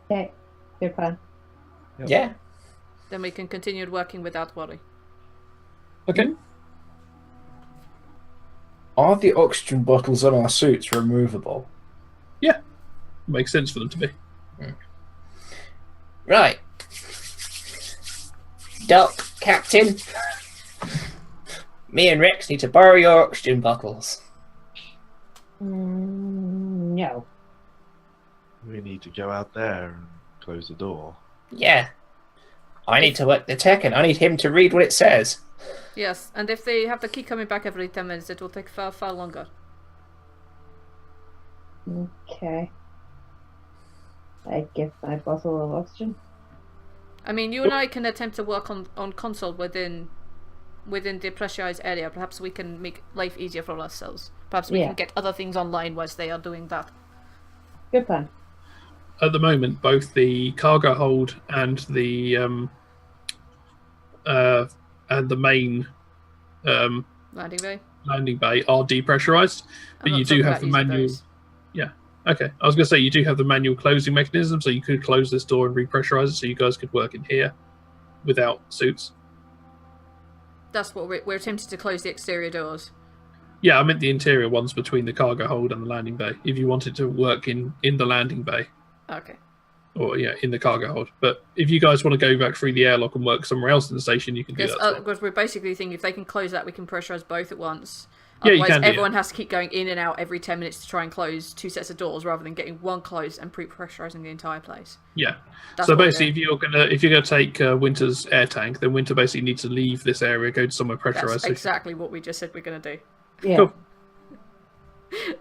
Okay. Good plan. Yep. Yeah. Then we can continue working without worry. Okay. Are the oxygen bottles on our suits removable? Yeah. Makes sense for them to be. Right. Doc, Captain. Me and Rex need to borrow your oxygen bottles. No. We need to go out there and close the door. Yeah. I need to work the tech and I need him to read what it says. Yes, and if they have to keep coming back every 10 minutes, it will take far, far longer. Okay. I give my bottle of oxygen. I mean, you and I can attempt to work on console within the pressurized area. Perhaps we can make life easier for ourselves. Perhaps we can get other things online whilst they are doing that. Good plan. At the moment, both the cargo hold and the main Landing bay. are depressurized, but I'm you not do talking have about the using manual. those. Yeah. Okay. I was going to say you do have the manual closing mechanism, so you could close this door and repressurize it, so you guys could work in here without suits. That's what we're attempting to close the exterior doors. Yeah, I meant the interior ones between the cargo hold and the landing bay. If you wanted to work in the landing bay. Okay. Or in the cargo hold. But if you guys want to go back through the airlock and work somewhere else in the station, you can do that. Because we're basically thinking if they can close that, we can pressurize both at once. Yeah, you Otherwise, can do everyone has to keep going in and out every 10 minutes to try and close 2 sets of doors, rather than getting one closed and pre-pressurizing the entire place. Yeah. That's So what we're basically, doing. if you're gonna take Winter's air tank, then Winter basically needs to leave this area, go to somewhere pressurized. That's exactly what we just said we're going to do. Yeah. Cool.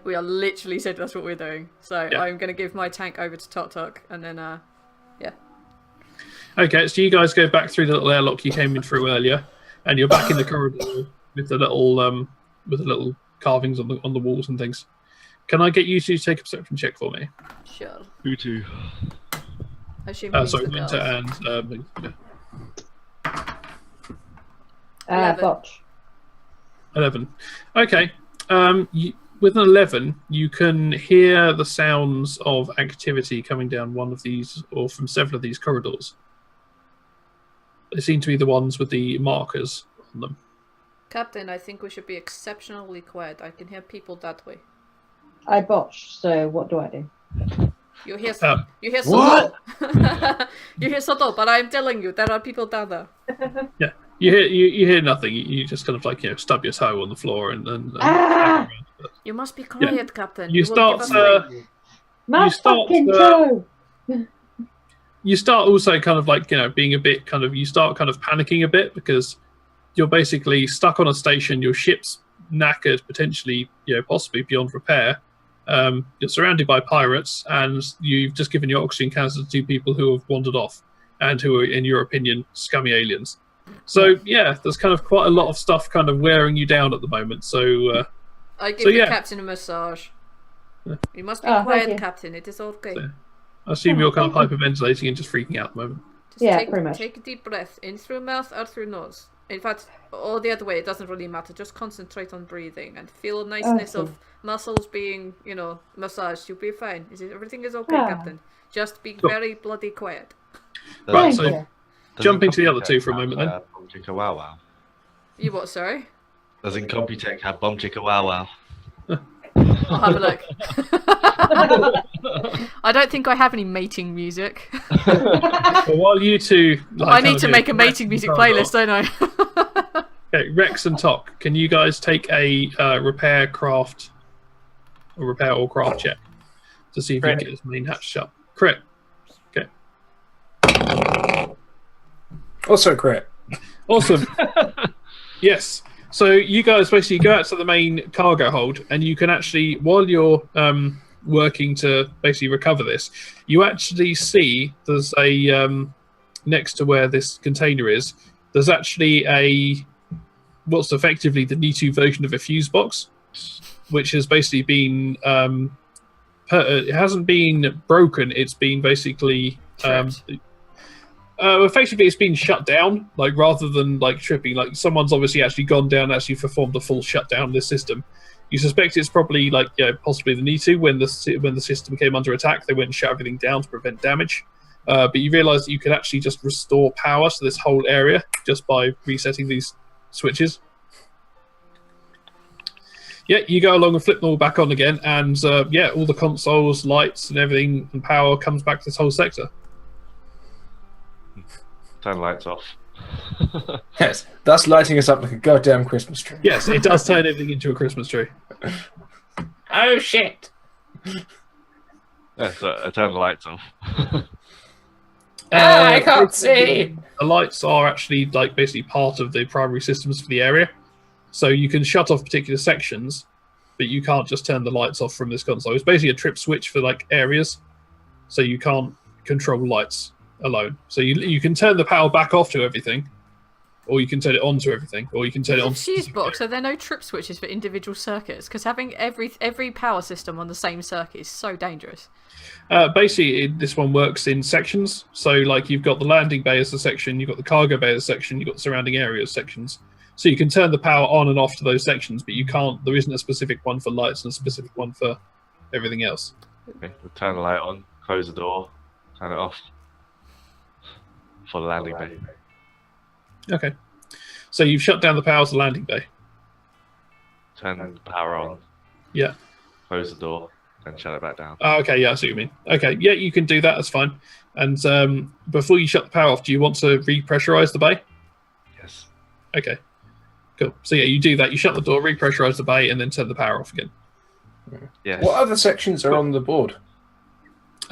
We are literally said that's what we're doing. So Yeah. I'm going to give my tank over to Tok Tok, and then, yeah. Okay, so you guys go back through the little airlock you came in through earlier, and you're back in the corridor with the little carvings on the walls and things. Can I get you to take a perception check for me? Sure. Who to? I assume it means Sorry, the Winter girls. and yeah. 11. Botch. 11. Okay. With an 11, you can hear the sounds of activity coming down one of these, or from several of these corridors. They seem to be the ones with the markers on them. Captain, I think we should be exceptionally quiet. I can hear people that way. I botched, so what do I do? You hear What? Soto. You hear Soto, but I'm telling you, there are people down there. Yeah. You hear nothing. You just kind of like stub your toe on the floor and Ah! You must be quiet, Captain. You will give us away. My start, fucking toe! you start also kind of like being a bit kind of you start kind of panicking a bit because you're basically stuck on a station. Your ship's knackered, potentially possibly beyond repair. You're surrounded by pirates, and you've just given your oxygen cancer to 2 people who have wandered off and who are, in your opinion, scummy aliens. So yeah, there's kind of quite a lot of stuff kind of wearing you down at the moment. So I give so, the yeah. captain a massage. You must be Oh, thank quiet, you. Captain. It is okay. So, I assume you're kind of hyperventilating and just freaking out at the moment. Just Yeah, take, pretty much. take a deep breath in through mouth or through nose. In fact, or the other way, it doesn't really matter. Just concentrate on breathing and feel a niceness Okay. of muscles being, massaged. You'll be fine. Everything is okay, Ah. Captain. Just be Cool. very bloody quiet. Right, Thank so you. jumping to the other 2 for a moment then. Bum chicka wow wow. You what, sorry? Doesn't Computech have bum chicka wow wow? I'll have a look. I don't think I have any mating music. Well, while you 2, I need to make a mating music playlist, don't I? Okay, Rex and Tok, can you guys take a repair or craft check to see if you can get this main hatch shut? Crit. Okay. Also crit. Awesome. Yes. So you guys basically go out to the main cargo hold, and you can actually, while you're working to basically recover this, you actually see there's a next to where this container is. There's actually what's effectively the Nitu version of a fuse box, which has basically been it hasn't been broken. It's been basically effectively it's been shut down, like rather than like tripping. Like someone's obviously actually gone down and actually performed a full shutdown of this system. You suspect it's probably like possibly the Nitu when the system came under attack. They went and shut everything down to prevent damage. But you realise that you can actually just restore power to this whole area just by resetting these switches. Yeah, you go along and flip them all back on again, and all the consoles, lights, and everything, and power comes back to this whole sector. Turn the lights off. Yes, that's lighting us up like a goddamn Christmas tree. Yes, it does turn everything into a Christmas tree. Oh shit! Yeah, so I turn the lights off. I can't see. The lights are actually like basically part of the primary systems for the area, so you can shut off particular sections, but you can't just turn the lights off from this console. It's basically a trip switch for like areas, so you can't control lights alone. So you can turn the power back off to everything, or you can turn it on to everything, or you can turn it on. Fuse box. Are there no trip switches for individual circuits? Because having every power system on the same circuit is so dangerous. Basically, this one works in sections. So, like, you've got the landing bay as a section, you've got the cargo bay as a section, you've got the surrounding areas sections. So you can turn the power on and off to those sections, but you can't. There isn't a specific one for lights and a specific one for everything else. Okay, we'll turn the light on, close the door, turn it off for the landing bay. Okay. So you've shut down the power to the landing bay. Turn the power on. Yeah. Close the door, then shut it back down. Oh, okay, yeah, I see what you mean. Okay, yeah, you can do that. That's fine. And before you shut the power off, do you want to repressurize the bay? Yes. Okay. Cool. So yeah, you do that. You shut the door, repressurize the bay, and then turn the power off again. Yes. What other sections are on the board?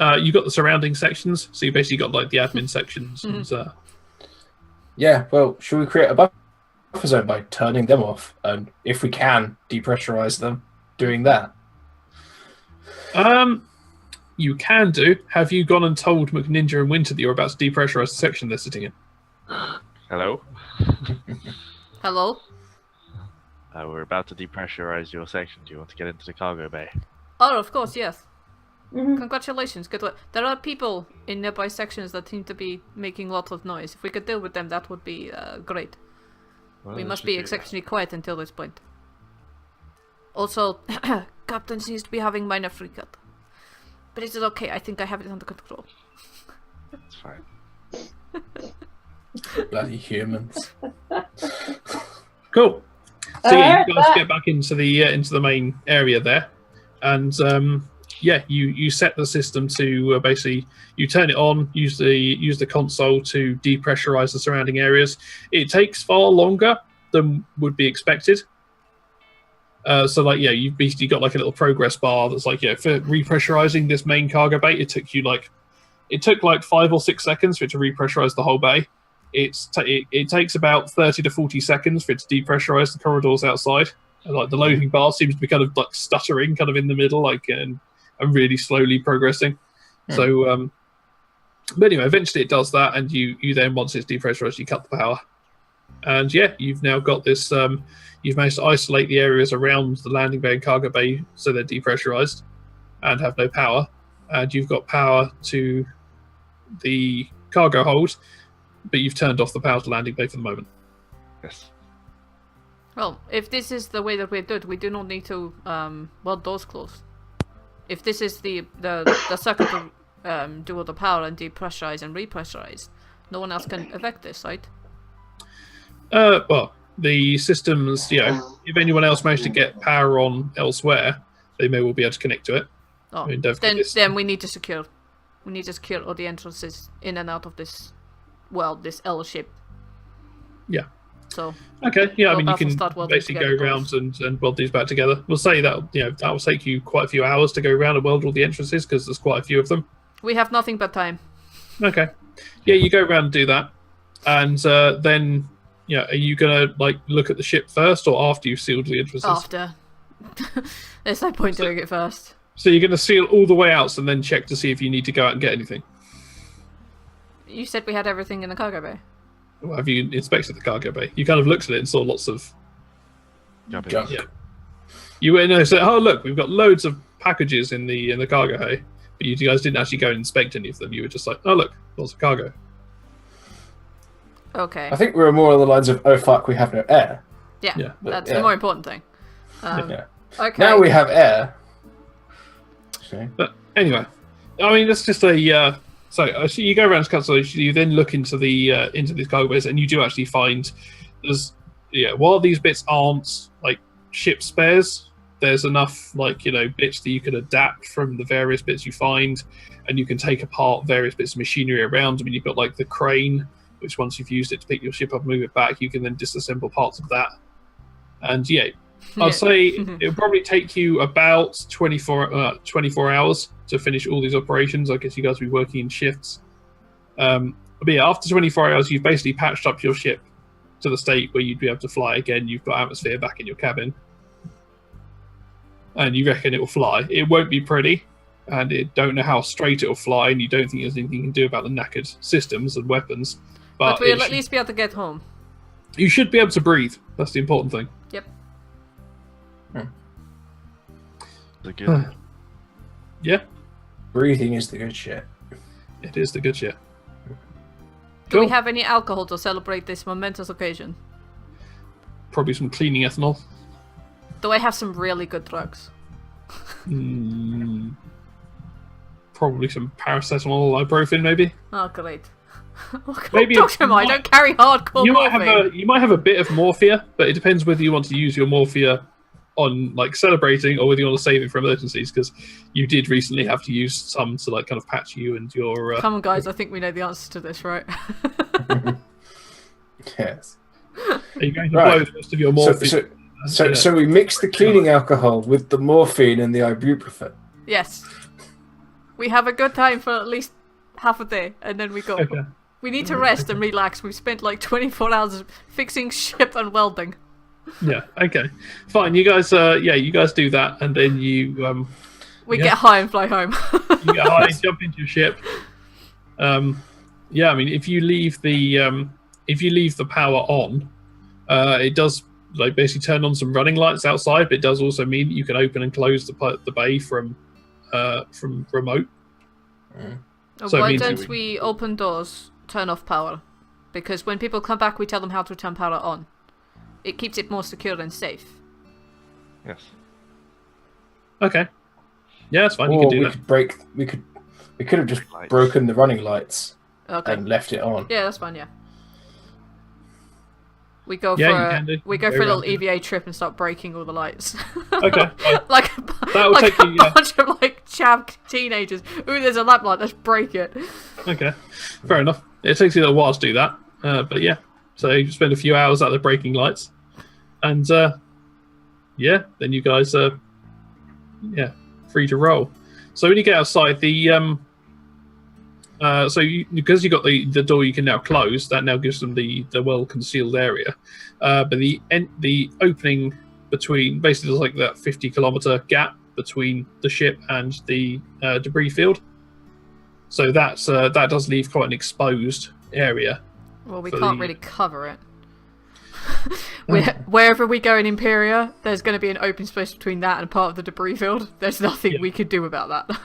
You've got the surrounding sections. So you basically got like the admin sections. And, Yeah, well, should we create a buffer zone by turning them off? And if we can, depressurize them, doing that? You can do. Have you gone and told McNinja and Winter that you're about to depressurize the section they're sitting in? Hello? Hello? We're about to depressurize your section. Do you want to get into the cargo bay? Oh, of course, yes. Mhm. Congratulations, good work. There are people in nearby sections that seem to be making lots of noise. If we could deal with them, that would be great. Well, We that must should be exceptionally quiet until this point. Also, Captain seems to be having minor freak out. But it is okay, I think I have it under control. It's fine. Bloody humans. Cool. So yeah, you guys Alright, get back into the main area there, and you set the system to basically you turn it on, use the console to depressurize the surrounding areas. It takes far longer than would be expected. So like you've basically got like a little progress bar that's like for repressurizing this main cargo bay. It took like 5 or 6 seconds for it to repressurize the whole bay. It takes about 30 to 40 seconds for it to depressurize the corridors outside. And, like the loading bar seems to be kind of like stuttering, kind of in the middle, like and really slowly progressing. So, but anyway, eventually it does that, and you then once it's depressurized, you cut the power, and you've now got this. You've managed to isolate the areas around the landing bay and cargo bay so they're depressurized and have no power, and you've got power to the cargo hold, but you've turned off the power to the landing bay for the moment. Yes. Well, if this is the way that we do it, we do not need to weld doors closed. If this is the circuit to do all the power and depressurize and repressurize, no one else can affect this, right? Well, the systems, if anyone else managed to get power on elsewhere, they may well be able to connect to it. Oh, I mean, don't forget then we need to secure. We need to secure all the entrances in and out of this L shape. Yeah. So. Okay, yeah, I mean, you We'll can start welding basically go together around and weld these back together. We'll say that, that will take you quite a few hours to go around and weld all the entrances because there's quite a few of them. We have nothing but time. Okay. Yeah, you go around and do that. And then, are you going to, like, look at the ship first or after you've sealed the entrances? After. There's no point doing it first. So you're going to seal all the way out and then check to see if you need to go out and get anything? You said we had everything in the cargo bay. Or have you inspected the cargo bay? You kind of looked at it and saw lots of Jump. Yeah. You went and said, "Oh, look, we've got loads of packages in the cargo bay," but you guys didn't actually go and inspect any of them. You were just like, "Oh, look, lots of cargo." Okay. I think we were more on the lines of, oh fuck, we have no air. Yeah, that's yeah. the more important thing. Yeah. Okay. Now we have air. Okay. But anyway, I mean, that's just a. So you go around to console. You then look into these cargo bays, and you do actually find there's while these bits aren't like ship spares, there's enough bits that you can adapt from the various bits you find, and you can take apart various bits of machinery around. I mean, you've got like the crane, which once you've used it to pick your ship up and move it back, you can then disassemble parts of that. And I'd say it'll probably take you about 24 hours to finish all these operations. I guess you guys will be working in shifts. But after 24 hours, you've basically patched up your ship to the state where you'd be able to fly again. You've got atmosphere back in your cabin. And you reckon it will fly. It won't be pretty, and you don't know how straight it will fly, and you don't think there's anything you can do about the knackered systems and weapons. But we'll at least be able to get home. You should be able to breathe. That's the important thing. Yep. The good. Yeah, Breathing is the good shit. it is the good shit. Do we Cool. have any alcohol to celebrate this momentous occasion? Probably some cleaning ethanol. Do I have some really good drugs? Probably some paracetamol, ibuprofen, maybe. Oh, great. Maybe Doctor, I don't carry hardcore morphine. You might have a bit of morphia, but it depends whether you want to use your morphia on like celebrating or whether you want to save it for emergencies, because you did recently have to use some to like kind of patch you and your. Come on, guys. I think we know the answer to this, right? Yes. Are you going to Right. blow the rest of your morphine? So we mix the cleaning alcohol with the morphine and the ibuprofen. Yes. We have a good time for at least half a day, and then we go. Okay. We need to rest and relax. We've spent like 24 hours fixing ship and welding. Yeah. Okay. Fine. You guys. You guys do that, and then you We get high and fly home. You get high, jump into your ship. Yeah, I mean, if you leave the power on, it does like basically turn on some running lights outside, but it does also mean that you can open and close the bay from remote. So Why don't we open doors, turn off power? Because when people come back, we tell them how to turn power on. It keeps it more secure and safe. Yes. Okay. Yeah, that's fine. Or you can do we that. could break. We could have just Lights. broken the running lights Okay. and left it on. Yeah, that's fine. Yeah. We go Yeah, for you a, can do. we go Go for a little around. EVA trip and start breaking all the lights. Okay. Fine. like That will like take a you. Yeah. bunch of like chav teenagers. Ooh, there's a lamplight. Let's break it. Okay. Fair enough. It takes you a little while to do that, but yeah. So you spend a few hours out there breaking lights, and yeah, then you guys are free to roll. So when you get outside, the because you got the door you can now close, that now gives them the well concealed area. But the opening between basically there's like that 50-kilometer gap between the ship and the debris field. So that does leave quite an exposed area. Well, we For can't the- really cover it. Wherever we go in Imperia, there's going to be an open space between that and part of the debris field. There's nothing we could do about that.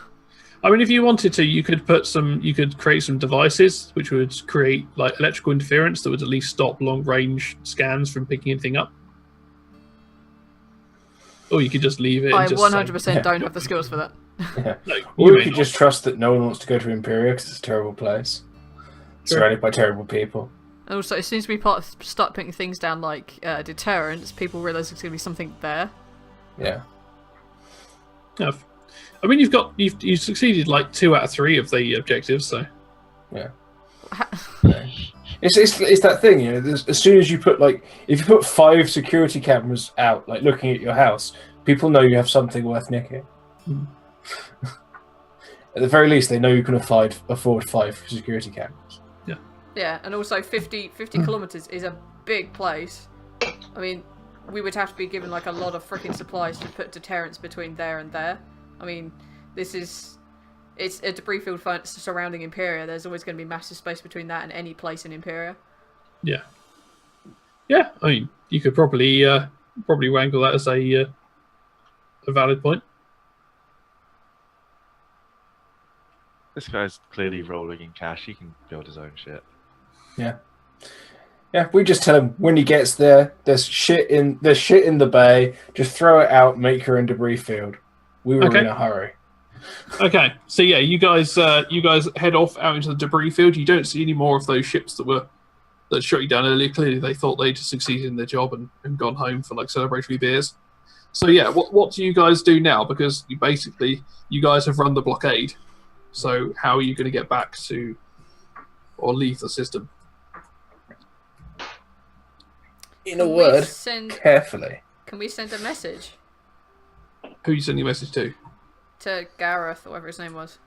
I mean, if you wanted to, you could create some devices which would create like electrical interference that would at least stop long-range scans from picking anything up. Or you could just leave it. I and just 100% don't have the skills for that. Yeah. No, Or you we may could not. just trust that no one wants to go to Impira because it's a terrible place, surrounded by terrible people. And also, as soon as we start putting things down like deterrence, people realise there's going to be something there. Yeah. Yeah. I mean, you've succeeded like 2 out of 3 of the objectives, so Yeah. It's that thing, you know. As soon as you put if you put 5 security cameras out, like looking at your house, people know you have something worth nicking. Hmm. At the very least, they know you can afford 5 security cameras. Yeah, and also 50 kilometers is a big place. I mean, we would have to be given like a lot of freaking supplies to put deterrence between there and there. I mean, it's a debris field surrounding Imperia. There's always going to be massive space between that and any place in Imperia. yeah. Yeah, I mean, you could probably wrangle that as a valid point. This guy's clearly rolling in cash. He can build his own shit. Yeah, we just tell him when he gets there, there's shit in the bay. Just throw it out, make your own debris field. We were Okay. in a hurry. Okay, so yeah, you guys head off out into the debris field. You don't see any more of those ships that shot you down earlier. Clearly, they thought they'd succeeded in their job and gone home for like celebratory beers. So yeah, what do you guys do now? Because you guys have run the blockade. So how are you going to get back to or leave the system? In a Can we word, carefully. Can we send a message Who are you sending a message to? to Gareth, or whatever his name was?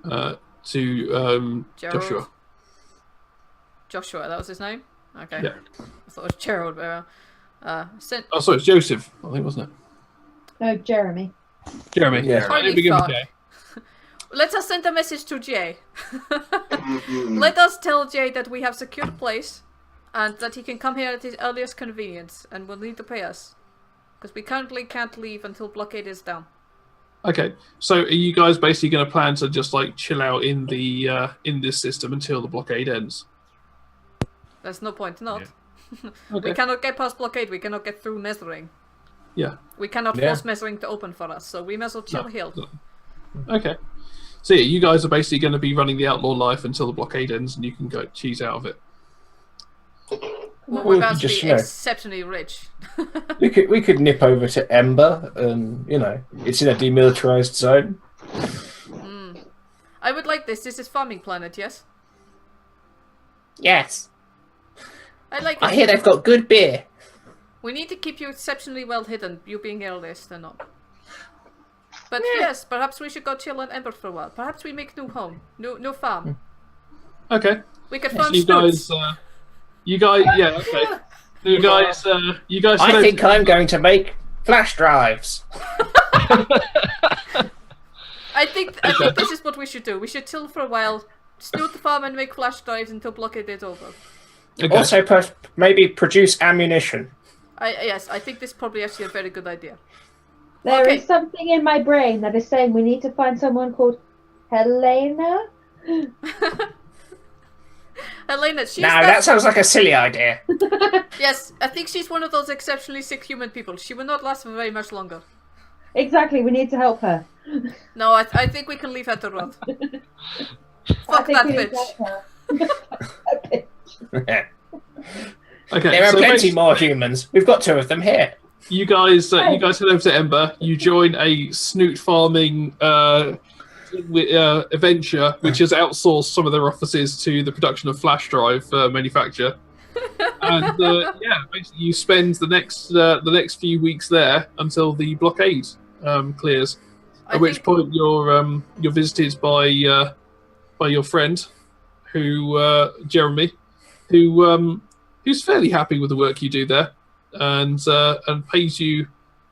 To Gerald? Joshua. Joshua, that was his name? Okay. Yeah. I thought it was Gerald, but sent. Oh, sorry, it's Joseph. I think, wasn't it? No, Jeremy. Jeremy. Yeah. Sorry, Holy begin with fuck. J. Let us send a message to Jay. Let us tell Jay that we have secured a place and that he can come here at his earliest convenience and will need to pay us. Because we currently can't leave until blockade is down. Okay, so are you guys basically going to plan to just like chill out in the in this system until the blockade ends? There's no point not. Okay. We cannot get past blockade, we cannot get through Methering. Yeah. We cannot Yeah. force Methering to open for us, so we may as well chill here. No. Okay. So yeah, you guys are basically going to be running the outlaw life until the blockade ends, and you can go cheese out of it. Well, we we're about could to just, be you know, exceptionally rich. we could nip over to Ember, and it's in a demilitarized zone. I would like this. This is farming planet, yes? Yes. I like I it. hear they've got good beer. We need to keep you exceptionally well hidden, you being eldest and not. But yes, perhaps we should go chill on Ember for a while. Perhaps we make new home, new farm. Okay. We could farm You guys, snoots. yeah, okay. You guys. I think I'm going to make flash drives. I think this is what we should do. We should chill for a while, snoot the farm and make flash drives until blockade is over. Okay. Also, maybe produce ammunition. Yes, I think this is probably actually a very good idea. There Okay. is something in my brain that is saying we need to find someone called Helena. Helena, she's That sounds like a silly idea. Yes, I think she's one of those exceptionally sick human people. She will not last for very much longer. Exactly, we need to help her. No, I think we can leave her to rot. I Fuck think that we need to bitch. help her. Okay. Okay. There are so plenty basically, more humans. We've got 2 of them here. you guys head over to Ember. You join a snoot farming adventure, which has outsourced some of their offices to the production of flash drive manufacture. And basically you spend the next few weeks there until the blockade clears. At which point you're visited by your friend, Jeremy, who's fairly happy with the work you do there, and pays you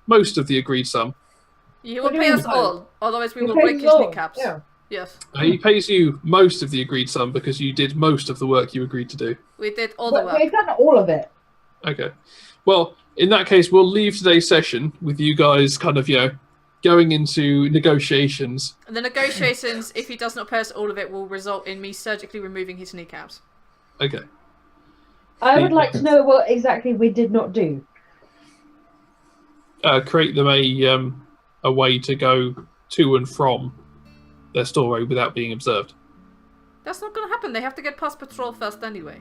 most of the agreed sum. He will What do pay you us mean? all, otherwise we You will pay break us his all, kneecaps. yeah. Yes, He pays you most of the agreed sum because you did most of the work you agreed to do. we did all the But work. we've done all of it. Okay. Well, in that case, we'll leave today's session with you guys kind of, going into negotiations. And the negotiations, if he does not pay us all of it, will result in me surgically removing his kneecaps. Okay. I would like to know what exactly we did not do. Create them a way to go to and from their story without being observed. That's not going to happen. They have to get past patrol first anyway.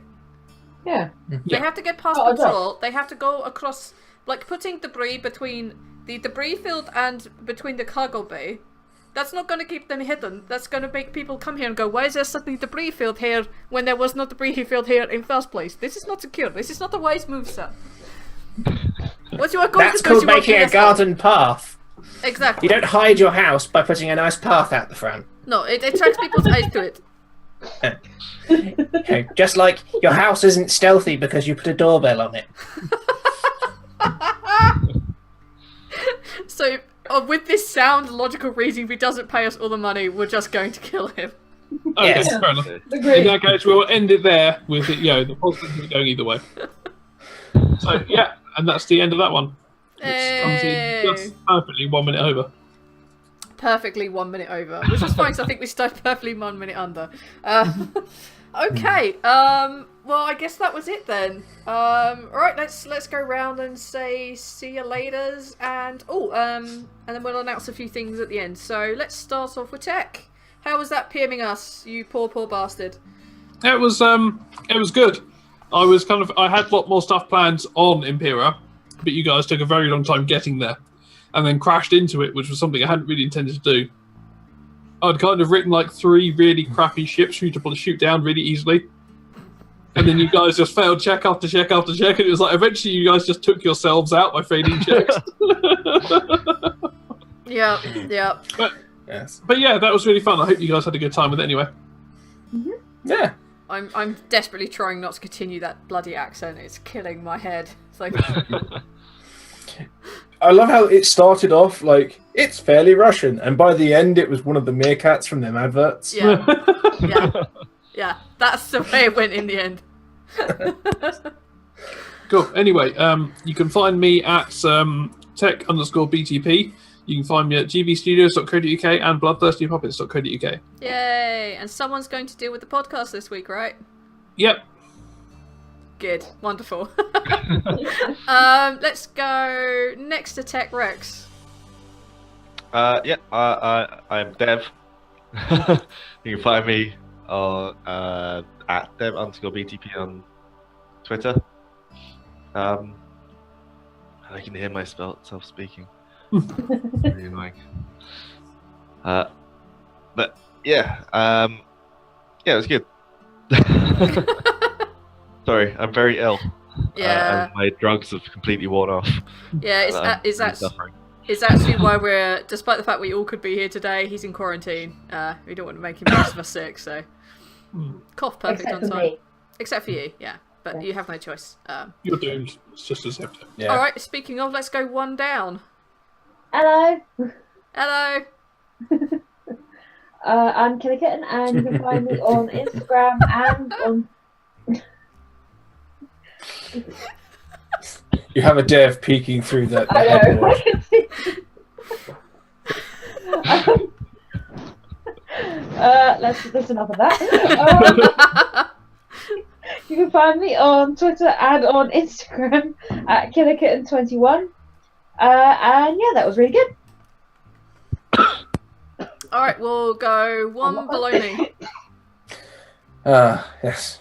Yeah. They have to get past Oh, I don't. patrol. They have to go across, like putting debris between the debris field and between the cargo bay. That's not going to keep them hidden. That's going to make people come here and go, why is there suddenly debris field here when there was no debris field here in first place? This is not secure. This is not a wise move, sir. What you are going That's to do is called you are making a being garden path. Exactly. You don't hide your house by putting a nice path out the front. No, it attracts people's eyes to it. Okay, just like your house isn't stealthy because you put a doorbell on it. So, with this sound logical reason, if he doesn't pay us all the money, we're just going to kill him. Okay, Yes. fair enough. In Agreed. that case, we'll end it there with it, the positives going either way. So, yeah, and that's the end of that one. It comes in just perfectly 1 minute over. Perfectly 1 minute over, which is fine because I think we started perfectly 1 minute under. Okay, well I guess that was it then. Alright, let's go round and say see you laters, and then we'll announce a few things at the end. So let's start off with Tech. How was that PMing us, you poor bastard? It was good. I had a lot more stuff planned on Impira, but you guys took a very long time getting there, and then crashed into it, which was something I hadn't really intended to do. I'd kind of written like 3 really crappy ships for you to shoot down really easily, and then you guys just failed check after check after check, and it was like eventually you guys just took yourselves out by failing checks. Yeah. Yes. But yeah, that was really fun. I hope you guys had a good time with it anyway. Yeah. I'm desperately trying not to continue that bloody accent. It's killing my head. It's like I love how it started off like it's fairly Russian, and by the end it was one of the meerkats from them adverts. yeah. That's the way it went in the end. Cool. Anyway, you can find me at tech_BTP. You can find me at gbstudios.co.uk and bloodthirstypuppets.co.uk. Yay! And someone's going to deal with the podcast this week, right? Yep. Good. Wonderful. Let's go next to Tech Rex. I'm Dev. You can find me at Dev_BTP on Twitter. And I can hear myself speaking. Really annoying. But yeah, it was good. Sorry, I'm very ill. Yeah. And my drugs have completely worn off. Yeah, it's I'm actually suffering. it's actually why we're, despite the fact we all could be here today, he's in quarantine. We don't want to make him most of us sick, so cough perfect Except on for time. me. Except for you, yeah. But you have no choice. You're doomed. It's just as hectic. Yeah. Alright, speaking of, let's go one down. Hello. Hello. I'm Killer Kitten, and you can find me on Instagram and on. You have a dev peeking through the I know. headboard. That's enough of that. You can find me on Twitter and on Instagram at KillerKitten21. And yeah, that was really good. All right, we'll go one baloney. Yes.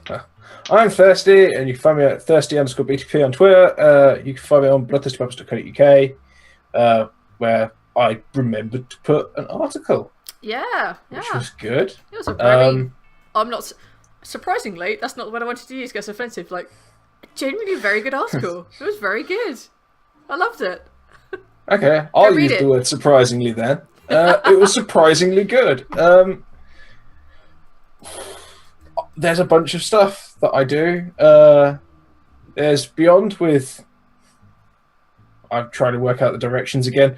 I'm Thirsty, and you can find me at thirsty_BTP on Twitter. You can find me on bloodthirstypuppets.co.uk, where I remembered to put an article, Yeah. which was good. It was a very. I'm not. Surprisingly, that's not the word I wanted to use. Gets offensive. Like, genuinely a very good article. It was very good. I loved it. Okay, I'll read use it. the word surprisingly then. It was surprisingly good. There's a bunch of stuff that I do. There's Beyond with. I'm trying to work out the directions again.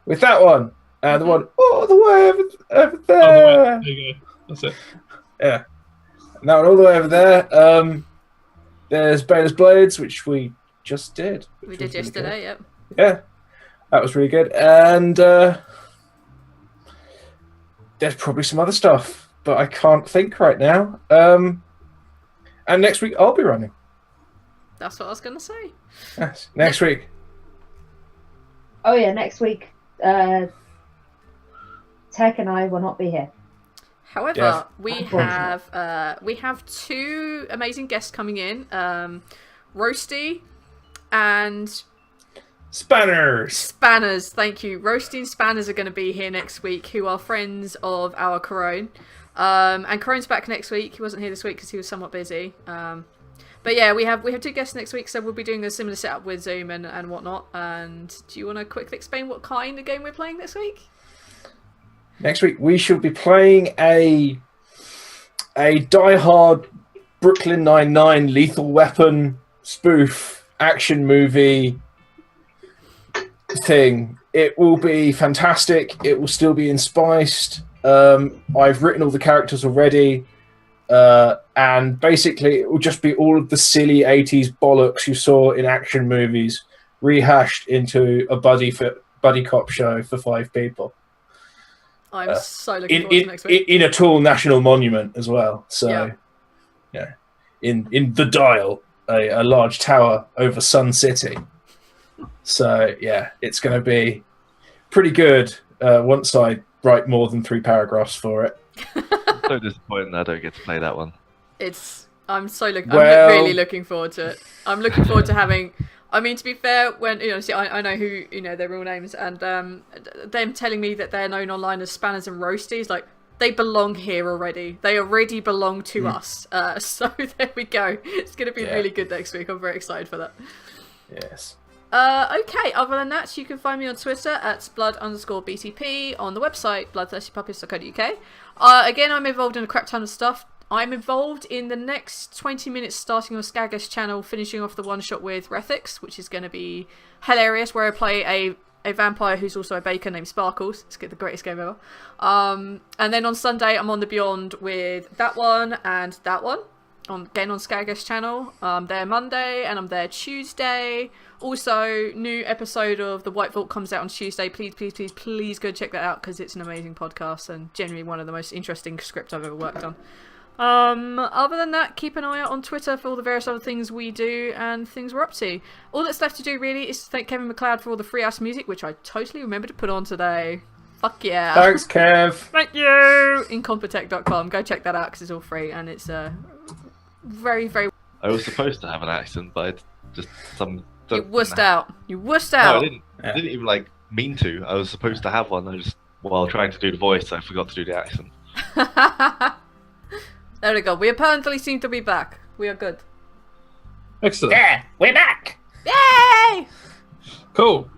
With that one, and the one all the way over there. Oh, there you go. That's it. Yeah, and that one all the way over there. There's Baylor's Blades, which we just did. We which did was really good. yesterday. Yep. Yeah, that was really good. And there's probably some other stuff, but I can't think right now. And next week I'll be running. That's what I was gonna say. Yes, next week. Oh yeah, next week, Tech and I will not be here. However, Yeah. we have two amazing guests coming in. Roasty and Spanners. Spanners. Thank you. Roasty and Spanners are going to be here next week, who are friends of our Corone. And Corone's back next week. He wasn't here this week because he was somewhat busy. But yeah, we have two guests next week, so we'll be doing a similar setup with Zoom and whatnot. And do you want to quickly explain what kind of game we're playing next week? Next week we shall be playing a die-hard Brooklyn Nine-Nine Lethal Weapon spoof action movie thing. It will be fantastic. It will still be spiced. I've written all the characters already. And basically it will just be all of the silly 80s bollocks you saw in action movies rehashed into a buddy cop show for 5 people. I'm so looking forward to next week. In a tall national monument as well. So, yeah. In the Dial, a large tower over Sun City. So, yeah, it's going to be pretty good once I write more than 3 paragraphs for it. So disappointed I don't get to play that one. I'm really looking forward to it. I'm looking forward to having. I mean, to be fair, when I know who their real names, and them telling me that they're known online as Spanners and Roasties, like they belong here already. They already belong to us. So there we go. It's going to be really good next week. I'm very excited for that. Yes. Okay, other than that, you can find me on Twitter at blood_BTP, on the website bloodthirstypuppies.co.uk. Again, I'm involved in a crap ton of stuff. I'm involved in the next 20 minutes starting on Skagga's channel, finishing off the one-shot with Rethix, which is going to be hilarious, where I play a vampire who's also a baker named Sparkles. It's the greatest game ever. And then on Sunday, I'm on the Beyond with that one and that one. Again on Skagga's channel. I'm there Monday and I'm there Tuesday. Also, new episode of The White Vault comes out on Tuesday. Please go check that out because it's an amazing podcast and generally one of the most interesting scripts I've ever worked on. Other than that, keep an eye out on Twitter for all the various other things we do and things we're up to. All that's left to do really is to thank Kevin MacLeod for all the free ass music, which I totally remembered to put on today. Fuck yeah. Thanks, Kev. Thank you. Incompetech.com. Go check that out because it's all free and it's very, very. I was supposed to have an accent, but just some. You wussed out. You wussed No, out. I didn't even mean to. I was supposed to have one. I just while trying to do the voice, I forgot to do the accent. There we go. We apparently seem to be back. We are good. Excellent. Yeah, we're back. Yay! Cool.